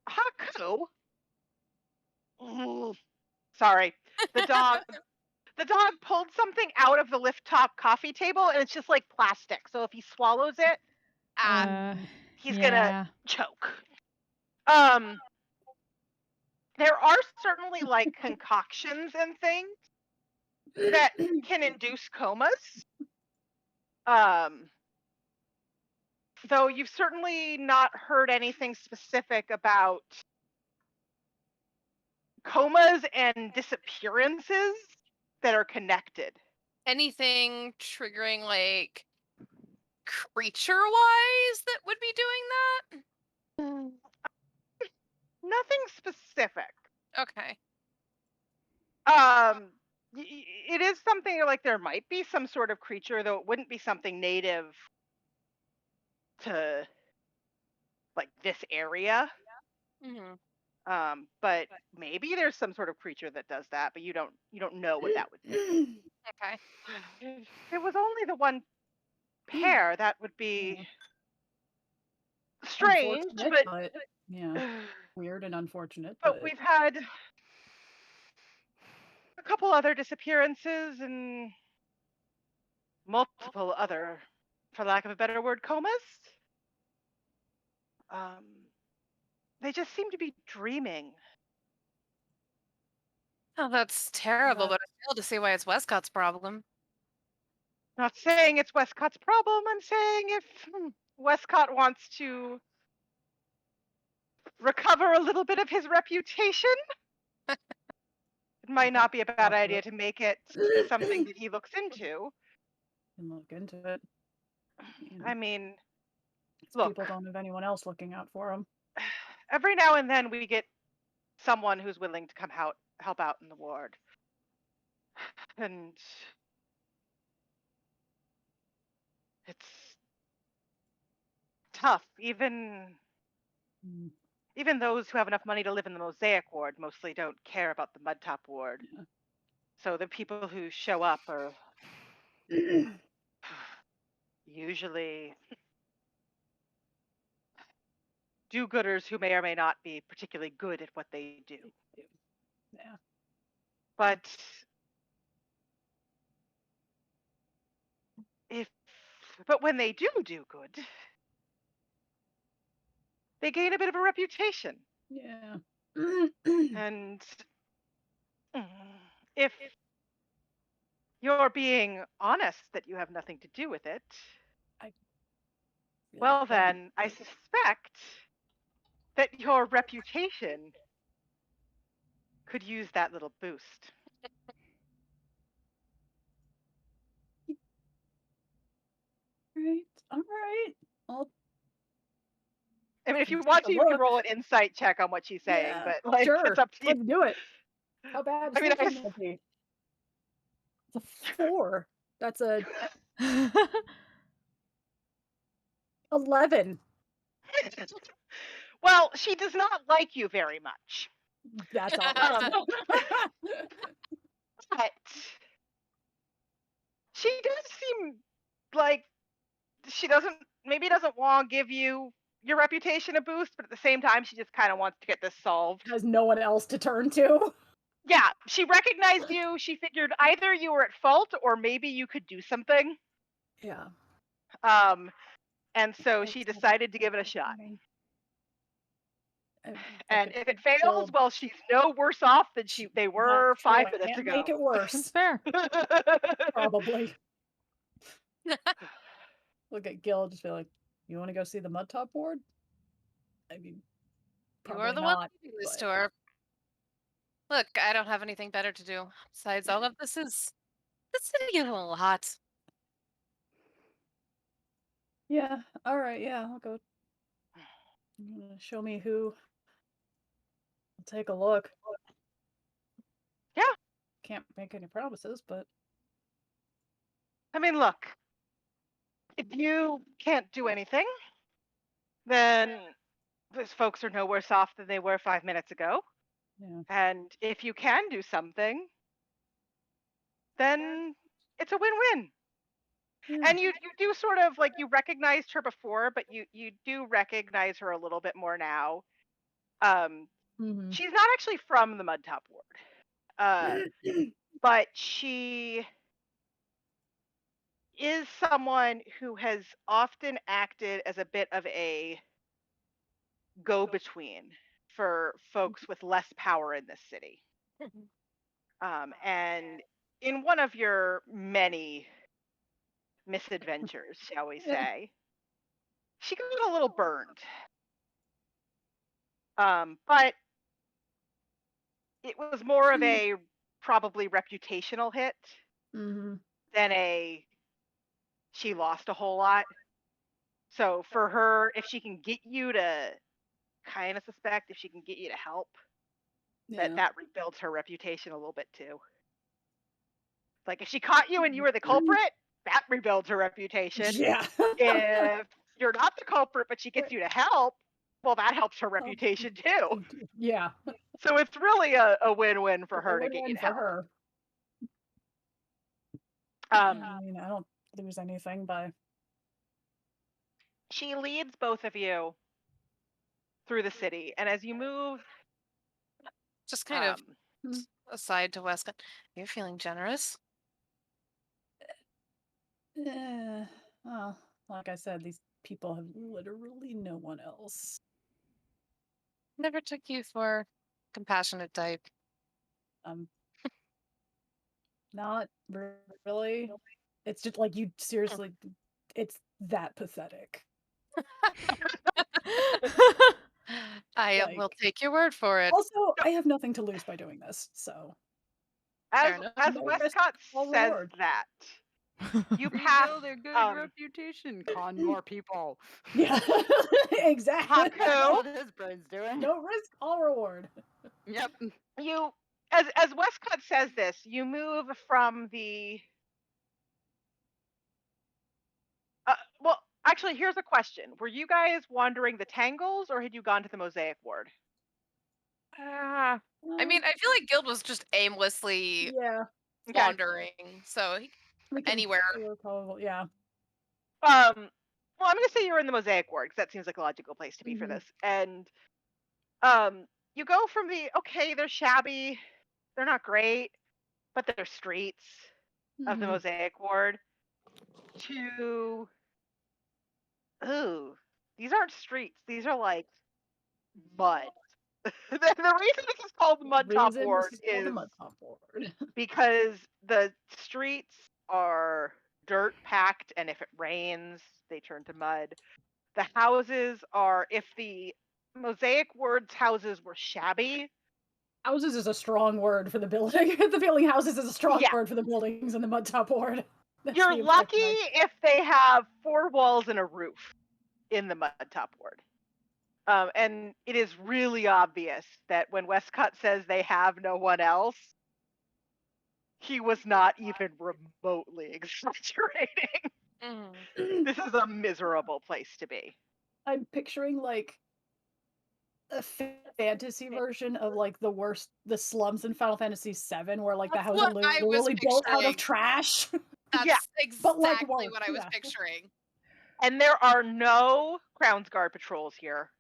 Haku Sorry. The dog pulled something out of the lift top coffee table, and it's just like plastic. So if he swallows it, he's gonna choke. There are certainly like concoctions and things that can induce comas. Though you've certainly not heard anything specific about comas and disappearances that are connected. Anything triggering like creature-wise that would be doing that? Nothing specific. Okay. It is something like there might be some sort of creature, though it wouldn't be something native to like this area. Mm-hmm. But maybe there's some sort of creature that does that, but you don't know what that would be. Okay. If it was only the one pair, that would be strange, but yeah, weird and unfortunate. But we've had a couple other disappearances and multiple other, for lack of a better word, comas. They just seem to be dreaming. Oh, that's terrible, but I fail to see why it's Westcott's problem. Not saying it's Westcott's problem. I'm saying if Westcott wants to recover a little bit of his reputation, it might not be a bad idea to make it something that he looks into. And look into it. I mean, look, people don't have anyone else looking out for him. Every now and then we get someone who's willing to come help out in the ward. And it's tough. Even those who have enough money to live in the Mosaic ward mostly don't care about the Mudtop ward. Yeah. So the people who show up are usually do-gooders who may or may not be particularly good at what they do. Yeah. But when they do good, they gain a bit of a reputation. Yeah. And if you're being honest that you have nothing to do with it, well then, I suspect that your reputation could use that little boost. All right. I mean, if you want to, you can roll an insight check on what she's saying, but like, sure. it's up to you. Let's do it. How bad? I mean, it's a 4. That's a 11. Well, she does not like you very much. That's all. But she does seem like she maybe doesn't want to give you your reputation a boost, but at the same time, she just kind of wants to get this solved. Has no one else to turn to. Yeah, she recognized you. She figured either you were at fault or maybe you could do something. Yeah. And so she decided to give it a shot. And if it fails, well, she's no worse off than they were 5 minutes ago. Make it worse. That's fair. Probably. Look at Gil, just be like, "You want to go see the Mudtop ward?" I mean, you are the one leading this tour. Look, I don't have anything better to do. Besides, all of this is getting a little hot. Yeah. All right. Yeah, I'll go. Show me who. I'll take a look. Yeah. Can't make any promises, but I mean, look. If you can't do anything, then those folks are no worse off than they were 5 minutes ago. Yeah. And if you can do something, then it's a win-win. Yeah. And you do sort of like, you recognized her before, but you do recognize her a little bit more now. Mhm. She's not actually from the Mudtop Ward, but she is someone who has often acted as a bit of a go-between for folks with less power in this city. And in one of your many misadventures, shall we say, she got a little burned. But it was more of a probably reputational hit Mhm. than a she lost a whole lot. So for her, if she can get you to kind of suspect, if she can get you to help, Yeah. that rebuilds her reputation a little bit too. Like if she caught you and you were the culprit, that rebuilds her reputation. Yeah. If you're not the culprit but she gets you to help, well, that helps her reputation too. Yeah. So it's really a win-win for It's a her to get you win-win to for help. her. Um, I mean, I don't lose anything by. she leads both of you through the city, and as you move, Just kind of Hmm. aside to Westcott. You're feeling generous? Well, like I said, these people have literally no one else. Never took you for compassionate type. Not really. It's just like you seriously. It's that pathetic. I will take your word for it. Also, I have nothing to lose by doing this, so. as No risk, Westcott all says reward. that, you pass. Rebuild a good reputation. Con more people. Yeah, exactly. Haku, That's what his brain's doing. No risk, all reward. Yep. you as Westcott says this, you move from the well, actually, here's a question. Were you guys wandering the Tangles or had you gone to the Mosaic Ward? I mean, I feel like Guild was just aimlessly Yeah. wandering. So anywhere. Probably, yeah. Well, I'm going to say you're in the Mosaic Ward because that seems like a logical place to be for this. And you go from the they're shabby, they're not great, but they're streets of the Mosaic Ward to these aren't streets, these are like mud. The reason this is called Mudtop Ward is because the streets are dirt packed, and if it rains, they turn to mud. The houses are, if the Mosaic Ward's houses were shabby. Houses is a strong word for the building. The building houses is a strong word for the buildings in the Mudtop Ward. That's You're the lucky impression if they have 4 walls and a roof in the Mudtop Ward. And it is really obvious that when Westcott says they have no one else, he was not even remotely exaggerating. This is a miserable place to be. I'm picturing like a fantasy version of like the slums in Final Fantasy VII, where like the That's houses are what I was literally built out of picturing. trash. That's but like exactly worse, what I was yeah. picturing. And there are no Crown's Guard patrols here.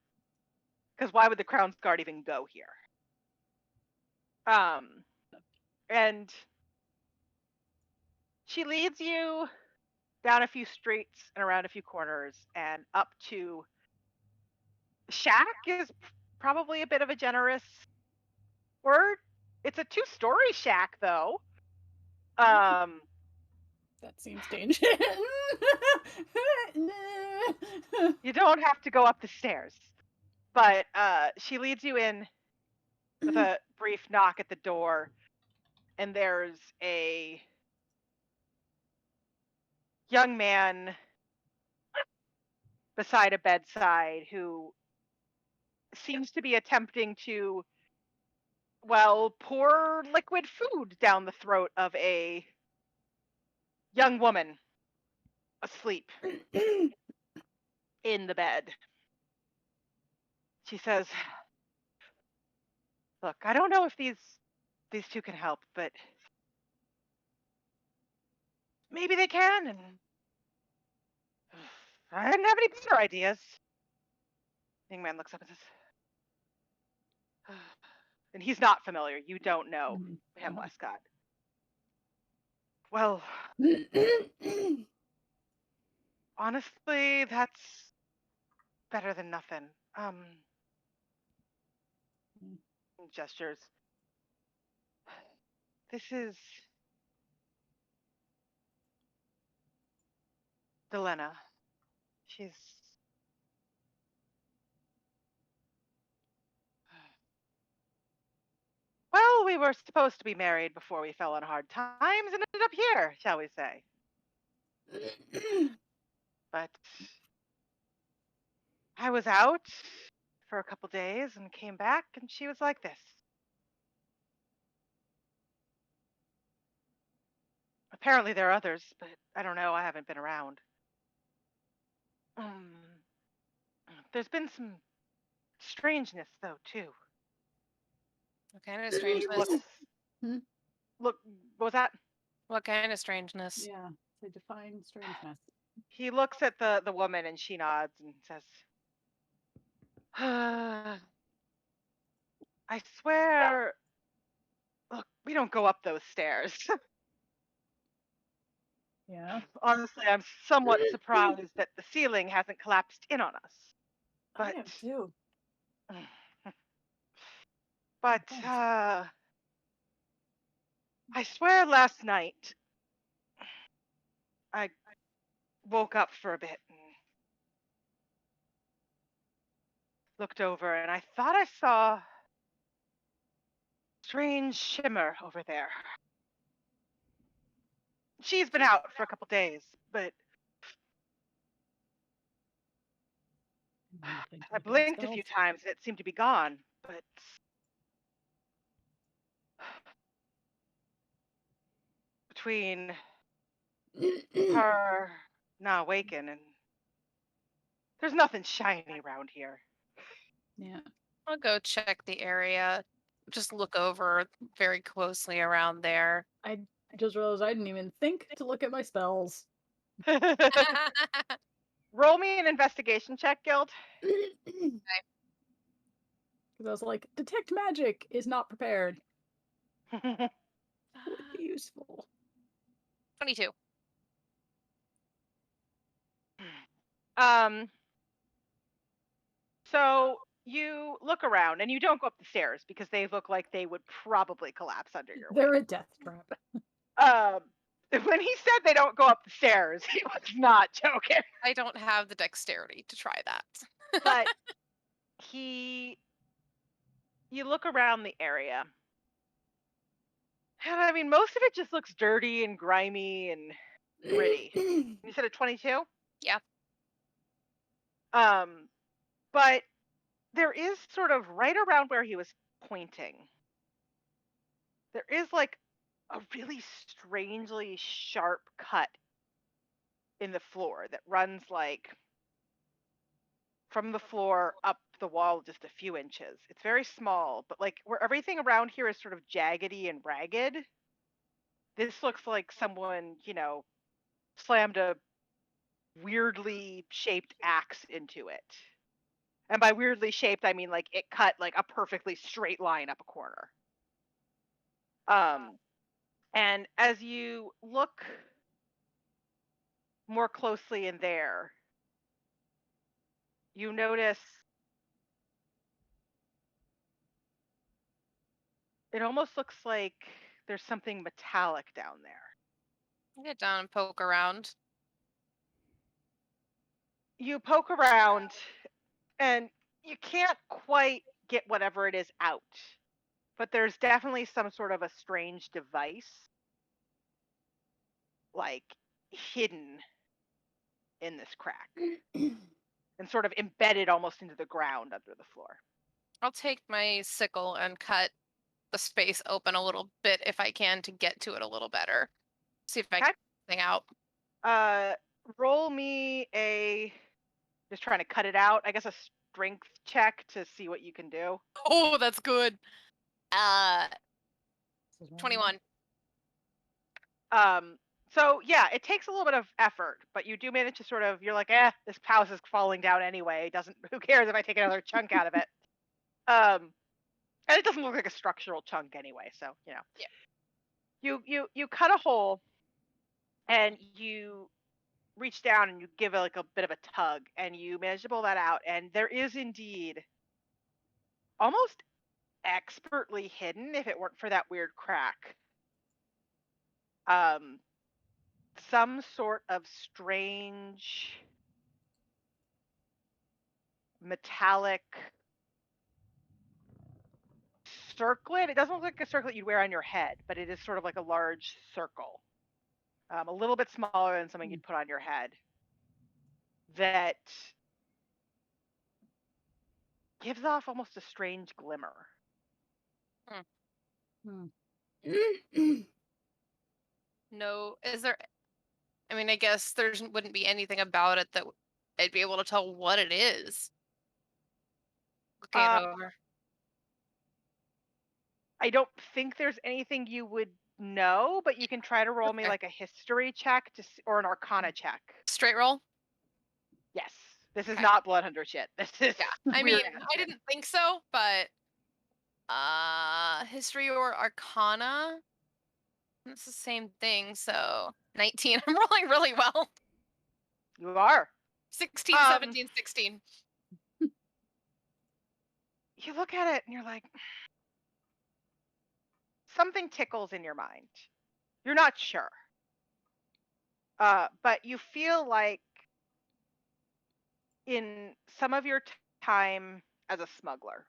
Because why would the Crown's Guard even go here? And she leads you down a few streets and around a few corners and up to shack is probably a bit of a generous word. It's a 2-story shack though. That seems dangerous. You don't have to go up the stairs. But she leads you in with a brief knock at the door, and there's a young man beside a bedside who seems to be attempting to, well, pour liquid food down the throat of a young woman asleep in the bed. She says, "Look, I don't know if these two can help, but maybe they can, and I didn't have any better ideas." The young man looks up and says, And he's not familiar. You don't know him, Westcott. Well, honestly, that's better than nothing. Gestures. This is Delena. She's well, we were supposed to be married before we fell on hard times and ended up here, shall we say. But I was out for a couple days and came back and she was like this. Apparently there are others, but I don't know, I haven't been around. There's been some strangeness though, too. What kind of strangeness? Look, what was that? What kind of strangeness? Yeah, so define strangeness. He looks at the woman and she nods and says, I swear, look, we don't go up those stairs. Yeah. Honestly, I'm somewhat surprised that the ceiling hasn't collapsed in on us. I But am too. But I swear last night I woke up for a bit and looked over and I thought I saw a strange shimmer over there. She's been out for a couple days, but I blinked a few times and it seemed to be gone, but between her not waking and there's nothing shiny around here. Yeah. I'll go check the area. Just look over very closely around there. I just realized I didn't even think to look at my spells. Roll me an investigation check, Guild. Because I was like, detect magic is not prepared. Would be useful. 22. So you look around and you don't go up the stairs because they look like they would probably collapse under your weight. They're a death trap. When he said they don't go up the stairs, he was not joking. I don't have the dexterity to try that. But you look around the area. And I mean, most of it just looks dirty and grimy and gritty. You said a 22? Yeah. But there is sort of right around where he was pointing. There is like a really strangely sharp cut in the floor that runs like from the floor up the wall just a few inches. It's very small, but like where everything around here is sort of jaggedy and ragged, this looks like someone, slammed a weirdly shaped axe into it. And by weirdly shaped, I mean like it cut like a perfectly straight line up a corner. And as you look more closely in there, you notice it almost looks like there's something metallic down there. I'll get down and poke around. You poke around and you can't quite get whatever it is out, but there's definitely some sort of a strange device like hidden in this crack and sort of embedded almost into the ground under the floor. I'll take my sickle and cut the space open a little bit if I can to get to it a little better. See if I can get something out. Roll me just trying to cut it out, I guess a strength check to see what you can do. Oh, that's good. 21. So yeah, it takes a little bit of effort, but you do manage to sort of, you're like, this house is falling down anyway. Who cares if I take another chunk out of it? And it doesn't look like a structural chunk anyway, so Yeah. You cut a hole, and you reach down and you give it like a bit of a tug, and you manage to pull that out, and there is indeed, almost expertly hidden, if it weren't for that weird crack, some sort of strange metallic circlet. It doesn't look like a circlet you'd wear on your head, but it is sort of like a large circle, a little bit smaller than something you'd put on your head, that gives off almost a strange glimmer. No, is there? I mean, I guess there wouldn't be anything about it that I'd be able to tell what it is. Looking it over. I don't think there's anything you would know, but you can try to roll me like a history check or an arcana check. Straight roll? Yes. This is not Blood Hunter shit. This is I mean, I didn't think so, but history or arcana? It's the same thing, so 19. I'm rolling really well. You are. 16, 17, 16. You look at it and you're like, something tickles in your mind. You're not sure. But you feel like in some of your time as a smuggler,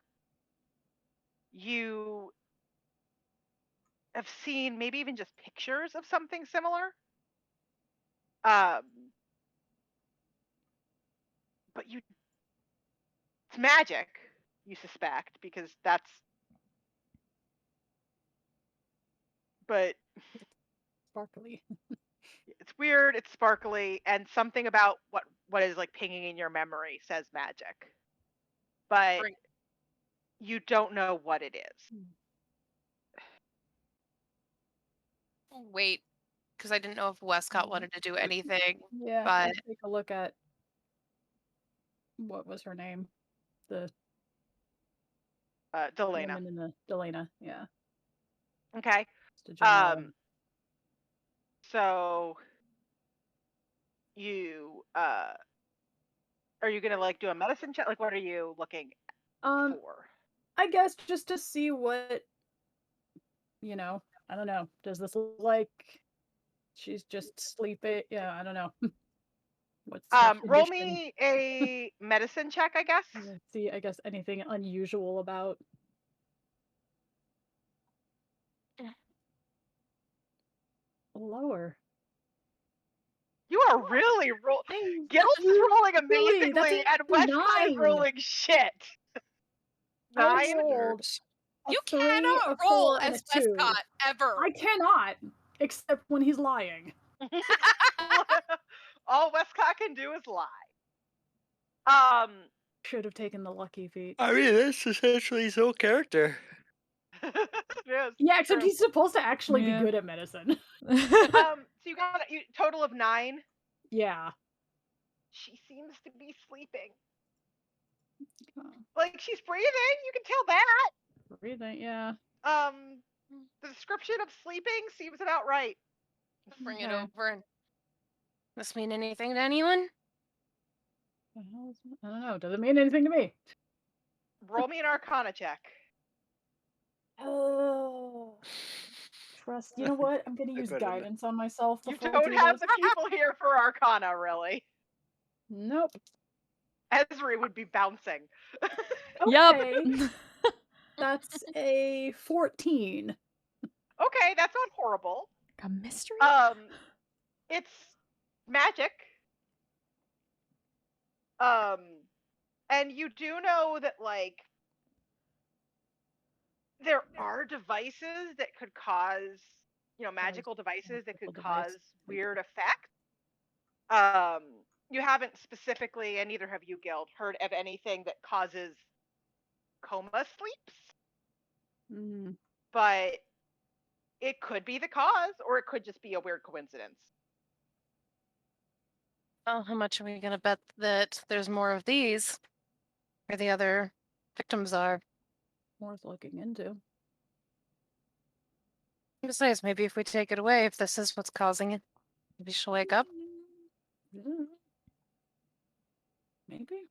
you have seen maybe even just pictures of something similar. But it's magic, you suspect, because that's, but sparkly. It's weird, it's sparkly, and something about what is like pinging in your memory says magic. But you don't know what it is. Wait, because I didn't know if Westcott wanted to do anything. Yeah, but let's take a look at what was her name? The Delena. woman in the Delena, yeah. Okay. So you are you gonna like do a medicine check? Like, what are you looking for? I guess just to see what, I don't know. Does this look like she's just sleeping? Yeah, I don't know. What's roll me a medicine check, I guess. Let's see, I guess anything unusual about. Lower. You are really Gil's is rolling amazingly, and Westcott is rolling shit. 9. You cannot roll as Westcott ever. I cannot, except when he's lying. All Westcott can do is lie. Should have taken the lucky feat. I mean, that's essentially his whole character. Yes, yeah, except he's supposed to actually be good at medicine. So you got a total of 9. Yeah. She seems to be sleeping. Like, she's breathing. You can tell that. Breathing, yeah. The description of sleeping seems about right. Bring it over. Does this mean anything to anyone? I don't know. Does it mean anything to me? Roll me an Arcana check. Oh. Trust. You know what? I'm gonna use guidance on myself. You don't have the people here for Arcana, really. Nope. Esri would be bouncing. Okay. That's a 14. Okay, that's not horrible. A mystery? It's magic. And you do know that, like, there are devices that could cause, magical devices that could cause weird effects. You haven't specifically, and neither have you, Guild, heard of anything that causes coma sleeps. But it could be the cause, or it could just be a weird coincidence. Oh, how much are we gonna bet that there's more of these? Where the other victims are? worth looking into. Besides, maybe if we take it away, if this is what's causing it, maybe she'll wake up. Yeah. Maybe.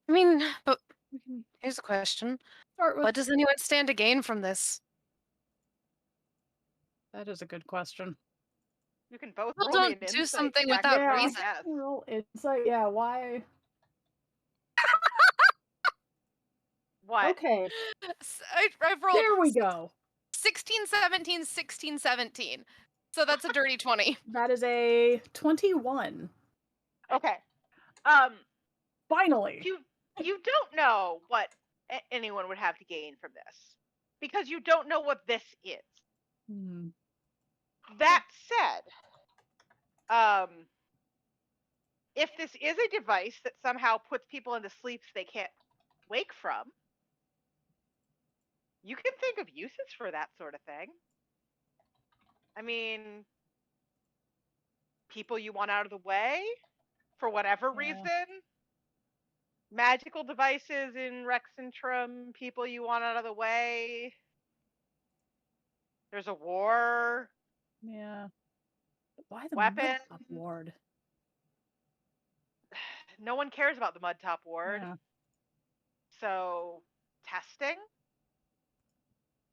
I mean, but We can here's the question. start with What does anyone stand to gain from this? that is a good question. You can both People roll me don't an do insight something check, without I reason. guess. Roll insight, yeah, why? What? Okay, I've rolled there we go. 16, 17, 16, 17. So that's a dirty 20. That is a 21. Okay. Finally. You don't know what anyone would have to gain from this because you don't know what this is. Hmm. That said, if this is a device that somehow puts people into sleeps they can't wake from, you can think of uses for that sort of thing. I mean, people you want out of the way for whatever reason. Magical devices in Rexentrum, people you want out of the way. There's a war. Yeah. Why the Weapon. Mudtop Ward? No one cares about the Mudtop Ward. Yeah. So, testing?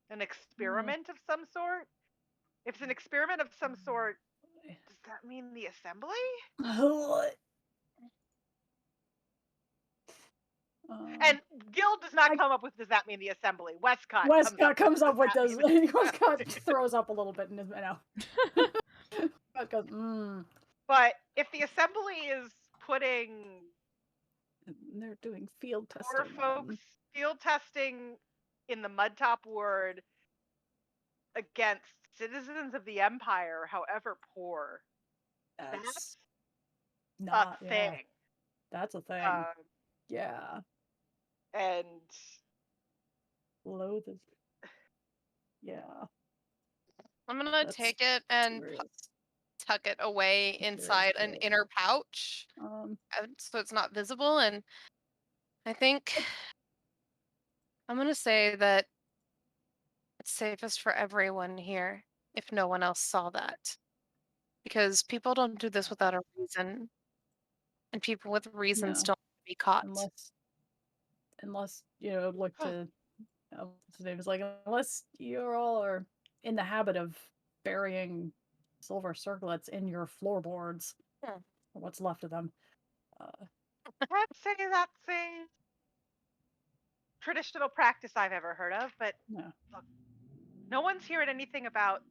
An experiment of some sort? If it's an experiment of some sort, does that mean the assembly? And Gil does not come up with does that mean the assembly. Westcott comes up with does this. that mean the Westcott assembly? throws up a little bit in his mouth. Westcott goes, But if the assembly is putting They're doing field poor testing. folks field testing in the Mudtop Ward against citizens of the Empire, however poor. That's not a thing. Yeah, that's a thing. Yeah. And Loathe is. Yeah. I'm gonna That's take it and tuck it away inside an inner pouch, so it's not visible. And I think I'm gonna say that it's safest for everyone here if no one else saw that, because people don't do this without a reason, and people with reasons No. don't be caught. Unless look to his name is like, unless you all are in the habit of burying silver circlets in your floorboards, or what's left of them. I'd say that's a traditional practice I've ever heard of, but No. look, no one's hearing anything about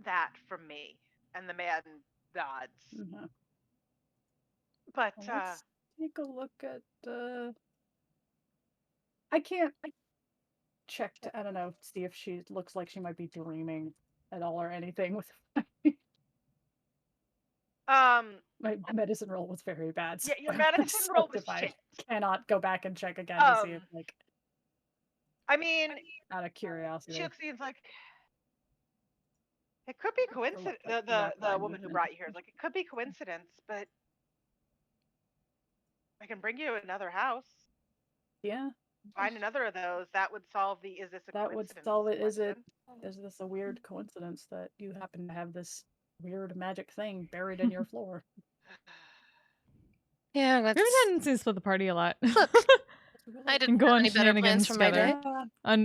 that from me. And the man nods. Mhm. But Let's take a look at I can't check to, I don't know, see if she looks like she might be dreaming at all or anything with my medicine roll was very bad. So yeah, your I'm medicine roll was if I shit. cannot go back and check again to see if I mean, out of curiosity. she looks at you and is like, it could be coincidence. The woman who brought you here is like, it could be coincidence, but I can bring you another house. Yeah. Find another of those. That would solve the is this a That would coincidence? solve it. Is question. this a weird coincidence that you happen to have this weird magic thing buried in your floor? Yeah, We have a tendency to split the party a lot. I and didn't go have on any better plans shenanigans for my together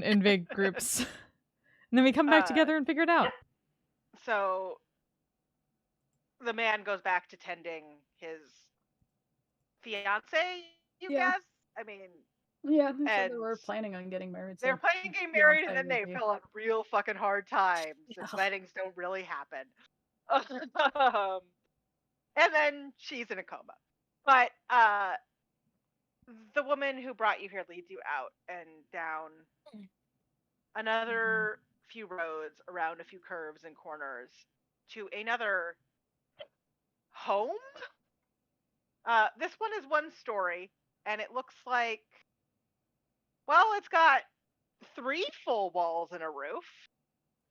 day. in vague groups. And then we come back together and figure it out. So the man goes back to tending his fiance, you Yeah. guess? I mean, Yeah, they said and they were planning on getting married. they're so planning getting married and fiancé then they would be- fell on real fucking hard times. And Yeah. weddings don't really happen. And then she's in a coma. But the woman who brought you here leads you out and down another few roads, around a few curves and corners to another home. This one is one story, and it looks like, well, it's got 3 full walls and a roof.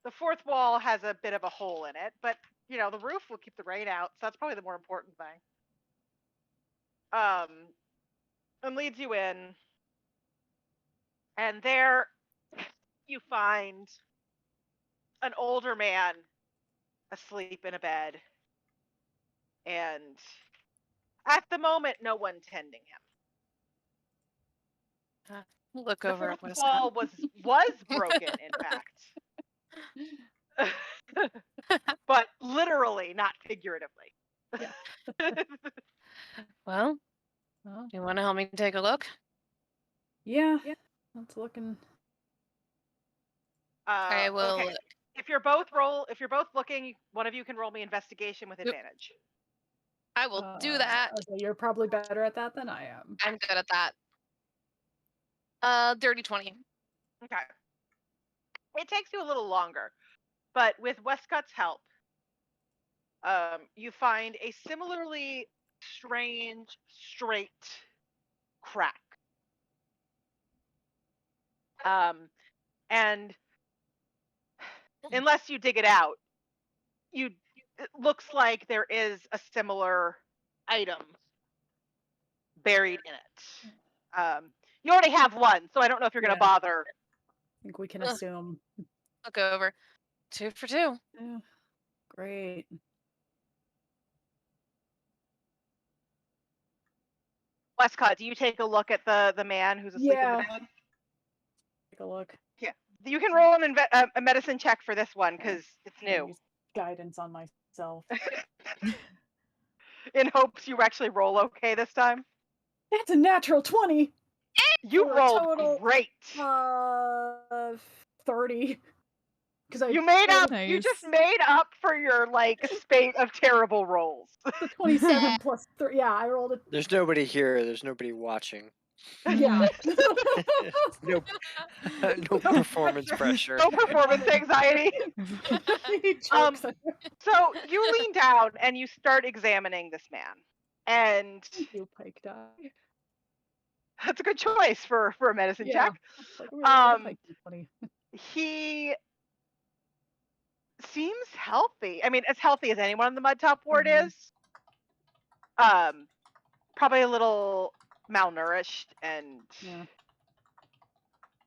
The 4th wall has a bit of a hole in it, but the roof will keep the rain out, so that's probably the more important thing. And leads you in, And there you find an older man asleep in a bed. And at the moment, no one tending him. Look The over at fourth Westcott. wall was broken, in fact. But literally, not figuratively. Yeah. Well, you want to help me take a look? Yeah. That's looking. I will. Okay. If you're both looking, one of you can roll me investigation with advantage. I will do that. Okay, you're probably better at that than I am. I'm good at that. Dirty 20. Okay. It takes you a little longer, but with Westcott's help, you find a similarly strange, straight crack. And unless you dig it out, it looks like there is a similar item buried in it. You already have one, so I don't know if you're going to bother. I think we can assume. Look over. 2 for 2. Yeah. Great. Westcott, do you take a look at the man who's asleep in the bed? Take a look. Yeah. You can roll a medicine check for this one because it's new. Use guidance on myself. In hopes you actually roll okay this time. That's a natural 20. You rolled total, great. 30. Because you made up. Nice. You just made up for your spate of terrible rolls. The 27 plus 3. Yeah, I rolled it. There's nobody here. There's nobody watching. Yeah. no performance pressure. No performance anxiety. So you lean down and you start examining this man. And you Pike die. That's a good choice for a medicine check. He seems healthy. I mean, as healthy as anyone in the Mud Top Ward is. Probably a little malnourished and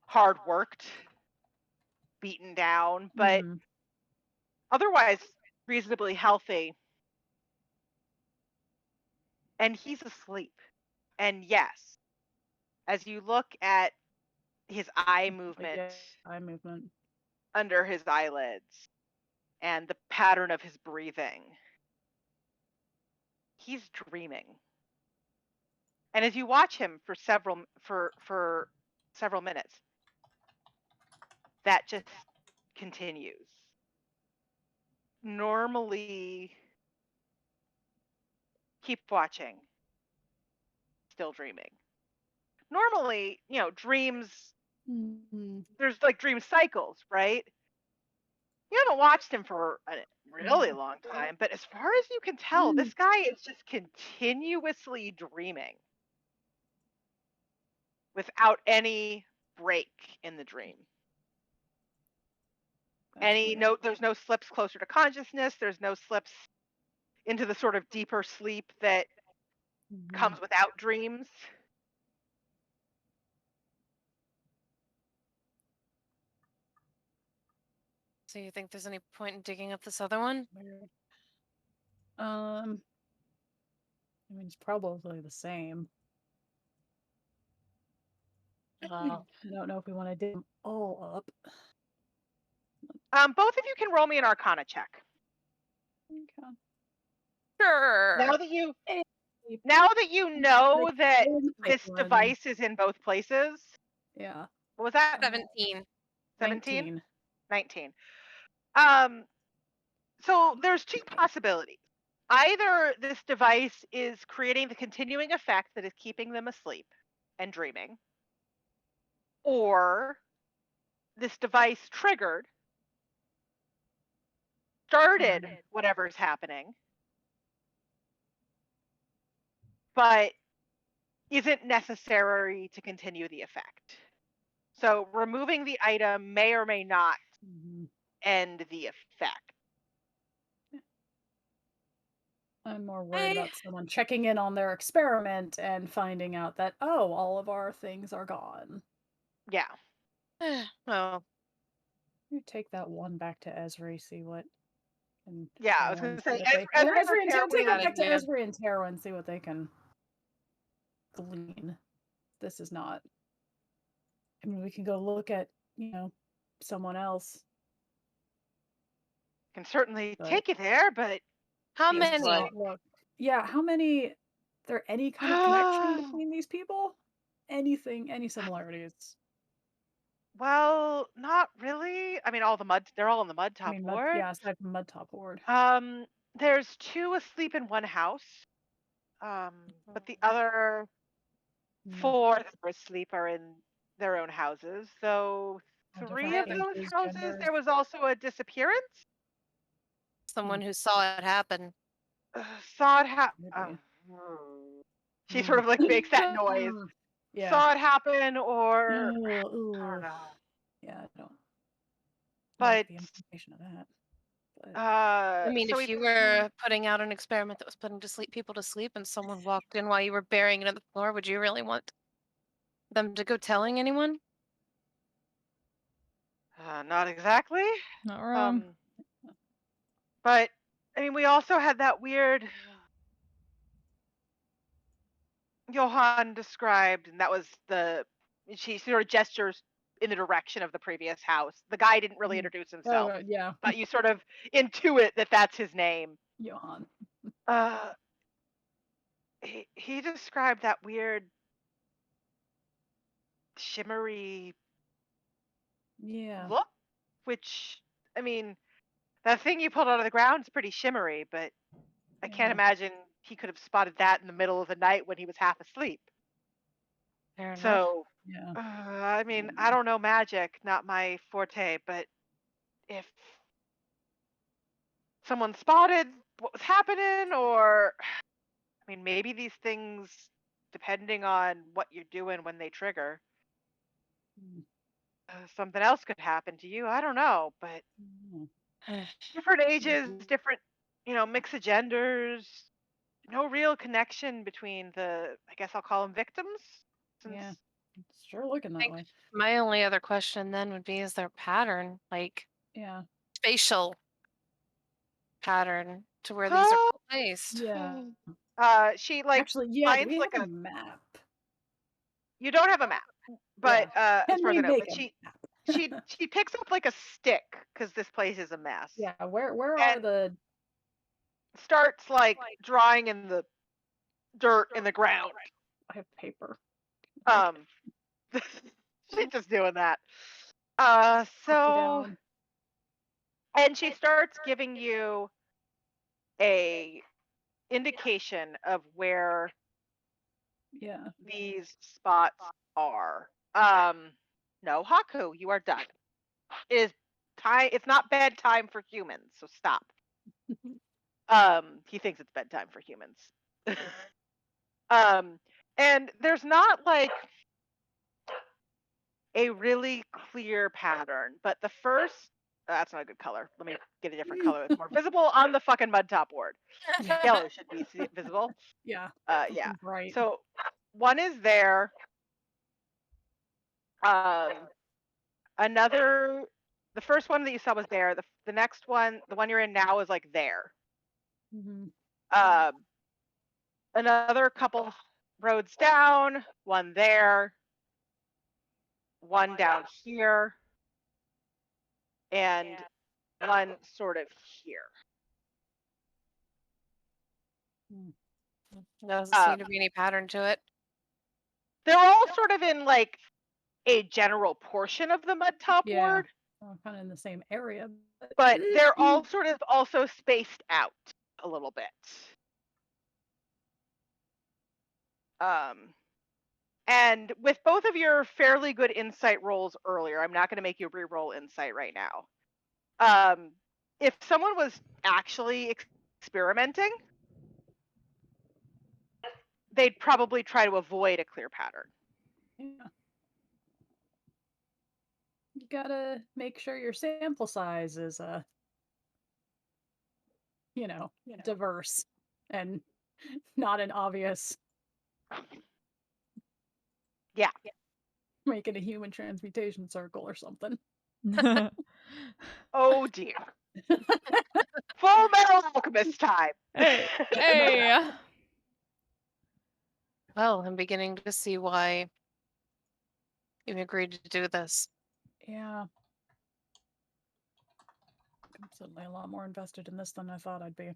hard worked, beaten down, but otherwise reasonably healthy. And he's asleep. And yes, as you look at his eye movement under his eyelids and the pattern of his breathing, he's dreaming. And as you watch him for several minutes, that just continues. Normally, keep watching. Still dreaming. Normally, dreams, there's dream cycles, right? You haven't watched him for a really long time, but as far as you can tell, this guy is just continuously dreaming without any break in the dream. There's no slips closer to consciousness. There's no slips into the sort of deeper sleep that comes without dreams. So you think there's any point in digging up this other one? I mean, it's probably the same. I don't know if we want to dig them all up. Both of you can roll me an Arcana check. Okay. Sure. Now that you know that this device is in both places. Yeah. What was that? 17. 17? 19. So there's two possibilities. Either this device is creating the continuing effect that is keeping them asleep and dreaming, or this device started whatever's happening, but isn't necessary to continue the effect. So removing the item may or may not end the effect. I'm more worried about someone checking in on their experiment and finding out that, all of our things are gone. Yeah. Well, You take that one back to Esri, see what. And Yeah, I was Tara going and to say, see what they- Ezra and Esri and Tara, take Tara, it back to yeah. Esri and Tara and see what they can glean. This is not. I mean, we can go look at, someone else. can certainly But- take you there, but how seems many? like- Look, yeah, how many? Is there any kind of connection between these people? Anything? Any similarities? Well, not really. I mean, they're all on the mud top ward. Yeah, aside from Mud Top Ward. There's 2 asleep in one house. But the other 4 that are asleep are in their own houses. So On 3 different of those ages, houses, genders. there was also a disappearance. Someone who saw it happen. Saw it happen. Maybe. She sort of like makes that noise. Yeah. Saw it happen, or I Ooh. don't know. Yeah, I don't But like the implication of that. But I mean, so if you were putting out an experiment that was putting people to sleep and someone walked in while you were burying it in the floor, would you really want them to go telling anyone? not exactly. Not wrong. But I mean, we also had that weird Johan described, and that was she sort of gestures in the direction of the previous house. The guy didn't really introduce himself, yeah. but you sort of intuit that that's his name. Johan. He described that weird shimmery Yeah. look, which, I mean, that thing you pulled out of the ground is pretty shimmery, but I can't imagine he could have spotted that in the middle of the night when he was half asleep. Fair enough. So, Yeah. I mean, I don't know magic, not my forte, but if someone spotted what was happening, or, I mean, maybe these things, depending on what you're doing when they trigger, something else could happen to you. I don't know, but different ages, different, mix of genders, no real connection between I guess I'll call them victims. Yeah. It's sure looking that way. My only other question then would be, is there a pattern, like Yeah. spatial pattern to where these are placed? Yeah. She Actually, yeah, finds we like have a map. You don't have a map, but as Can far as we I know, make but a she picks up like a stick because this place is a mess. Yeah, where are the Starts like drawing in the dirt in the ground. I have paper. She's just doing that. So, down. and she starts giving you a indication of where Yeah. these spots are. No, Haku, you are done. It is time. It's not bedtime for humans, so stop. He thinks it's bedtime for humans. And there's not like a really clear pattern, but the first that's not a good color. Let me get a different color that's more visible on the fucking mud top board. Yellow should be visible. Yeah. Yeah. Right. So one is there. The first one that you saw was there. The next one, the one you're in now, is like there. Another couple roads down, one there, one down here, and one sort of here. Doesn't seem to be any pattern to it. They're all sort of in like a general portion of the mud top ward, kind of in the same area, but they're all sort of also spaced out a little bit. And with both of your fairly good insight rolls earlier, I'm not going to make you re-roll insight right now. If someone was actually experimenting, they'd probably try to avoid a clear pattern. Yeah. You gotta make sure your sample size is diverse and not an obvious. Yeah. Make it a human transmutation circle or something. Oh dear. Full Metal Alchemist time. Hey. Well, I'm beginning to see why you agreed to do this. Yeah. I'm suddenly a lot more invested in this than I thought I'd be.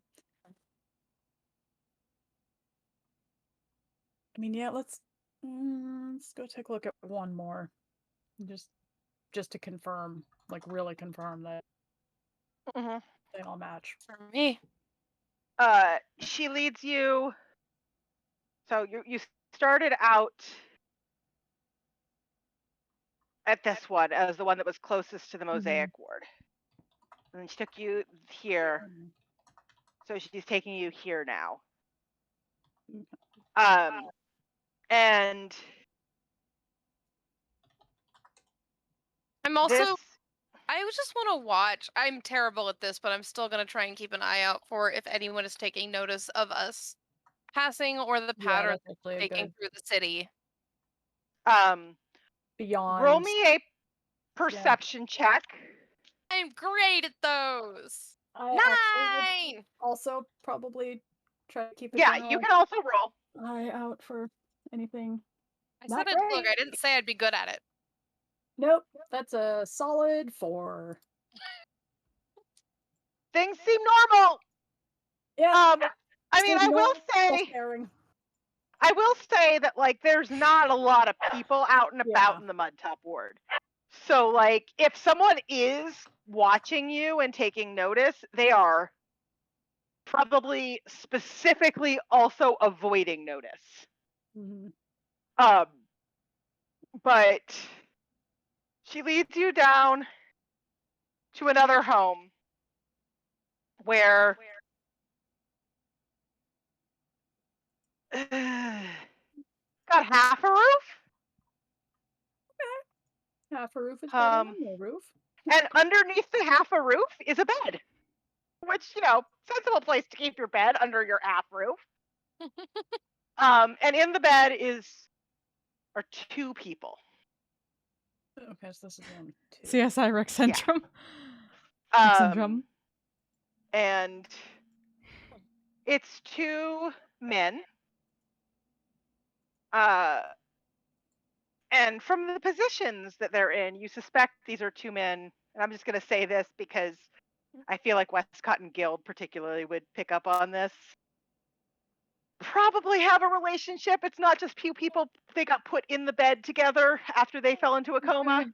I mean, yeah, let's go take a look at one more. Just to confirm, like really confirm that they all match. For me. She leads you. So you started out at this one as the one that was closest to the mosaic ward. And then she took you here. So she's taking you here now. And I'm also I just want to watch. I'm terrible at this, but I'm still going to try and keep an eye out for if anyone is taking notice of us passing or the pattern taking through the city. Beyond. Roll me a perception check. I'm great at those. 9. Also, probably try to keep a Yeah, you can also roll. Eye out for anything. I said I'd look. I didn't say I'd be good at it. Nope, that's a solid 4. Things seem normal. Yeah. I mean, I will say that like there's not a lot of people out and about in the Mud Top ward. So like if someone is watching you and taking notice, they are probably specifically also avoiding notice. But she leads you down to another home where got half a roof. Half a roof is better than no roof. And underneath the half a roof is a bed, which, sensible place to keep your bed under your half roof. And in the bed are 2 people. Okay, so this is 1, 2. CSI Rex Syndrome. Syndrome. And it's 2 men. And from the positions that they're in, you suspect these are 2 men. And I'm just going to say this because I feel like Westcott and Guild particularly would pick up on this. Probably have a relationship. It's not just 2 people they got put in the bed together after they fell into a coma.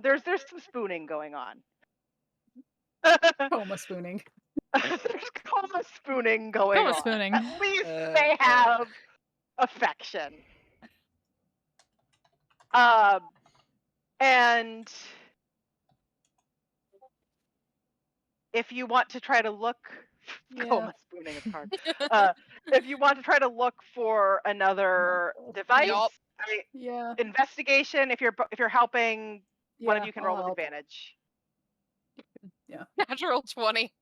There's some spooning going on. Coma spooning. There's coma spooning going on. Spooning. At least they have affection. And if you want to try to look, coma spooning is hard. If you want to try to look for another device, investigation. If you're helping, one of you can roll with advantage. Yeah. Natural 20.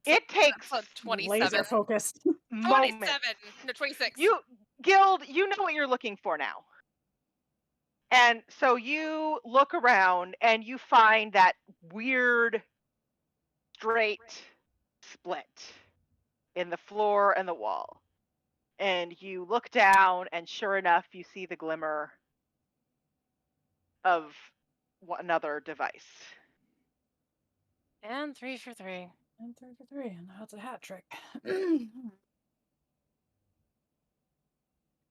It takes a 27. Laser focused. 27. No, 26. Guild, you know what you're looking for now. And so you look around and you find that weird straight split in the floor and the wall. And you look down and sure enough you see the glimmer of another device. And 3 for 3. And 3 for 3, and that's a hat trick.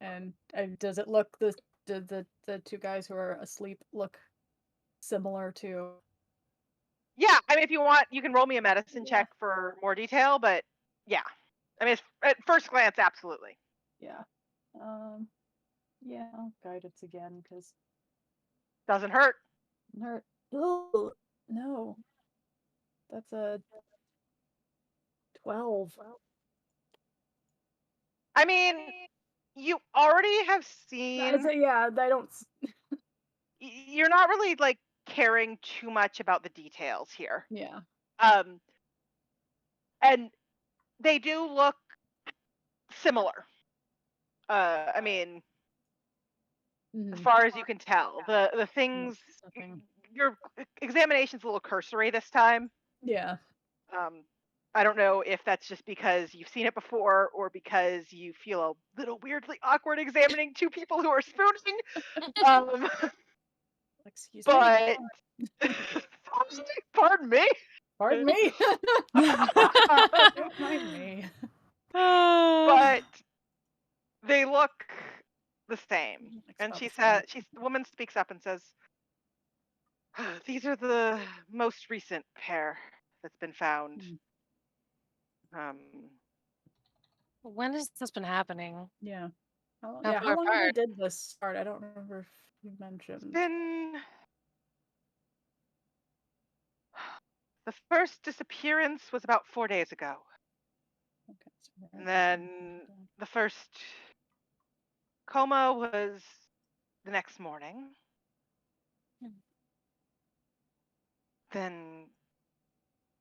And does it look the 2 guys who are asleep look similar to? Yeah, I mean, if you want, you can roll me a medicine check for more detail, but yeah, I mean, at first glance, absolutely. Yeah. Yeah, I'll guidance again because doesn't hurt. Hurt. Oh no, that's a 12. I mean, you already have seen. Yeah, I don't. You're not really like caring too much about the details here. Yeah. And they do look similar. I mean, as far as you can tell. The things, Nothing. your examination's a little cursory this time. Yeah. I don't know if that's just because you've seen it before or because you feel a little weirdly awkward examining two people who are spooning. Excuse but pardon me. Pardon me. Don't mind me. But they look the same. And the woman speaks up and says, "These are the most recent pair that's been found." When has this been happening? Yeah. How How far long apart? did this start? I don't remember if you mentioned. It's been the first disappearance was about 4 days ago. Okay. And then the first coma was the next morning. Then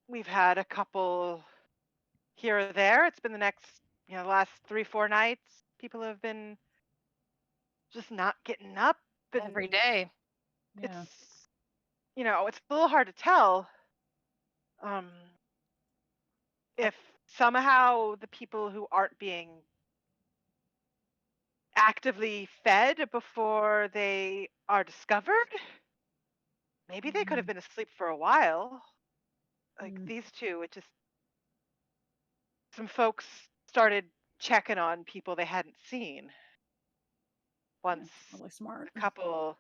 we've had a couple here or there. It's been the last 3-4 nights. People have been just not getting up. Every day. Yeah. It's a little hard to tell. If somehow the people who aren't being actively fed before they are discovered, maybe they could have been asleep for a while. Like these two, some folks started checking on people they hadn't seen. Once really smart. a couple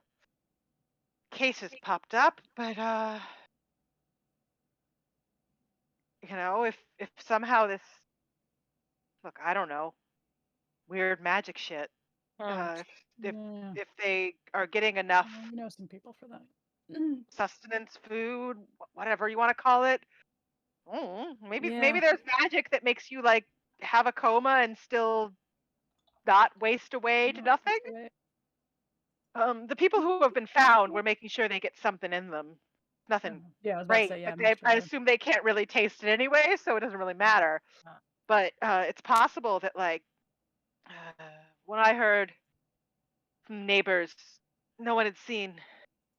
cases popped up, but if somehow this, look, I don't know, weird magic shit. If they are getting enough You know some people for that. sustenance, food, whatever you want to call it. Maybe there's magic that makes you like have a coma and still not waste away to nothing. The people who have been found, we're making sure they get something in them. Nothing Yeah, I was about great, to say, yeah, but I assume they can't really taste it anyway, so it doesn't really matter. But it's possible that when I heard from neighbors, no one had seen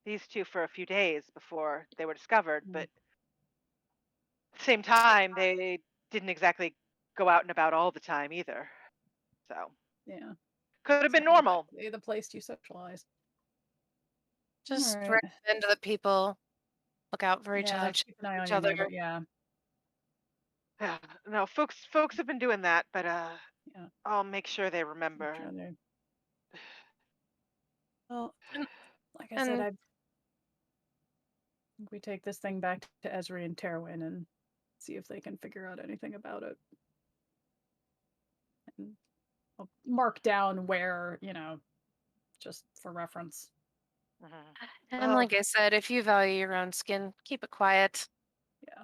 these two for a few days before they were discovered, but at the same time, they didn't exactly go out and about all the time either. So yeah, could have been normal. The place you socialize. Just All right. recommend that people look out for each other. Keep an eye on each your other. neighbor. Yeah. No, folks have been doing that, but I'll make sure they remember. Well, like I said, we take this thing back to Esri and Terwin and see if they can figure out anything about it. And I'll mark down where, just for reference. And like I said, if you value your own skin, keep it quiet. Yeah.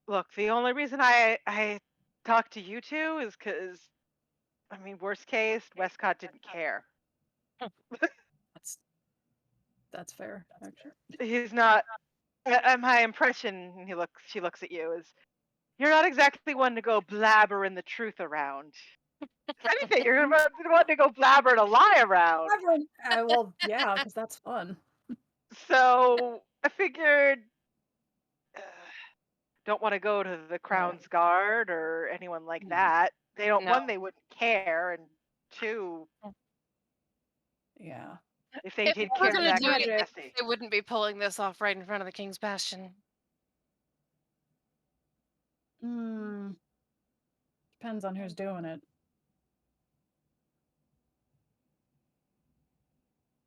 Look, the only reason I talked to you two is because, worst case, Westcott didn't care. That's fair, actually. He's not. My impression, and she looks at you, is you're not exactly one to go blabbering the truth around. If anything, you're one to go blabbering a lie around. Well, yeah, because that's fun. So I figured, don't want to go to the Crown's Guard or anyone like that. They don't. One, they wouldn't care, and two, yeah. If they did care, they wouldn't be pulling this off right in front of the King's Bastion. Depends on who's doing it.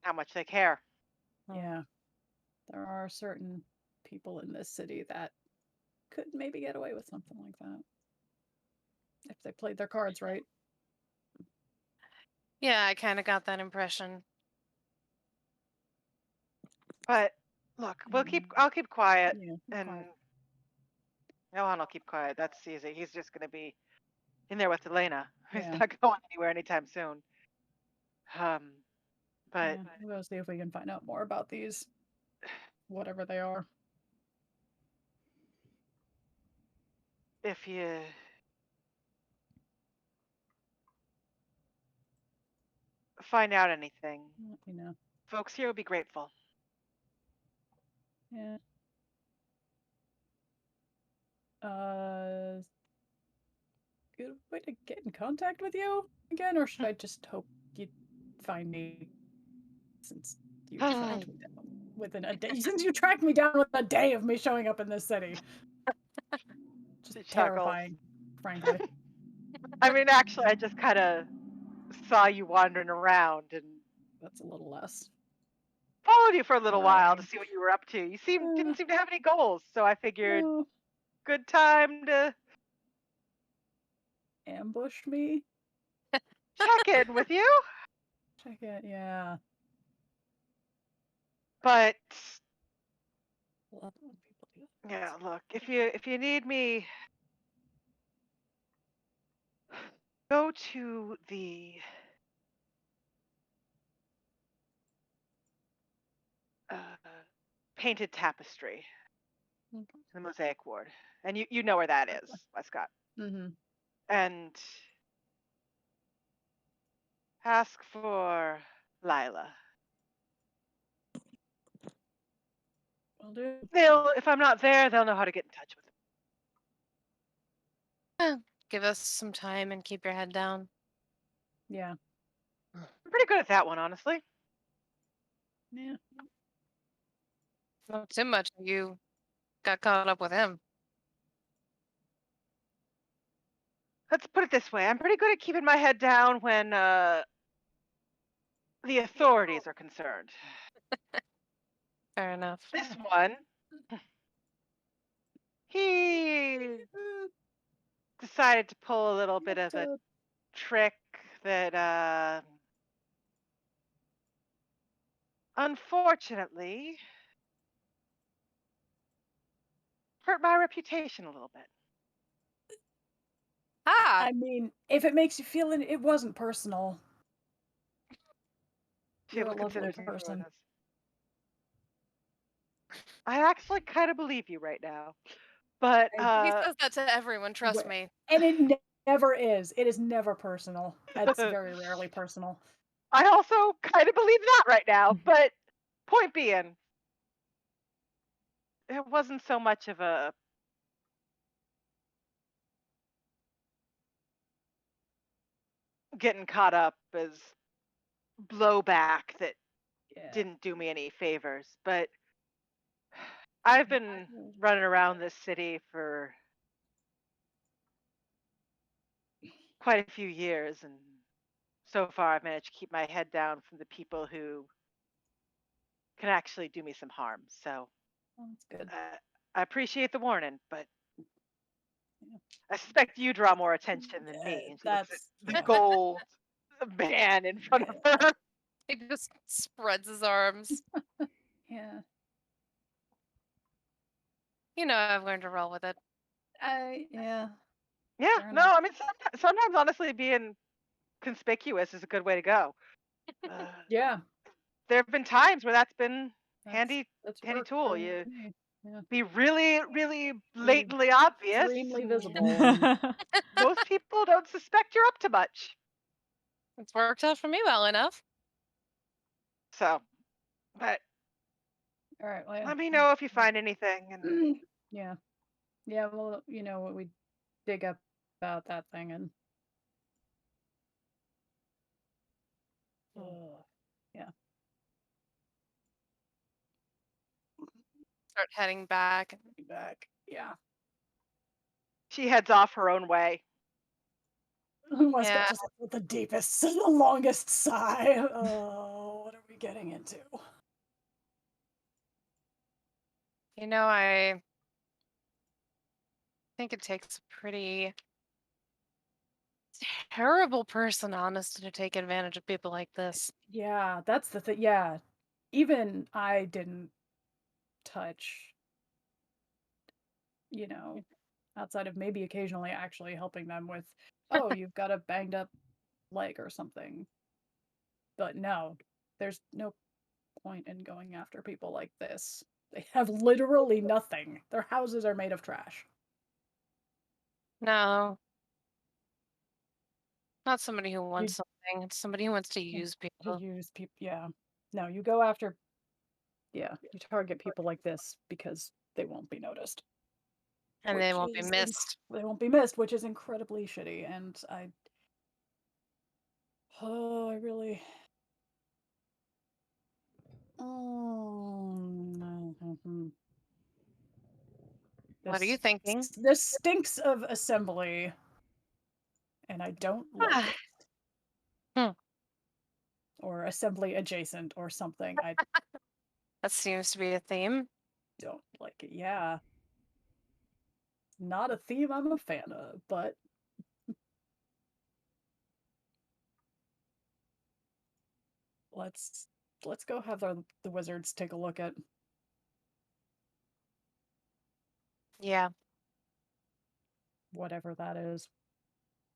How much they care. Yeah. There are certain people in this city that could maybe get away with something like that. If they played their cards right. Yeah, I kind of got that impression. But look, I'll keep quiet, and quiet. Johan will keep quiet. That's easy. He's just gonna be in there with Elena. Yeah. He's not going anywhere anytime soon. But we'll see if we can find out more about these, whatever they are. If you find out anything, Let me know. folks here will be grateful. Yeah. Good way to get in contact with you again, or should I just hope you find me since you tracked me down within a day? Since you tracked me down within a day of me showing up in this city. Just terrifying, frankly. I mean, actually, I just kind of saw you wandering around and that's a little less. Followed you for a little while to see what you were up to. You didn't seem to have any goals, so I figured good time to ambush me. Check in with you. Check it, yeah. But people do that. yeah, look, if you need me, go to the painted tapestry in the Mosaic Ward, and you know where that is, Westcott. Mm-hmm. And ask for Lila. Will do. If I'm not there, they'll know how to get in touch with me. Give us some time and keep your head down. Yeah. I'm pretty good at that one, honestly. Yeah. Not too much. You got caught up with him. Let's put it this way. I'm pretty good at keeping my head down when the authorities are concerned. Fair enough. This one, he decided to pull a little bit of a trick that unfortunately hurt my reputation a little bit. I mean, if it makes you feel it wasn't personal. You're a lovely person. I actually kind of believe you right now, but he says that to everyone. Trust me. And it never is. It is never personal. It's very rarely personal. I also kind of believe that right now, but point being, it wasn't so much of a getting caught up as blowback that didn't do me any favors, but I've been running around this city for quite a few years, and so far I've managed to keep my head down from the people who can actually do me some harm. So that's good. I appreciate the warning, but I suspect you draw more attention than me. And she looks at the gold man in front of her. He just spreads his arms. Yeah. You know, I've learned to roll with it. Yeah. Yeah, no, I mean, sometimes honestly being conspicuous is a good way to go. Yeah. There have been times where that's been handy tool. You be really, really blatantly obvious. Extremely visible. Most people don't suspect you're up to much. It's worked out for me well enough. So, but all right, well, let me know if you find anything. And yeah, well, you know what we dig up about that thing and yeah. Start heading back. Yeah. She heads off her own way. Westcott just with the deepest, the longest sigh. Oh, what are we getting into? You know, I think it takes a pretty terrible person, honestly, to take advantage of people like this. Yeah, that's the thing. Yeah, even I didn't touch, you know, outside of maybe occasionally actually helping them with, oh, you've got a banged up leg or something. But no, there's no point in going after people like this. They have literally nothing. Their houses are made of trash. No. Not somebody who wants something. anything. It's somebody who wants to use To people. use people, yeah. No, you go after. Yeah, you target people like this because they won't be noticed. And they which won't be is missed. They won't be missed, which is incredibly shitty. And I really. What are you thinking? This stinks of assembly, and I don't like it. Or assembly adjacent or something. I That seems to be a theme. don't like it. Yeah. Not a theme I'm a fan of, but let's go have the wizards take a look at. Yeah. Whatever that is.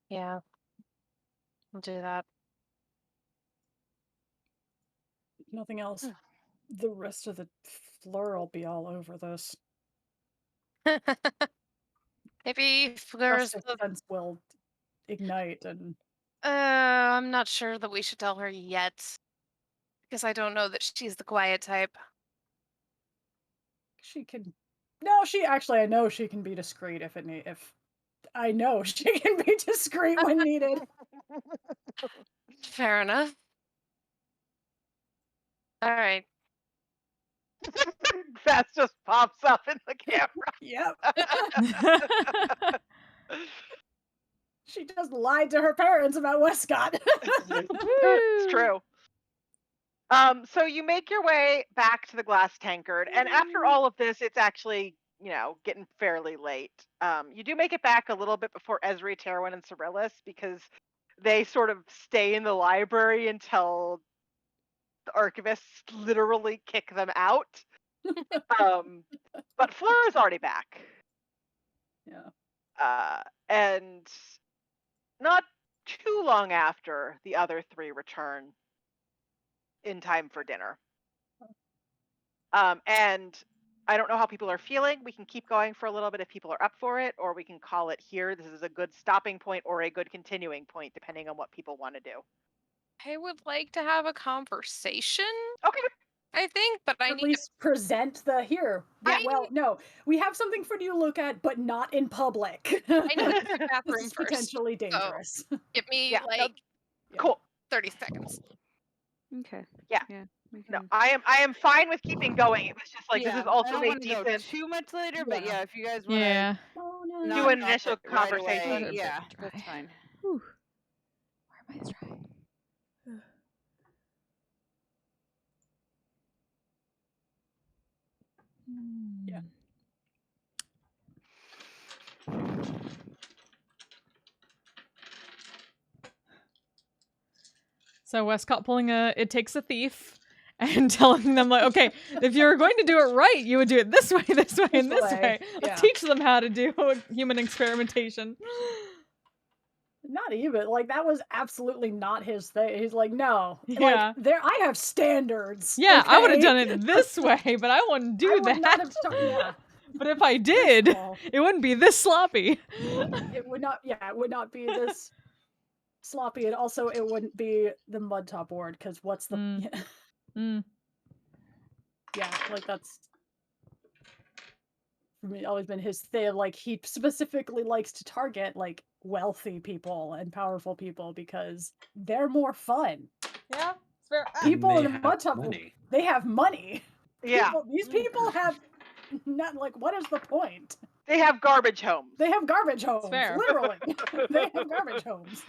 Yeah. We'll do that. Nothing else. The rest of the floor will be all over this. Maybe Fleur's defense will ignite and. I'm not sure that we should tell her yet, because I don't know that she's the quiet type. She can. No, I know she can be discreet if I know she can be discreet when needed. Fair enough. All right. That just pops up in the camera. Yep. She just lied to her parents about Westcott. It's true. So you make your way back to the glass tankard, and after all of this, it's actually, getting fairly late. You do make it back a little bit before Ezri, Terwin, and Cyrillus, because they sort of stay in the library until the archivists literally kick them out. But Fleur is already back. Yeah. And not too long after, the other three return in time for dinner. And I don't know how people are feeling. We can keep going for a little bit if people are up for it, or we can call it here. This is a good stopping point or a good continuing point, depending on what people want to do. I would like to have a conversation. Okay. I think, but I at need least present the here. Yeah, no, we have something for you to look at, but not in public. I need to use the bathroom This is first. potentially dangerous. So give me Cool. 30 seconds. Okay. Yeah. Yeah. No, I am fine with keeping going. It was just like this is also I don't a want to go decent. too much later, but yeah, if you guys want to Yeah. Do an initial conversation. Right away, yeah, that's fine. Whew. Where am I trying? Yeah. So Westcott pulling It Takes a Thief and telling them like, okay, if you're going to do it right, you would do it this way, and this way. Let's teach them how to do human experimentation. Not even like that was absolutely not his thing. He's like, no, Yeah. like I have standards. Yeah, okay? I would have done it this way, but I wouldn't do that. Not have yeah. But if I did, it wouldn't be this sloppy. It would not. Yeah, it would not be this sloppy, and also it wouldn't be the mud top ward because what's the? Yeah, like that's for me always been his thing. Like he specifically likes to target like wealthy people and powerful people because they're more fun. Yeah, it's fair. People in the have mud top, money. they have money. Yeah, these people have not like. What is the point? They have garbage homes. They have garbage homes. Fair. Literally, they have garbage homes.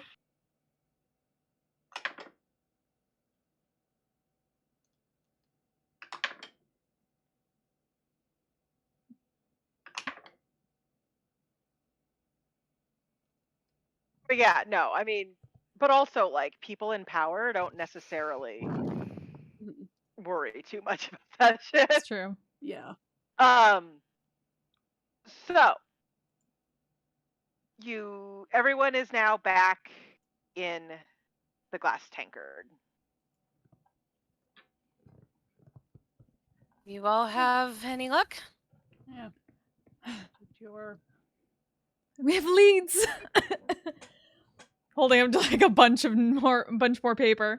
But yeah, no, I mean, but also like people in power don't necessarily worry too much about that shit. That's true. Yeah. So everyone is now back in the glass tankard. You all have any luck? Yeah. We have leads. holding up to like a bunch more paper.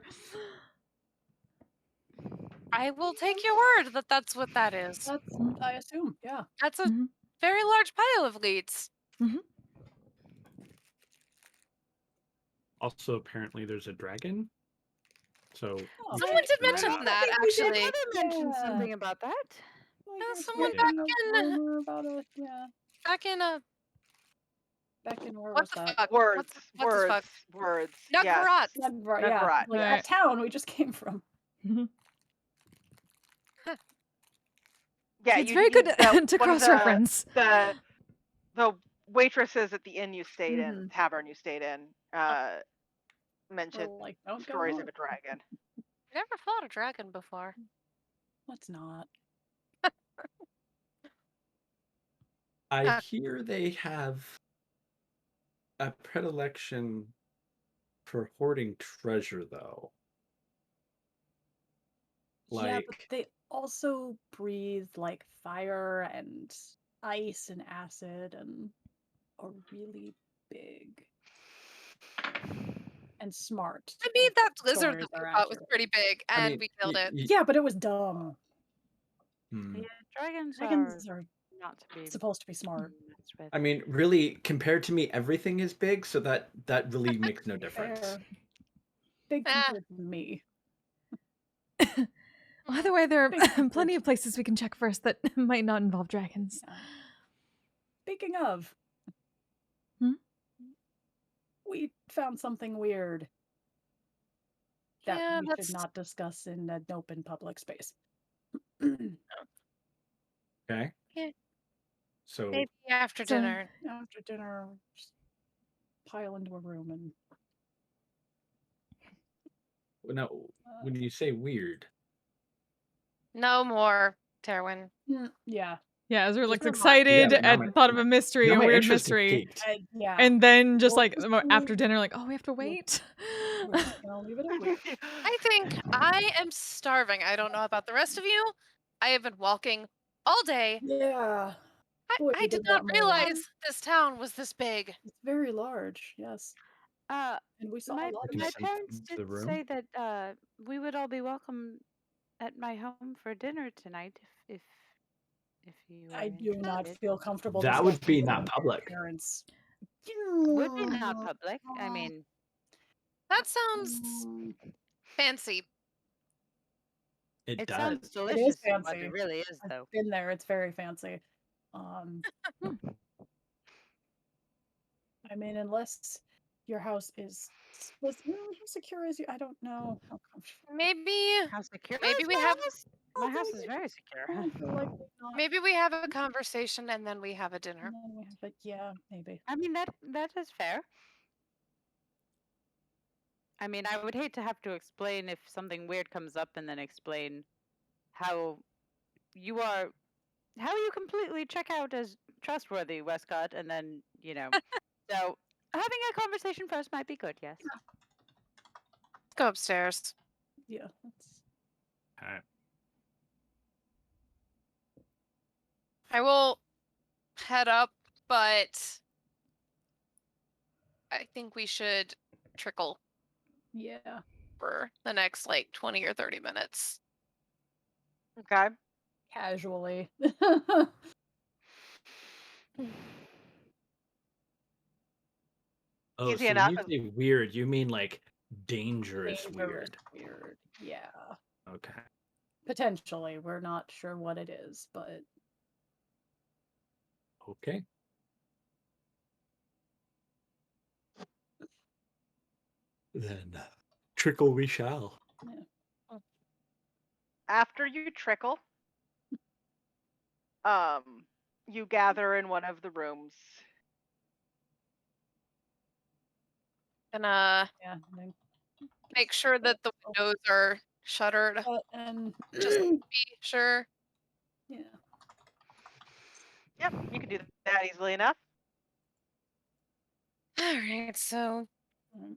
I will take your word that that's what that is. That's, I assume, yeah. That's a very large pile of leads. Also, apparently, there's a dragon. So Someone did mention that, actually. Mother mentioned something about that. Someone Yeah. About it, yeah. back in where what was the that? fuck? Words. What's the fuck? Words. Nugvarat. Nugvarat, yeah. Nugvarat. Like Right. a town we just came from. Yeah, It's very good to one of cross-reference. The waitresses at the inn you stayed in, tavern you stayed in, mentioned like, don't go stories north. of a dragon. Never fought a dragon before. Let's not. I hear they have a predilection for hoarding treasure, though. Yeah, but Like, they also breathe like fire and ice and acid and are really big and smart. I mean, that If lizard stories that we are fought was accurate. pretty big, I and mean, we killed it. Yeah, but it was dumb. Yeah, dragons are not to be supposed to be smart. messed with. I mean, really, compared to me, everything is big, so that really makes no difference. Fair. Big compared to me. Well, either way, there are Big plenty of places we can check first that might not involve dragons. Speaking of, we found something weird that Yeah, we that's should not discuss in an open public space. Okay. Yeah. So Maybe after dinner. After dinner, just pile into a room and. now, when you say weird, No more, Terwin. Yeah. Yeah, Ezra looks Just excited Yeah, but now at thought of a mystery, now a my weird interest is mystery. piqued. Yeah. And then just We'll like just after dinner, like, oh, we have to wait. We're just gonna leave it at weird. I think I am starving. I don't know about the rest of you. I have been walking all day. Yeah. Boy, I we did did not that more than- realize this town was this big. It's very large, yes. And we saw My a lot of my sense parents the did room. say that we would all be welcome at my home for dinner tonight if you were I do not interested. feel comfortable. That would discussing be this not with my public. Parents. Would be not public. I mean, That sounds fancy. it does. sounds It is delicious. What fancy. it really is, though. I've been there. It's very fancy. I mean, unless your house is how secure is you? I don't know how comfortable. Maybe How secure maybe is we my have house? My house is very secure. maybe we have a conversation and then we have a dinner. And then we have like, yeah, maybe. I mean that is fair. I mean, I would hate to have to explain if something weird comes up and then explain how you completely check out as trustworthy, Westcott, and then, so having a conversation first might be good, yes. Let's go upstairs. Yeah. I will head up, but I think we should trickle. Yeah. For the next like 20 or 30 minutes. Okay. Casually. Oh, Easy so enough. when you say weird, you mean like dangerous weird. Weird. Yeah. Okay. Potentially. We're not sure what it is, but Okay. Then trickle we shall. Yeah. After you trickle, you gather in one of the rooms. And yeah, make sure that the windows are shuttered. And just to be sure. Yeah. Yep, you can do that easily enough. All right, so I'm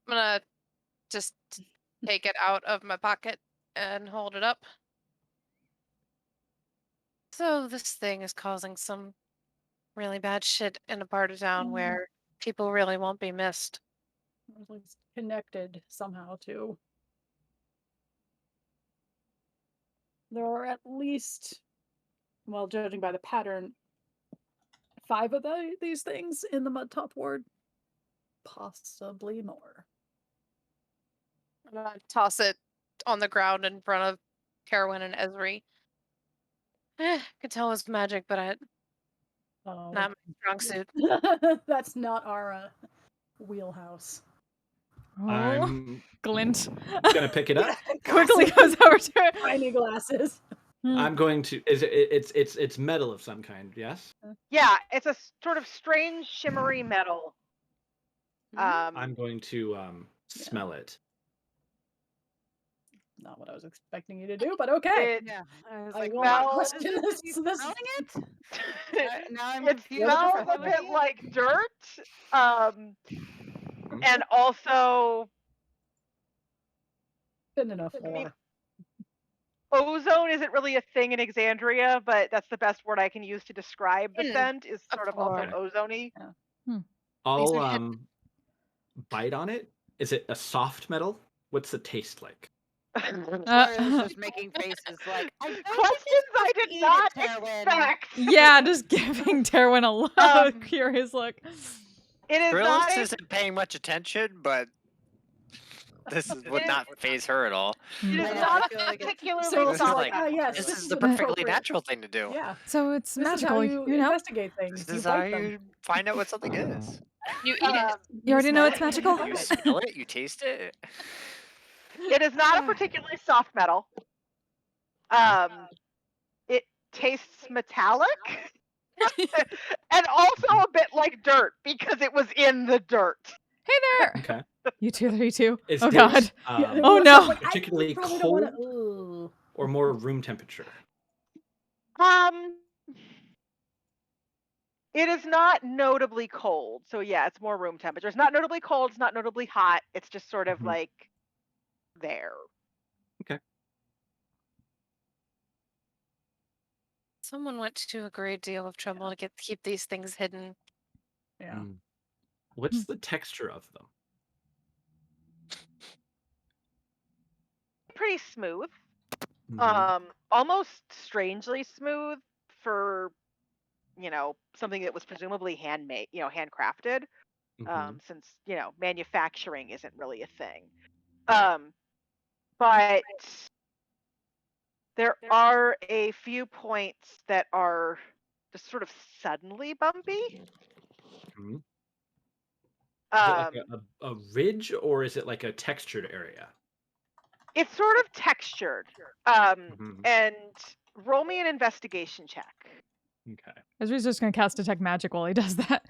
gonna just take it out of my pocket and hold it up. So this thing is causing some really bad shit in a part of town where people really won't be missed. It's connected somehow to. There are at least, well, judging by the pattern, 5 of these things in the Mud Top Ward. Possibly more. I'm gonna toss it on the ground in front of Carowin and Esri. Could tell it's magic, but not my strong suit. That's not our wheelhouse. Oh, I'm glint. gonna pick it up. Quickly goes over to it. Tiny glasses. I'm going to. It's metal of some kind. Yes. Yeah, it's a sort of strange shimmery metal. I'm going to smell it. Not what I was expecting you to do, but okay. Yeah, I was I like, will well, not question this. smelling it? Now I'm It confused. smells a bit like dirt, and also Good enough for. Ozone isn't really a thing in Exandria, but that's the best word I can use to describe the scent. Is sort of also ozone-y. I'll bite on it. Is it a soft metal? What's the taste like? Taurus just making faces like, Questions I did not expect. Yeah, just giving Terwin a lot of curious look. It is Trillis not a isn't paying much attention, but this would not phase her at all. It is not a particularly This is soft like, metal. this is the perfectly natural thing to do. Yeah. So it's This is magical, how you know? investigate things. This You is how bite them. you find out what something is. You eat it. You already know smell it's it and you magical? bite You it. smell it, you taste it. It is not a particularly soft metal. It tastes metallic. And also a bit like dirt because it was in the dirt. Hey there. Okay. You too, 32. Is Oh this, god. um, Oh no. particularly cold or more room temperature? It is not notably cold. So yeah, it's more room temperature. It's not notably cold, it's not notably hot. It's just sort of like there. Okay. Someone went to a great deal of trouble to keep these things hidden. Yeah. What's the texture of them? Pretty smooth. Almost strangely smooth for something that was presumably handmade, handcrafted. Since manufacturing isn't really a thing. But there are a few points that are just sort of suddenly bumpy. Is it like a ridge or is it like a textured area? It's sort of textured. And roll me an investigation check. Okay. Ezra's just gonna cast Detect Magic while he does that.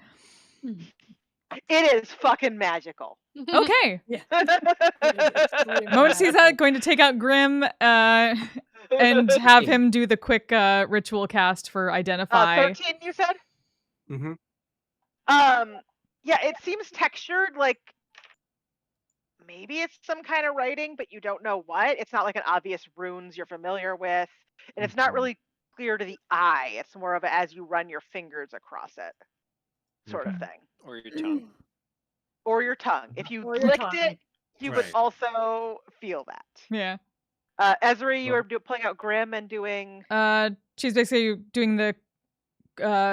It is fucking magical. Okay. Yeah. Moment sees that, going to take out Grim and have him do the quick ritual cast for Identify. 13, you said? Mm-hmm. Yeah, it seems textured, like maybe it's some kind of writing, but you don't know what. It's not like an obvious runes you're familiar with, and it's not really clear to the eye. It's more of a as you run your fingers across it sort of thing. Or your tongue. Or your tongue. If you Or your licked tongue. it, you would Right. also feel that. Yeah. Ezra, you were pulling out Grim and doing... She's basically doing the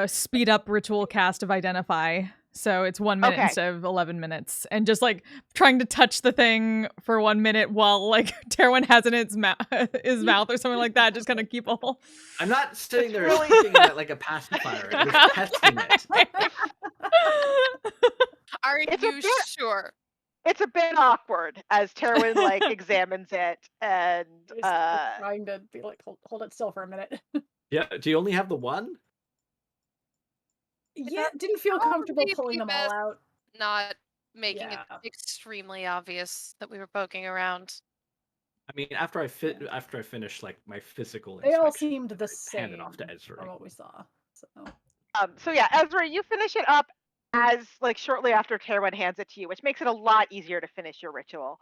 speed up ritual cast of Identify. So it's 1 minute instead of 11 minutes. And just like trying to touch the thing for 1 minute while like Terwin has it in his mouth or something like that. Just kind of keep all... I'm not sitting there sticking it like a pacifier. I'm just testing it. Are you sure? It's a bit awkward as Terwin like examines it and Just trying to be like, hold it still for a minute. Yeah. Do you only have the one? Yeah, didn't feel comfortable Probably pulling them all best out. Not making Yeah. it extremely obvious that we were poking around. I mean, after I finished like my physical They all inspection, seemed the hand same it off to Ezra. from what we saw. So yeah, Ezra, you finish it up as like shortly after Terwin hands it to you, which makes it a lot easier to finish your ritual.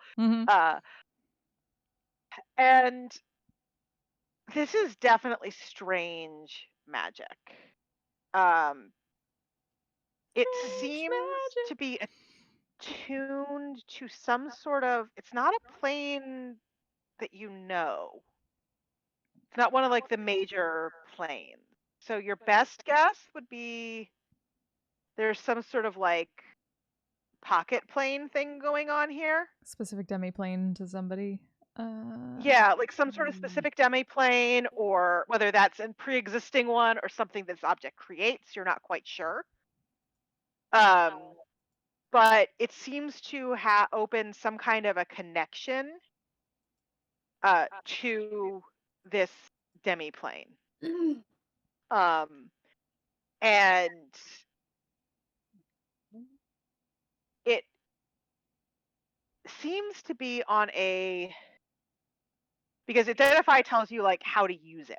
And this is definitely strange magic. It seems to be attuned to some sort of, it's not a plane that you know. It's not one of like the major planes. So your best guess would be there's some sort of like pocket plane thing going on here. Specific demiplane to somebody. Yeah, like some sort of specific demiplane, or whether that's a pre-existing one or something this object creates, you're not quite sure. But it seems to open some kind of a connection to this demiplane. And it seems to be on a, because identify tells you like how to use it.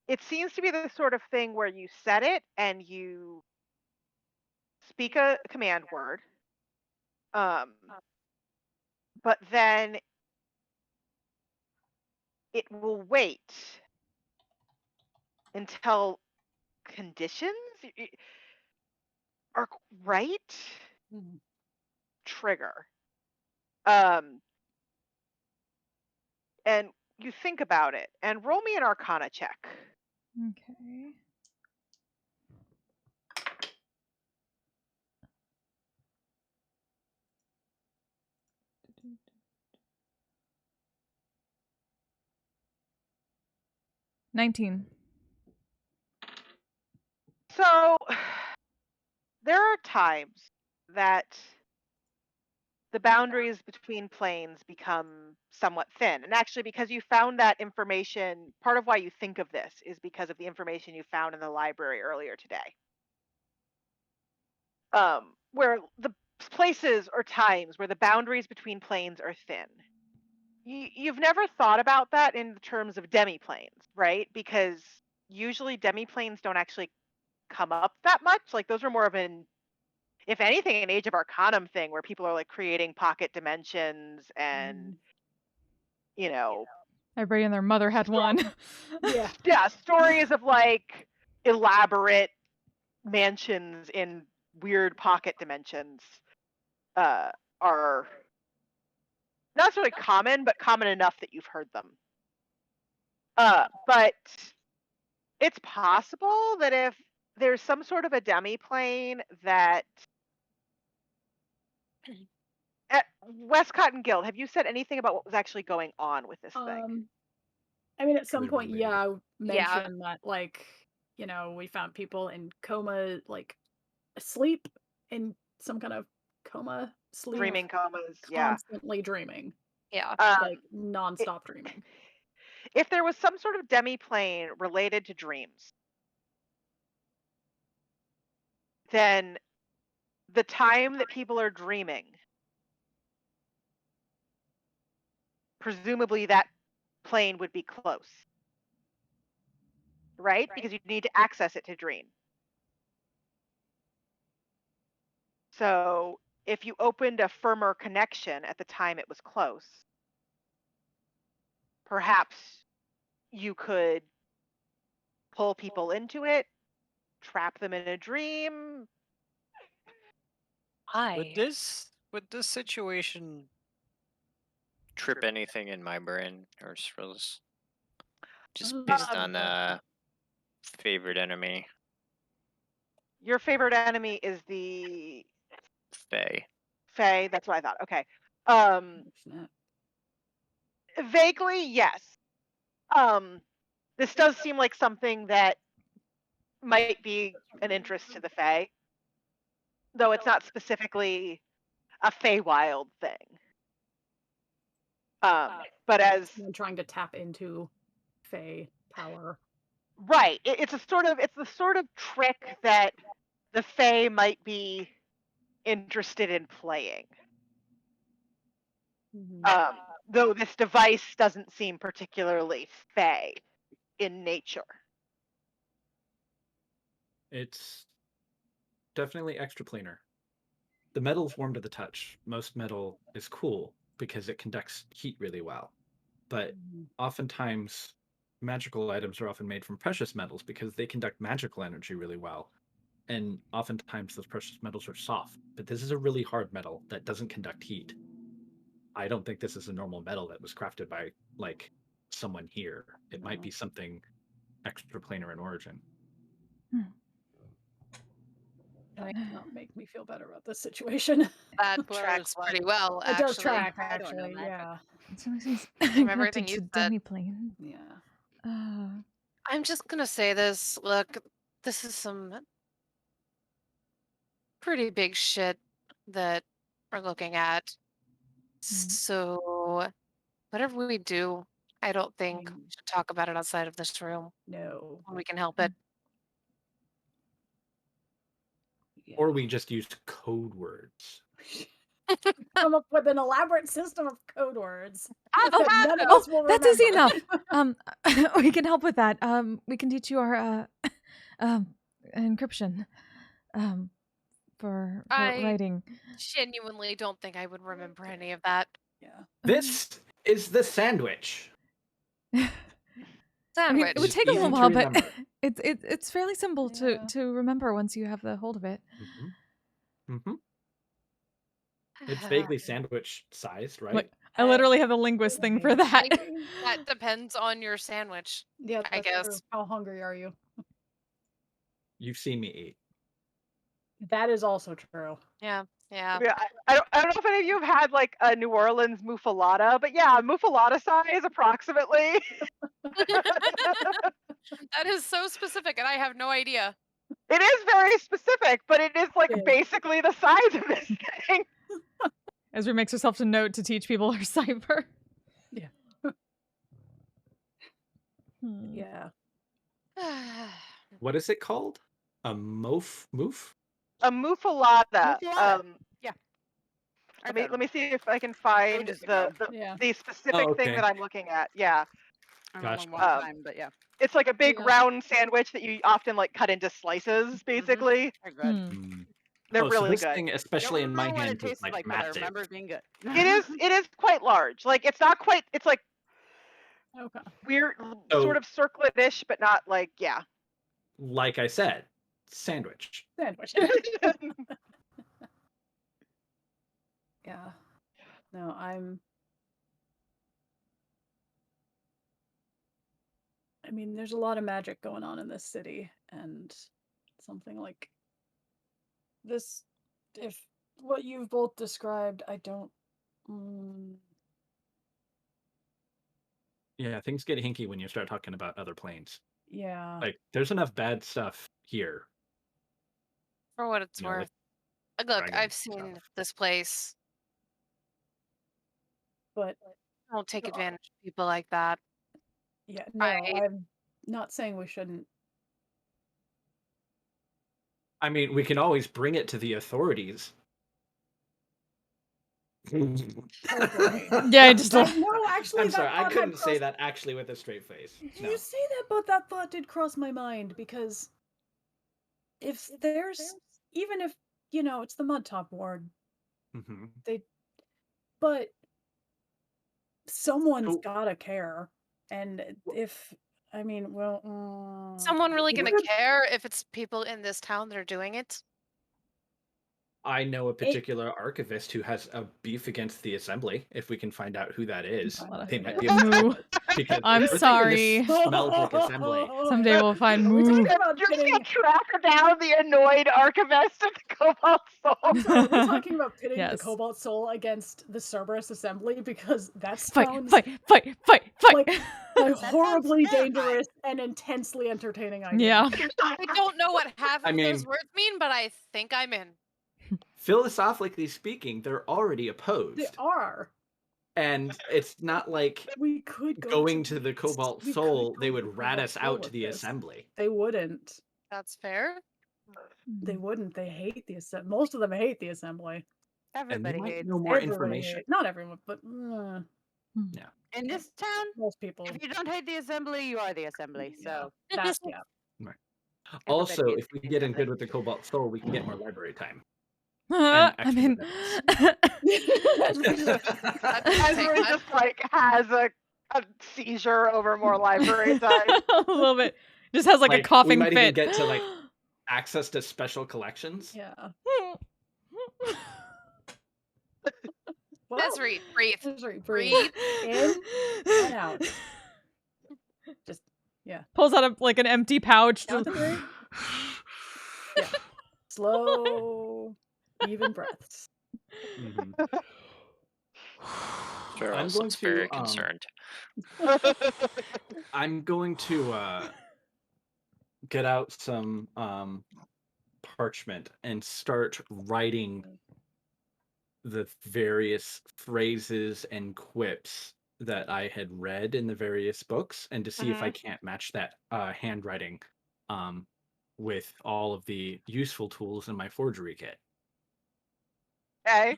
It seems to be the sort of thing where you set it and you speak a command word, but then it will wait until conditions are right. Trigger. And you think about it and roll me an Arcana check. Okay. $19. So there are times that the boundaries between planes become somewhat thin. And actually, because you found that information, part of why you think of this is because of the information you found in the library earlier today. Where the places or times where the boundaries between planes are thin. You've never thought about that in terms of demiplanes, right? Because usually demiplanes don't actually come up that much. Like those are more of an, if anything, an Age of Arcanum thing where people are like creating pocket dimensions and, you know, Everybody and their mother had one. yeah, stories of like elaborate mansions in weird pocket dimensions are not necessarily common, but common enough that you've heard them. But it's possible that if there's some sort of a demiplane that at Westcott and Guild, have you said anything about what was actually going on with this thing? I mean, at some Could point, relate. I mentioned that, like, you know, we found people in coma, like, asleep in some kind of coma, sleep. Dreaming comas, yeah. Constantly dreaming. Yeah. Like, nonstop dreaming. If there was some sort of demiplane related to dreams, then the time that people are dreaming, presumably that plane would be close. Right? Because you'd need to access it to dream. So if you opened a firmer connection at the time it was close, perhaps you could pull people into it, trap them in a dream. Would this situation trip anything in my brain, or just based on favorite enemy? Your favorite enemy is the Fae. Fae, that's what I thought. Okay. Vaguely, yes. This does seem like something that might be an interest to the Fae, though it's not specifically a Feywild thing. But as someone trying to tap into Fae power. Right. It's the sort of trick that the Fae might be interested in playing. Though this device doesn't seem particularly Fae in nature. It's definitely extraplanar. The metal's warm to the touch. Most metal is cool because it conducts heat really well. But oftentimes, magical items are often made from precious metals because they conduct magical energy really well. and oftentimes those precious metals are soft, but this is a really hard metal that doesn't conduct heat. I don't think this is a normal metal that was crafted by, like, someone here. It might be something extraplanar in origin. That does not make me feel better about this situation. That tracks pretty well, It does actually. track, I don't know actually, that. yeah. From everything you said. Demiplane. Yeah. I'm just gonna say this. Look, this is some pretty big shit that we're looking at. So, whatever we do, I don't think we should talk about it outside of this room. No. When we can help it. Or we just used code words. Come up with an elaborate system of code words. Oh, None of us will that's easy enough. remember. We can help with that. We can teach you our encryption for writing. Genuinely don't think I would remember any of that. Yeah. This is the sandwich. I mean, it would take a easy little to while, but remember. it's fairly simple to remember once you have the hold of it. It's vaguely sandwich sized, right? Like, I literally have the linguist thing for that. That depends on your sandwich. Yeah, I that's guess. true. How hungry are you? You've seen me eat. That is also true. Yeah. I don't know if any of you have had like a New Orleans muffalata, but yeah, muffalata size approximately. That is so specific, and I have no idea. It is very specific, but it is like basically the size of this thing. Ezra makes herself a note to teach people her cipher. Yeah. Yeah. What is it called? A moof? A muffalata. Yeah. Let me see if I can find the specific thing okay. that I'm looking at. Yeah. I don't Gotcha. know one time, but yeah. It's like a big round sandwich that you often like cut into slices, basically. They're good. They're so really this good. thing, especially in my What it hands, is tasted like but I massive. remember it being good. It is quite large. Like it's not quite. It's like weird, sort of circlet-ish, but not like Like I said, sandwich. Sandwich. Yeah. No, I mean, there's a lot of magic going on in this city, and something like this, if what you've both described, I don't. Yeah, things get hinky when you start talking about other planes. Yeah. Like, there's enough bad stuff here. For what it's You know, worth. like Look, dragon I've seen this place. But Don't take advantage of people like that. yeah, no, I'm not saying we shouldn't. I mean, we can always bring it to the authorities. Yeah, I just No, actually, I'm that sorry, I thought couldn't had say that actually with a straight face. No. You say that, but that thought did cross my mind, because if there's, even if, it's the Mud Top Ward, but someone's gotta care. And if, Someone really gonna care if it's people in this town that are doing it? I know a particular archivist who has a beef against the assembly. If we can find out who that is, they might be able to help us, because I'm everything in sorry. this smells like assembly. Someday we'll find Moo. You're just gonna track down the annoyed archivist of the Cobalt Soul. Are we talking about pitting Yes. the Cobalt Soul against the Cerberus Assembly? Because that Fight, sounds fight. like a horribly dangerous and intensely entertaining idea. Yeah. I don't know what half I of those mean- words mean, but I think I'm in. Philosophically speaking, they're already opposed. They are. And it's not like We could going to the Cobalt we could Soul, go they to would the rat Cobalt us Soul out with to the this. assembly. They wouldn't. That's fair. They wouldn't. They hate the assembly. Most of them hate the assembly. Everybody might hates. know more Everybody information. hate- Not everyone, but Yeah. In this town, most people. if you don't hate the assembly, you are the assembly. So That's yeah. Right. Also, Everybody if we get in good with the Cobalt Soul, we can get more library time. I extra mean, Ezra just like has a seizure over more library time. a little bit. Just has like a we coughing might fit. even get to like access to special collections. Yeah. Desiree, breathe. Desiree, Breathe. in and out. Just Pulls out an empty pouch. count to 3. Yeah. Slow, even breaths. Cheryl I'm going looks to very concerned. I'm going to get out some parchment and start writing the various phrases and quips that I had read in the various books, and to see if I can't match that handwriting with all of the useful tools in my forgery kit. Okay.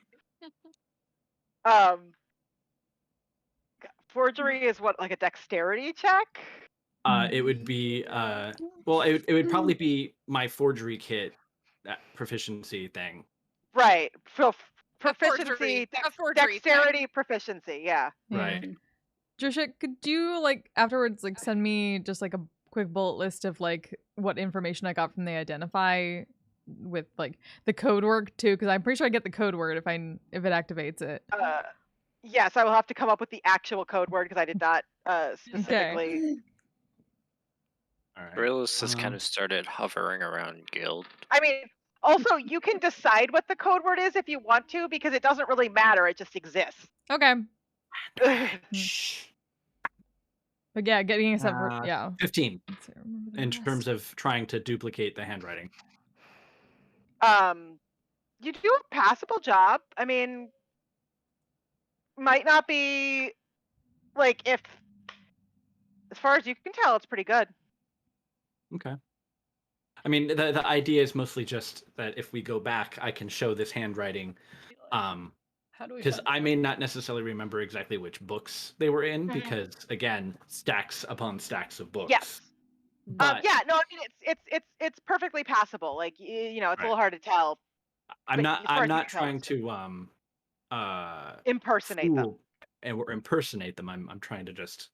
Forgery is what, like a dexterity check? It would be well, it would probably be my forgery kit proficiency thing. Right. So A forgery. proficiency, A forgery thing. dexterity proficiency. Yeah. Right. Trisha, could you afterwards send me just a quick bullet list of what information I got from the identify with the code word too? Because I'm pretty sure I get the code word if it activates it. Yes, I will have to come up with the actual code word because I did not specifically. All right. Realist has kind of started hovering around guild. I mean, also you can decide what the code word is if you want to, because it doesn't really matter. It just exists. Okay. But yeah, getting a separate 15 in terms of trying to duplicate the handwriting. You do a passable job. I mean, might not be if, as far as you can tell, it's pretty good. Okay. I mean, the idea is mostly just that if we go back, I can show this handwriting. Because I may not necessarily remember exactly which books they were in, because again, stacks upon stacks of books. Yes. But yeah. No, I mean it's perfectly passable. It's a little hard to tell. I'm but as far I'm as you not can tell, trying it's good. to impersonate them. or impersonate them. I'm trying to just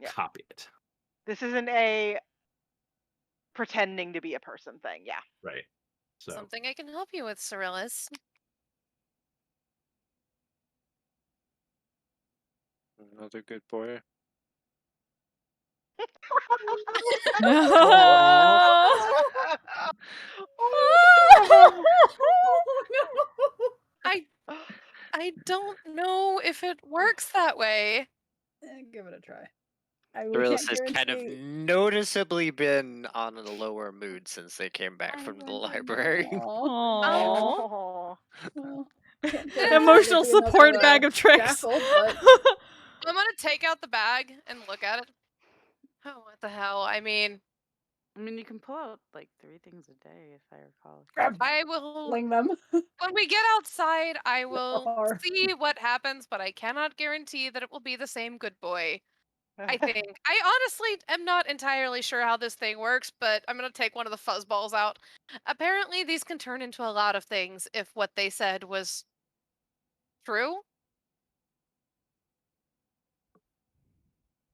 copy it. This isn't a pretending to be a person thing. Yeah. Right. So Something I can help you with, Cyrilus. Another good boy. I don't know if it works that way. Give it a try. I Realist can't has kind of guarantee. noticeably been on a lower mood since they came back from the library. Aww. Emotional support bag of tricks. I'm gonna take out the bag and look at it. Oh, what the hell? I mean, you can pull out 3 things a day, if I recall. I will fling them. When we get outside, I will see what happens, but I cannot guarantee that it will be the same good boy. I think. I honestly am not entirely sure how this thing works, but I'm going to take one of the fuzzballs out. Apparently, these can turn into a lot of things if what they said was true.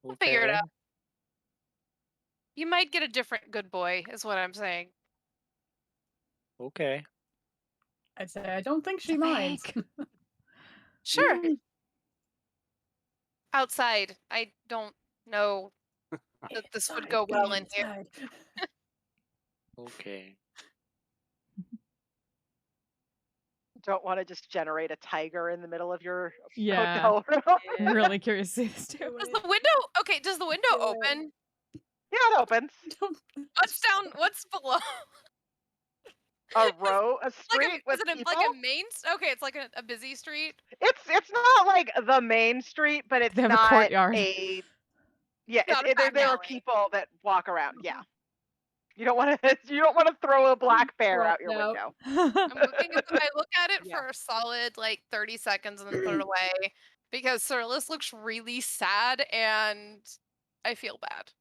We'll figure it out. You might get a different good boy, is what I'm saying. Okay. I'd say I don't think she minds. Sure. Outside, I don't know that this would go well in here. Okay. Don't want to just generate a tiger in the middle of your Yeah. hotel room. I'm really curious to see this too. Does the window does the window open? Yeah, it opens. What's down? What's below? A street with is it people? like a main? Okay, it's like a busy street. It's not like the main street, but it's They have a not courtyard. Yeah, Not a back there are alley. people that walk around. Yeah, you don't want to throw a black bear out your window. I look at it for a solid 30 seconds and then put it away because Cyrilus looks really sad and I feel bad.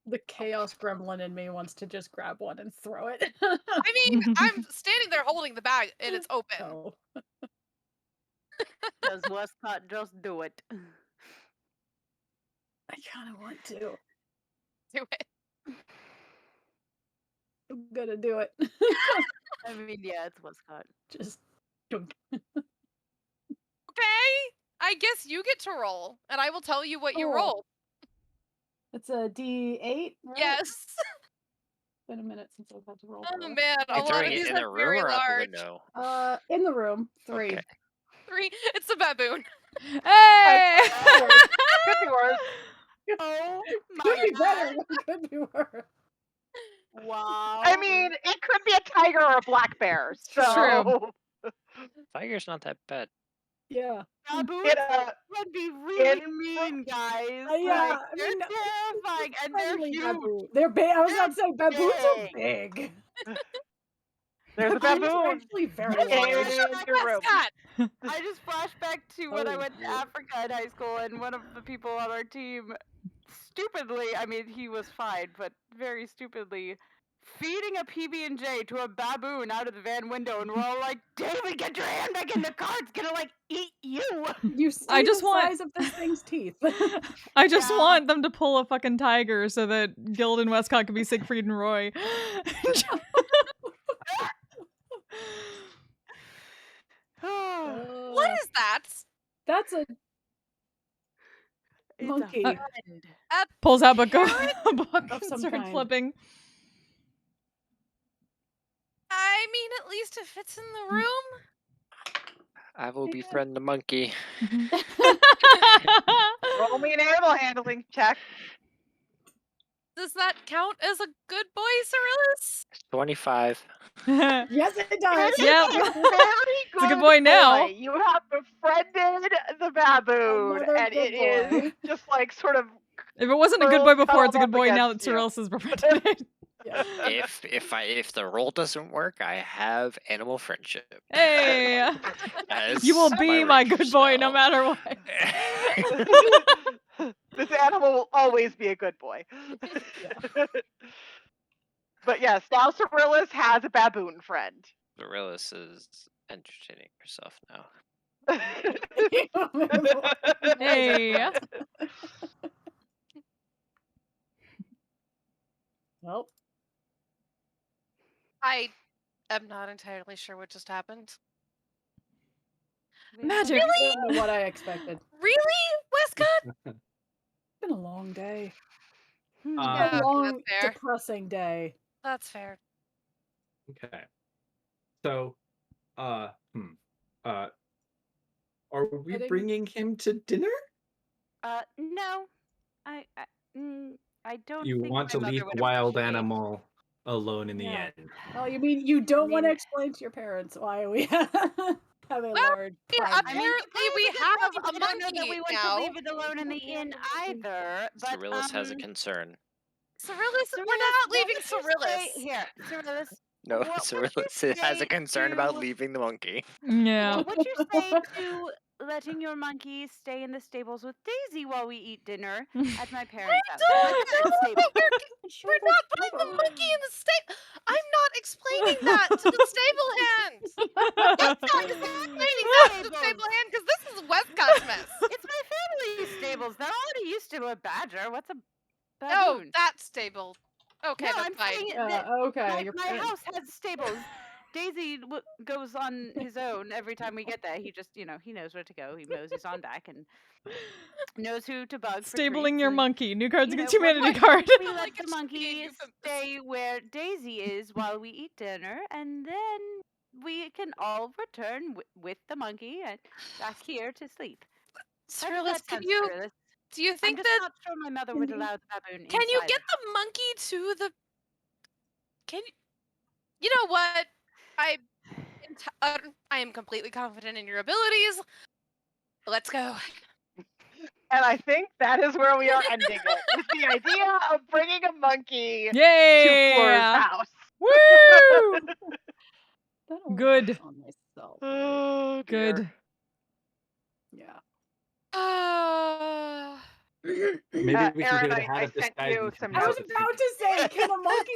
The chaos gremlin in me wants to just grab one and throw it. I mean, I'm standing there holding the bag and it's open. Oh. Does Westcott just do it? I kind of want to. Do it. I'm gonna do it. I mean, yeah, it's Westcott. Just don't. Okay, I guess you get to roll, and I will tell you what you Oh. roll. It's a D8. Right? Yes. It's been a minute since I've had to roll. Oh for man, that. a Are you lot throwing of it these in are the room very or out the large. window? In the room. 3. Okay. 3. It's a baboon. Hey! Could be worse. Oh my Could be better. god! But could be worse. Wow. I mean, it could be a tiger or a black bear. So True. Tiger's not that bad. Yeah. Baboons It, would be really in- mean, guys. Yeah, Like, I they're mean, terrifying and they're friendly huge. baboon. They're big. I was They're about to say baboons are big. there's a Baboons are baboon actually very in large. your room. I just flashed back to when I Oh, went to yeah. Africa in high school, and one of the people on our team, stupidly, I mean, he was fine, but very stupidly, feeding a PB&J to a baboon out of the van window, and we're all like, David, get your hand back in the car, it's gonna, like, eat you! You see I just the want- size of this thing's teeth. I just Yeah. want them to pull a fucking tiger so that Guild and Westcott can be Siegfried and Roy. What is that? That's a It's monkey. a friend. Pulls out book, Carrot a book of and some starts kind. flipping. I mean, at least it fits in the room. I will befriend the monkey. Roll me an animal handling check. Does that count as a good boy, Cyrillus? 25. Yes, it does. Yep. You're very It's a good boy now. You have befriended the baboon, Another and good it is boy. just like sort of If it wasn't a good boy before, it's a Curled good boy up now that against you. Cyrillus has befriended it. Yeah. If the roll doesn't work, I have animal friendship. Hey! As You will be my ranger good boy no spell. matter what. This animal will always be a good boy. But yes, now Cyrillus has a baboon friend. Cyrillus is entertaining herself now. Hey! Well, I am not entirely sure what just happened. Magic. I don't know what I expected. Really, Westcott? It's been a long day. Yeah, A okay, long, that's fair. depressing day. That's fair. Okay. So, are we I think- bringing him to dinner? No. I don't You think want my to mother leave would the wild appreciate- animal alone in the Yeah. end? Oh, you mean you don't want to mean- explain to your parents why we have a large Yeah, private- apparently we It's a good have point, a because I don't know that monkey we want now. to leave it alone in the inn either. But Cyrillus has a concern. Cyrillus, we're Cyrillus, not what leaving would you Cyrillus. say- Here, Cyrillus. No, What would Cyrillus you has a say concern about to- leaving the monkey. Yeah. What would you say to letting your monkey stay in the stables with Daisy while we eat dinner at my parents' house? No, My parents' stable. we're not putting the monkey in the stable. I'm not explaining that to the stable hand. Westcott is explaining that to the stable hand because this is Westcott's mess. It's my family's stables. They're already used to a badger. What's a Oh, baboon? that stable. Okay, No, that's I'm fine. saying Yeah, that okay. your my parents- house has stables. Daisy goes on his own every time we get there. He just, he knows where to go. He moseys on back and knows who to bug. For Stabling treats your and, monkey. New cards you against know, humanity one card. We let the monkey stay where Daisy is while we eat dinner, and then we can all return with the monkey and back here to sleep. How does Cyrillus, that can sound, you? Cyrillus? Do you I'm think just that? not sure my mother would allow the baboon Can you inside. get the monkey to the? Can you? You know what? I am completely confident in your abilities. Let's go. And I think that is where we are ending it. With the idea of bringing a monkey to Flora's Yeah. house. Woo! That only Good. works on myself. Oh, dear. Good. Yeah. Maybe we can Aaron, give it a I hat of sent disguise. you and some I was confuse it. about to say, can a monkey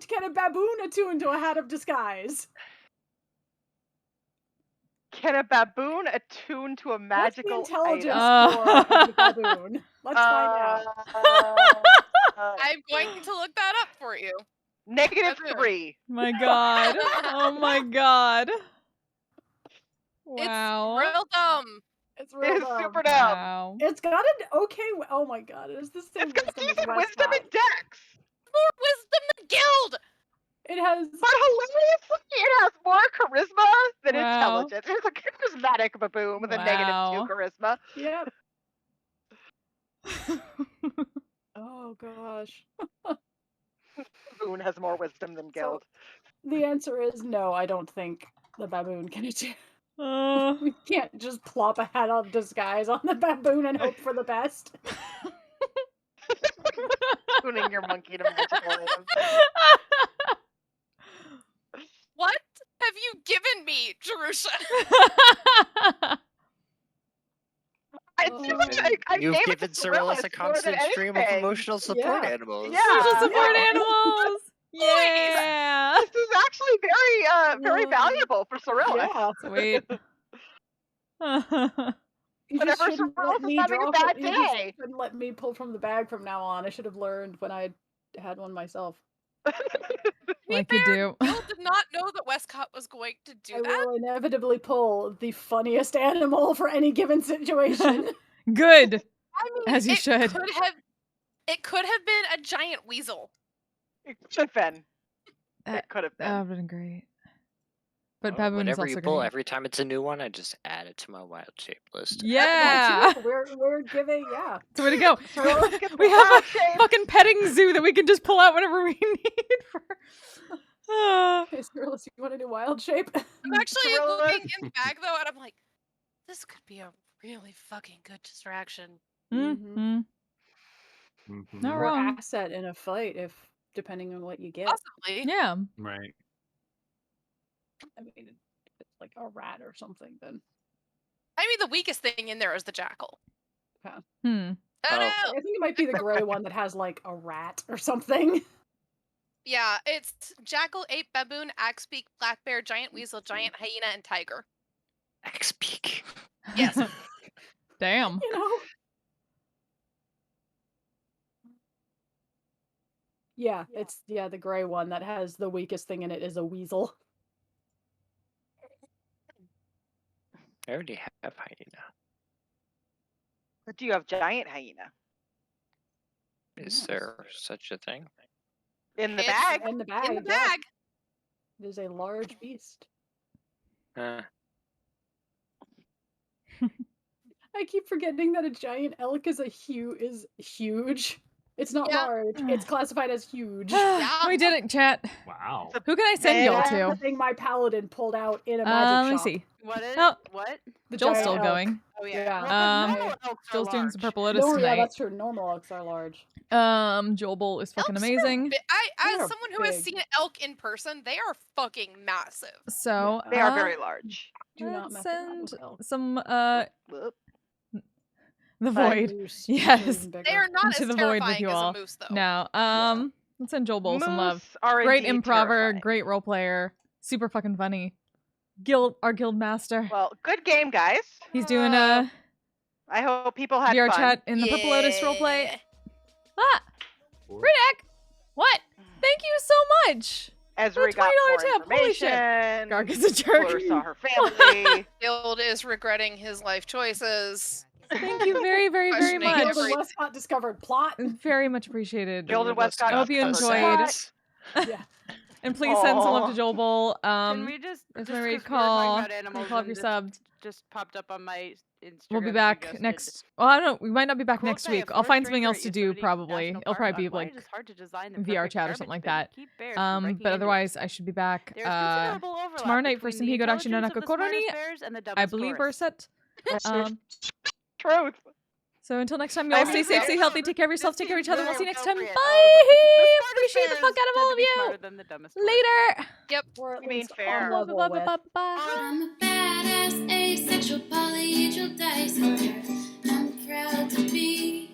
can a baboon attune to a hat of disguise? Can a baboon attune to a What's the magical intelligence item? score of the baboon? Let's find out. I'm going to look that up for you. -3. My God. Oh my God. Wow. It's real dumb. It's It real is dumb. super dumb. Wow. It's got an okay. Oh my god, it is the same It's got wisdom as decent wisdom Westcott. and dex. More wisdom than guild. It has. But hilariously, it has more charisma than Wow. intelligence. It's a charismatic baboon with a Wow. -2 charisma. Yep. Oh gosh. Baboon has more wisdom than guild. The answer is no. I don't think the baboon can achieve. Uh, We can't just plop a hat of disguise on the baboon and hope for the best. Tuning your monkey to magical items. What have you given me, Jerusha? I You've gave it given to Cyrillus a more than constant stream of anything. emotional support Yeah. animals. Yeah. Social support Yeah. animals. Yeah. This is actually very valuable for Cyrillus. Yeah. Sweet. You just Whenever shouldn't Cyrillus let is me having a draw bad from, you just day. shouldn't let me pull from the bag from now on. I should have learned when I had one myself. Like you do. Guild did not know that Westcott was going to do I that. will inevitably pull the funniest animal for any given situation. Good. I mean, As you should. It could have been a giant weasel. It could have been. That It could have would been. have been great. But Oh, baboon is whenever you also pull, great. every time it's a new one, I just add it to my wild shape list. Yeah. That too. We're giving, yeah. It's the way to go. Cyrillus gets We the have wild a shape. fucking petting zoo that we can just pull out whenever we need for. Hey, Cyrillus, you want a new wild shape? I'm actually Cyrillus. looking in the bag though, and I'm like, this could be a really fucking good distraction. Mm-hmm. Not Or wrong. asset in a fight, if depending on what you get. Possibly. Yeah. Right. I mean, if it's like a rat or something, then. I mean, the weakest thing in there is the jackal. Okay. Hmm. I don't know. I think it might be the gray one that has like a rat or something. Yeah, it's jackal, ape, baboon, axebeak, black bear, giant weasel, giant hyena, and tiger. Axebeak. Yes. Damn. You know? Yeah, it's the gray one that has the weakest thing in it is a weasel. I already have hyena. But do you have giant hyena? Is Yes. there such a thing? In the It's bag. In the bag. in the yeah. bag. It is a large beast. I keep forgetting that a giant elk is huge. It's not Yeah. large. It's classified as huge. We did it, chat. Wow. Who can I send y'all That's the to? thing my paladin pulled out in a magic Let me shop. see. What is Oh. what? The Joel's giant still elk. going. Oh Yeah. yeah. Well, 'cause normal elks are Joel's doing some large. Purple Lotus No, yeah, tonight. that's true. Normal elks are large. Joel Bolt is fucking Elks are amazing. as They're someone who has big. seen an elk in person, they are fucking massive. So They are very large. Do not let's mess around send with elks. some Whoop. the But- void. Moose, Yes. even bigger. They are not Into as the void with terrifying you as all. a moose, though. Now, let's send Joel Bowl some love. Moose are Great indeed improver, terrifying. great role player, super fucking funny. Our guild master. Well, good game, guys. He's doing a I hope people had VR fun. chat in the Purple Lotus roleplay. Ah, Ridak, what? Thank you so much. Ezra $20 got more tip. Holy shit. information. Garg is a jerk. Fleur saw her family. Guild is regretting his life choices. Thank you very, very, very Questioning much. Guild every- and Westcott discovered plot. Very much appreciated. Guild and Westcott I hope you discovered enjoyed. plot. Yeah. And please send some love to Aw. Joel Bowl. Can we just That's just my raid 'cause we were talking call. about animals Call if and you're this subbed. just popped up on my Instagram. We'll be back suggested. next. Well, I don't know. We might not be back Quote next say, week. "A I'll find forest something else ranger to at do. Yosemite Probably. National It'll Park probably be on why like it is hard to design the VR perfect chat or garbage something like bin to that. keep bears from breaking But into it. otherwise, I should be back There's considerable overlap tomorrow night for between some the Higodashi no intelligence of the Nakokoroni. smartest bears and the I dumbest believe we're tourists. set. Truth. So until next time, y'all stay safe, stay healthy, take care of yourself, take care of each other. We'll see you next time. Bye. The smartest Appreciate the bears fuck out of tend all to of be you. smarter than the dumbest ones. Later. Yep. Or at You mean least fair. on level with. I'm a badass asexual polyhedral dice holder. I'm proud to be